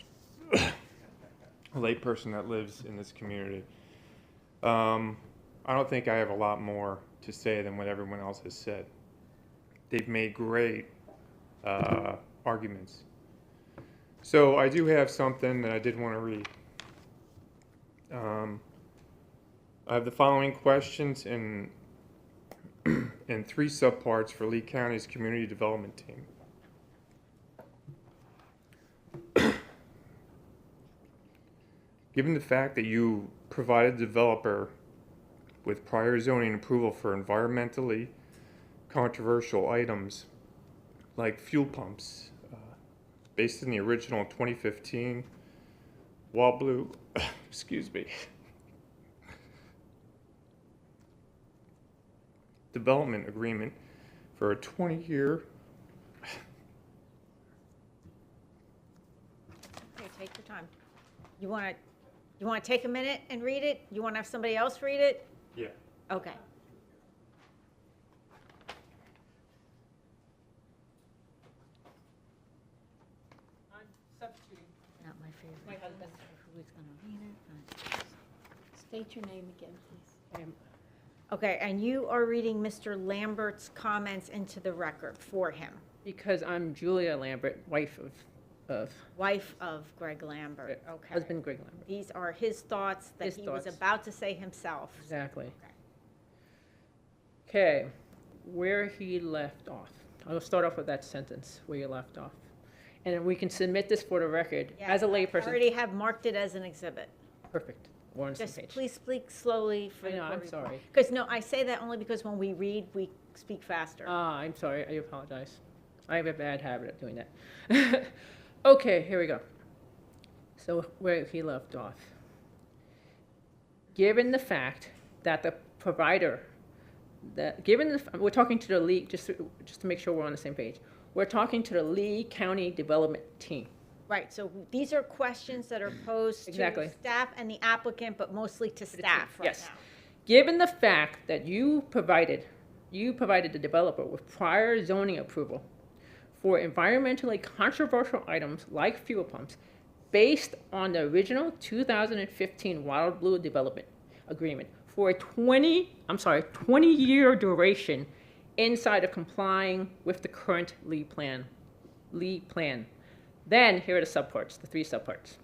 that lives in this community. I don't think I have a lot more to say than what everyone else has said. They've made great arguments. So I do have something that I did want to read. I have the following questions in 3 subparts for Lee County's community development team. Given the fact that you provided the developer with prior zoning approval for environmentally controversial items like fuel pumps, based in the original 2015 WildBlue, excuse me, development agreement for a 20-year. Okay, take your time. You want to take a minute and read it? You want to have somebody else read it? Yeah. Okay. I'm substituting. Not my favorite. My husband. Who's going to read it? State your name again, please. Okay, and you are reading Mr. Lambert's comments into the record for him. Because I'm Julia Lambert, wife of Greg Lambert, okay. husband Greg Lambert. These are his thoughts that he was about to say himself. Exactly. Okay, where he left off. I'll start off with that sentence, where you left off. And then we can submit this for the record as a layperson. I already have marked it as an exhibit. Perfect. We're on the same Just page. please speak slowly for I know, the I'm report. sorry. Because no, I say that only because when we read, we speak faster. I'm sorry, I apologize. I have a bad habit of doing that. Okay, here we go. So where he left off. Given the fact that the provider, we're talking to the Lee, just to make sure we're on the same page. We're talking to the Lee County Development Team. Right, so these are questions that are posed to staff and the applicant, but mostly to staff right now. Given the fact that you provided the developer with prior zoning approval for environmentally controversial items like fuel pumps based on the original 2015 WildBlue development agreement for a 20-year duration inside of complying with the current Lee plan. Then here are the subparts, the 3 subparts.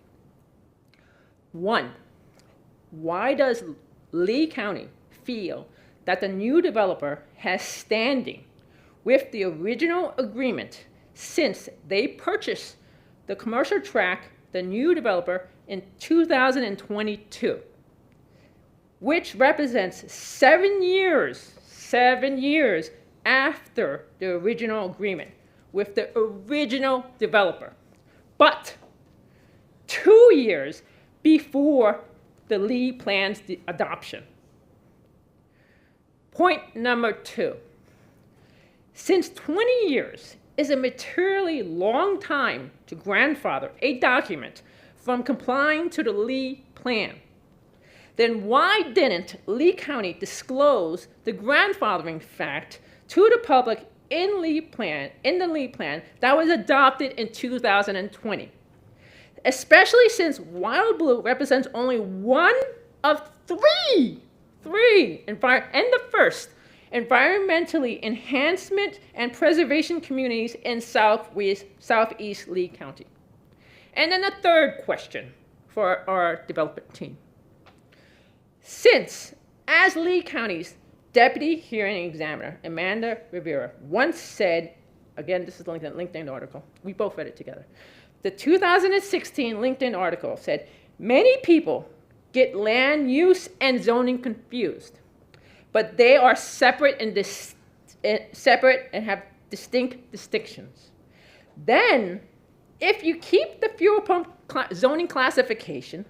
1, why does Lee County feel that the new developer has standing with the original agreement since they purchased the commercial track, the new developer, in 2022, which represents 7 years after the original agreement with the original developer, but 2 years before the Lee plan's adoption. Point number 2. Since 20 years is a materially long time to grandfather a document from complying to the Lee plan, then why didn't Lee County disclose the grandfathering fact to the public in the Lee plan that was adopted in 2020? especially since WildBlue represents only one of three, and the first, environmentally enhancement and preservation communities in southeast Lee County. And then the third question for our development team. Since, as Lee County's Deputy Hearing Examiner, Amanda Rivera, once said, again, this is the LinkedIn article, we both read it together. The 2016 LinkedIn article said, many people get land use and zoning confused, but they are separate and have distinct distinctions. Then, if you keep the fuel pump zoning classification,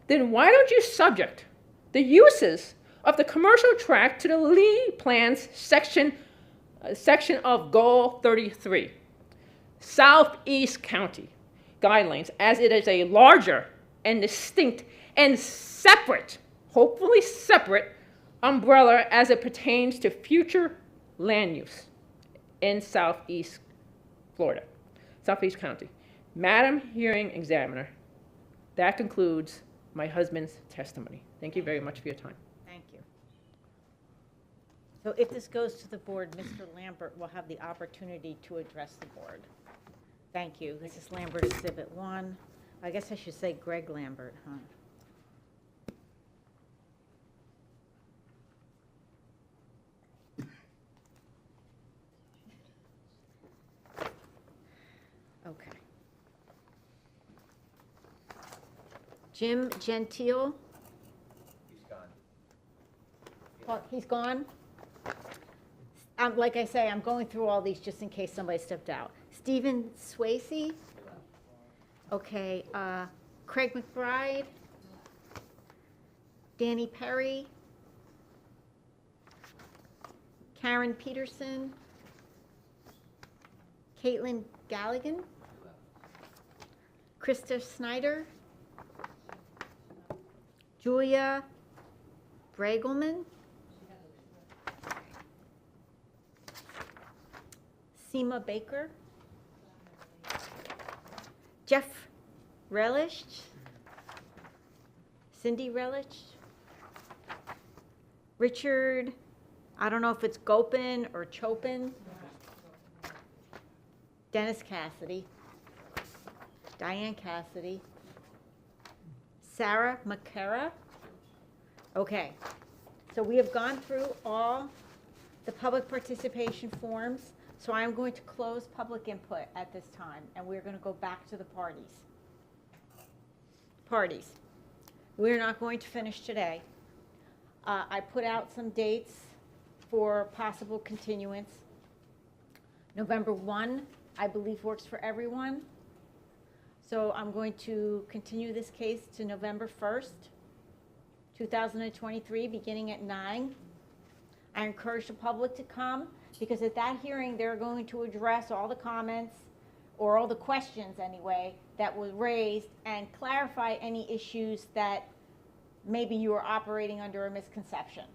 then why don't you subject the uses of the commercial tract to the Lee Plan's section of Goal 33, Southeast County guidelines, as it is a larger and distinct and separate, hopefully separate, umbrella as it pertains to future land use in Southeast Florida, Southeast County. Madam Hearing Examiner, that concludes my husband's testimony. Thank you very much for your time. Thank you. So if this goes to the board, Mr. Lambert will have the opportunity to address the board. Thank you. This is Lambert Exhibit 1. I guess I should say Greg Lambert, huh? Okay. Jim Gentile. He's gone. Oh, he's gone? Like I say, I'm going through all these just in case somebody stepped out. Stephen Swayze. Okay. Craig McBride. Danny Perry. Karen Peterson. Caitlin Galligan. Krista Snyder. Julia Bragelman. Seema Baker. Jeff Relish. Cindy Relish. Richard, I don't know if it's Gopin or Chopin. Dennis Cassidy. Diane Cassidy. Sarah McCara. Okay, so we have gone through all the public participation forms, so I'm going to close public input at this time, and we're going to go back to the parties. We're not going to finish today. I put out some dates for possible continuance. November 1, I believe, works for everyone. So I'm going to continue this case to November 1st, 2023, beginning at 9. I encourage the public to come because at that hearing, they're going to address all the comments, or all the questions anyway, that were raised and clarify any issues that maybe you are operating under a misconception.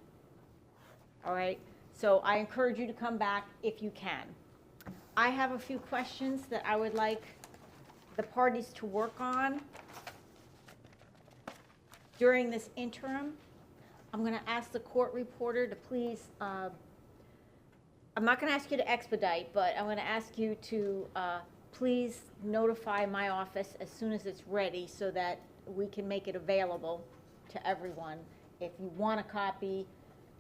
All right, so I encourage you to come back if you can. I have a few questions that I would like the parties to work on during this interim. I'm going to ask the court reporter to please, I'm not going to ask you to expedite, but I'm going to ask you to please notify my office as soon as it's ready so that we can make it available to everyone if you want a copy,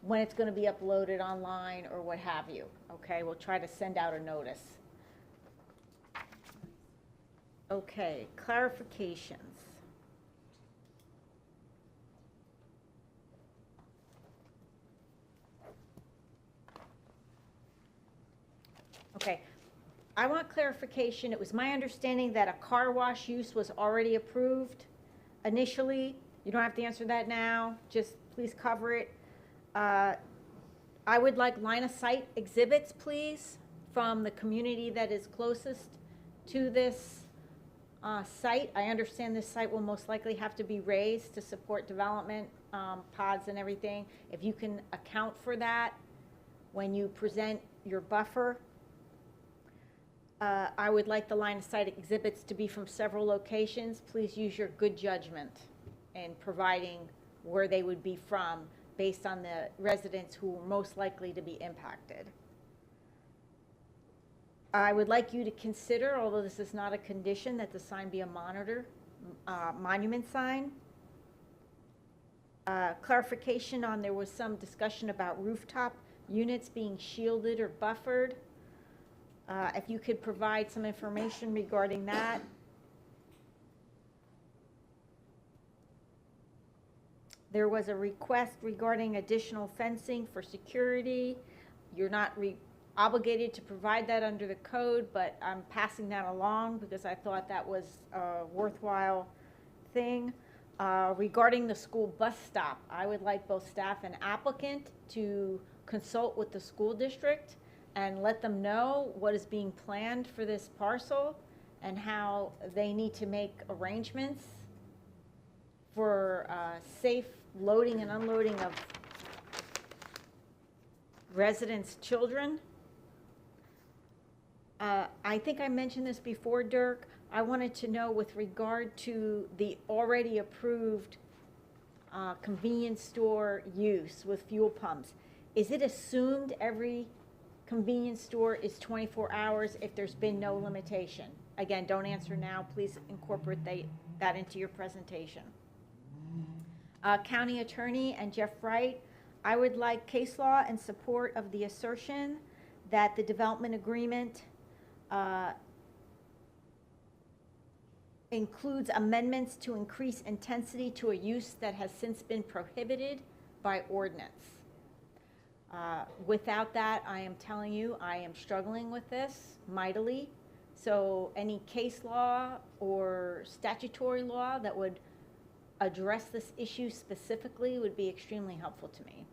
when it's going to be uploaded online or what have you. Okay, we'll try to send out a notice. Okay, clarifications. Okay, I want clarification. It was my understanding that a car wash use was already approved initially. You don't have to answer that now, just please cover it. I would like line of sight exhibits, please, from the community that is closest to this site. I understand this site will most likely have to be raised to support development, pods and everything. If you can account for that when you present your buffer. I would like the line of sight exhibits to be from several locations. Please use your good judgment in providing where they would be from based on the residents who are most likely to be impacted. I would like you to consider, although this is not a condition, that the sign be a monument sign. Clarification on, there was some discussion about rooftop units being shielded or buffered. If you could provide some information regarding that. There was a request regarding additional fencing for security. You're not obligated to provide that under the code, but I'm passing that along because I thought that was a worthwhile thing. Regarding the school bus stop, I would like both staff and applicant to consult with the school district and let them know what is being planned for this parcel and how they need to make arrangements for safe loading and unloading of residents' children. I think I mentioned this before, Dirk. I wanted to know with regard to the already approved convenience store use with fuel pumps, is it assumed every convenience store is 24 hours if there's been no limitation? Again, don't answer now. Please incorporate that into your presentation. County Attorney and Jeff Wright, I would like case law in support of the assertion that the development agreement includes amendments to increase intensity to a use that has since been prohibited by ordinance. Without that, I am telling you, I am struggling with this mightily. So any case law or statutory law that would address this issue specifically would be extremely helpful to me.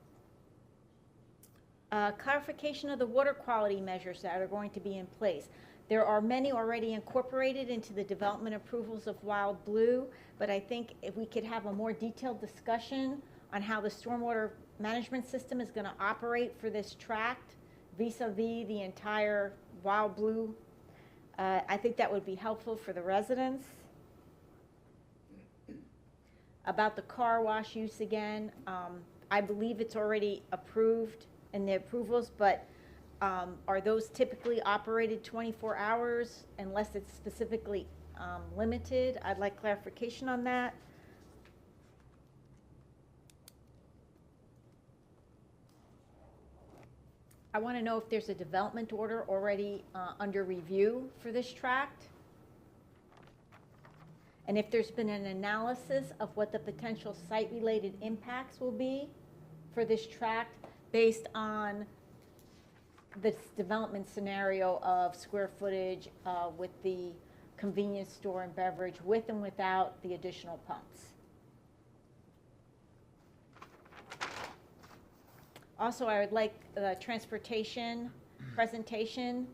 Clarification of the water quality measures that are going to be in place. There are many already incorporated into the development approvals of WildBlue, but I think if we could have a more detailed discussion on how the stormwater management system is going to operate for this tract vis-a-vis the entire WildBlue, I think that would be helpful for the residents. About the car wash use again, I believe it's already approved in the approvals, but are those typically operated 24 hours unless it's specifically limited? I'd like clarification on that. I want to know if there's a development order already under review for this tract. And if there's been an analysis of what the potential site-related impacts will be for this tract based on this development scenario of square footage with the convenience store and beverage with and without the additional pumps. Also, I would like the transportation presentation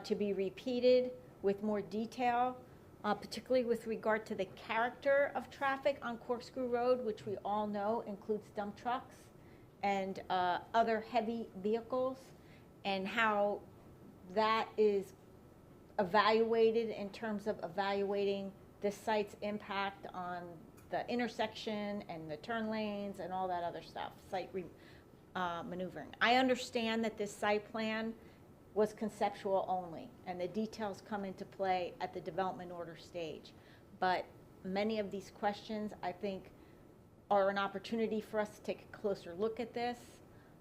to be repeated with more detail, particularly with regard to the character of traffic on Corkscrew Road, which we all know includes dump trucks and other heavy vehicles, and how that is evaluated in terms of evaluating this site's impact on the intersection and the turn lanes and all that other stuff, site maneuvering. I understand that this site plan was conceptual only, and the details come into play at the development order stage. But many of these questions, I think, are an opportunity for us to take a closer look at this.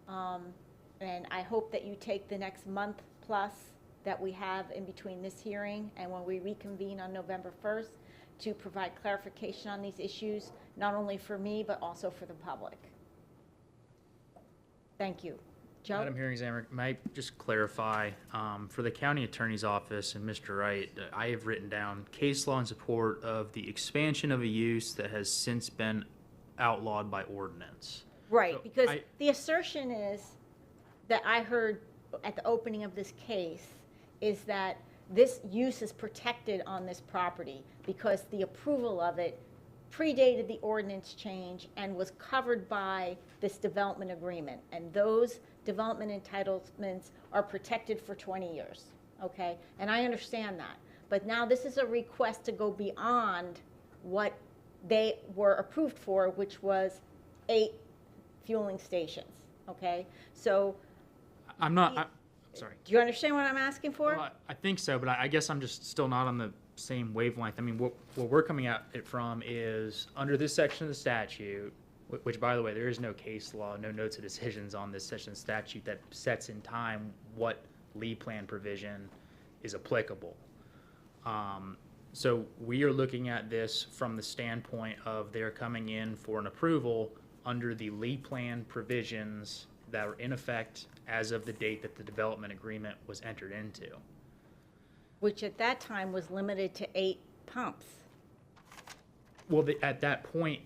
And I hope that you take the next month plus that we have in between this hearing and when we reconvene on November 1st to provide clarification on these issues, not only for me, but also for the public. Thank you. Joe? Madam Hearing Examiner, might I just clarify, for the County Attorney's Office and Mr. Wright, I have written down case law in support of the expansion of a use that has since been outlawed by ordinance. Right, So because the assertion is that I heard at the opening of this case is that this use is protected on this property because the approval of it predated the ordinance change and was covered by this development agreement. And those development entitlements are protected for 20 years. okay? And I understand that. But now this is a request to go beyond what they were approved for, which was 8 fueling stations, okay? So, Sorry. do you understand what I'm asking for? Well, I think so, but I guess I'm just still not on the same wavelength. I mean, what we're coming at it from is under this section of the statute, which, by the way, there is no case law, no notes of decisions on this section of statute that sets in time what Lee plan provision is applicable. So we are looking at this from the standpoint of they're coming in for an approval under the Lee plan provisions that are in effect as of the date that the development agreement was entered into. Which at that time was limited to 8 pumps. Well, at that point,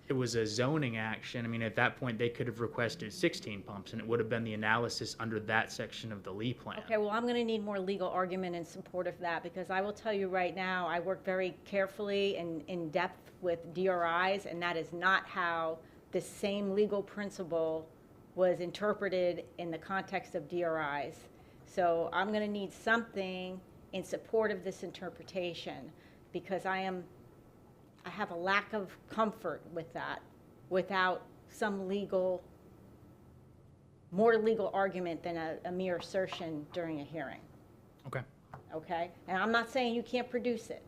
it was a zoning action. I mean, at that point, they could have requested 16 pumps, and it would have been the analysis under that section of the Lee plan. Okay, well, I'm going to need more legal argument in support of that, because I will tell you right now, I work very carefully and in depth with DRIs, and that is not how the same legal principle was interpreted in the context of DRIs. So I'm going to need something in support of this interpretation, because I have a lack of comfort with that without some more legal argument than a mere assertion during a hearing. Okay. Okay? And I'm not saying you can't produce it.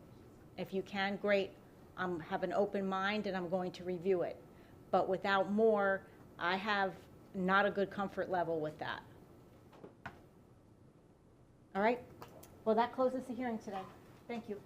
If you can, great. I have an open mind and I'm going to review it. But without more, I have not a good comfort level with that. All right? Well, that closes the hearing today. Thank you.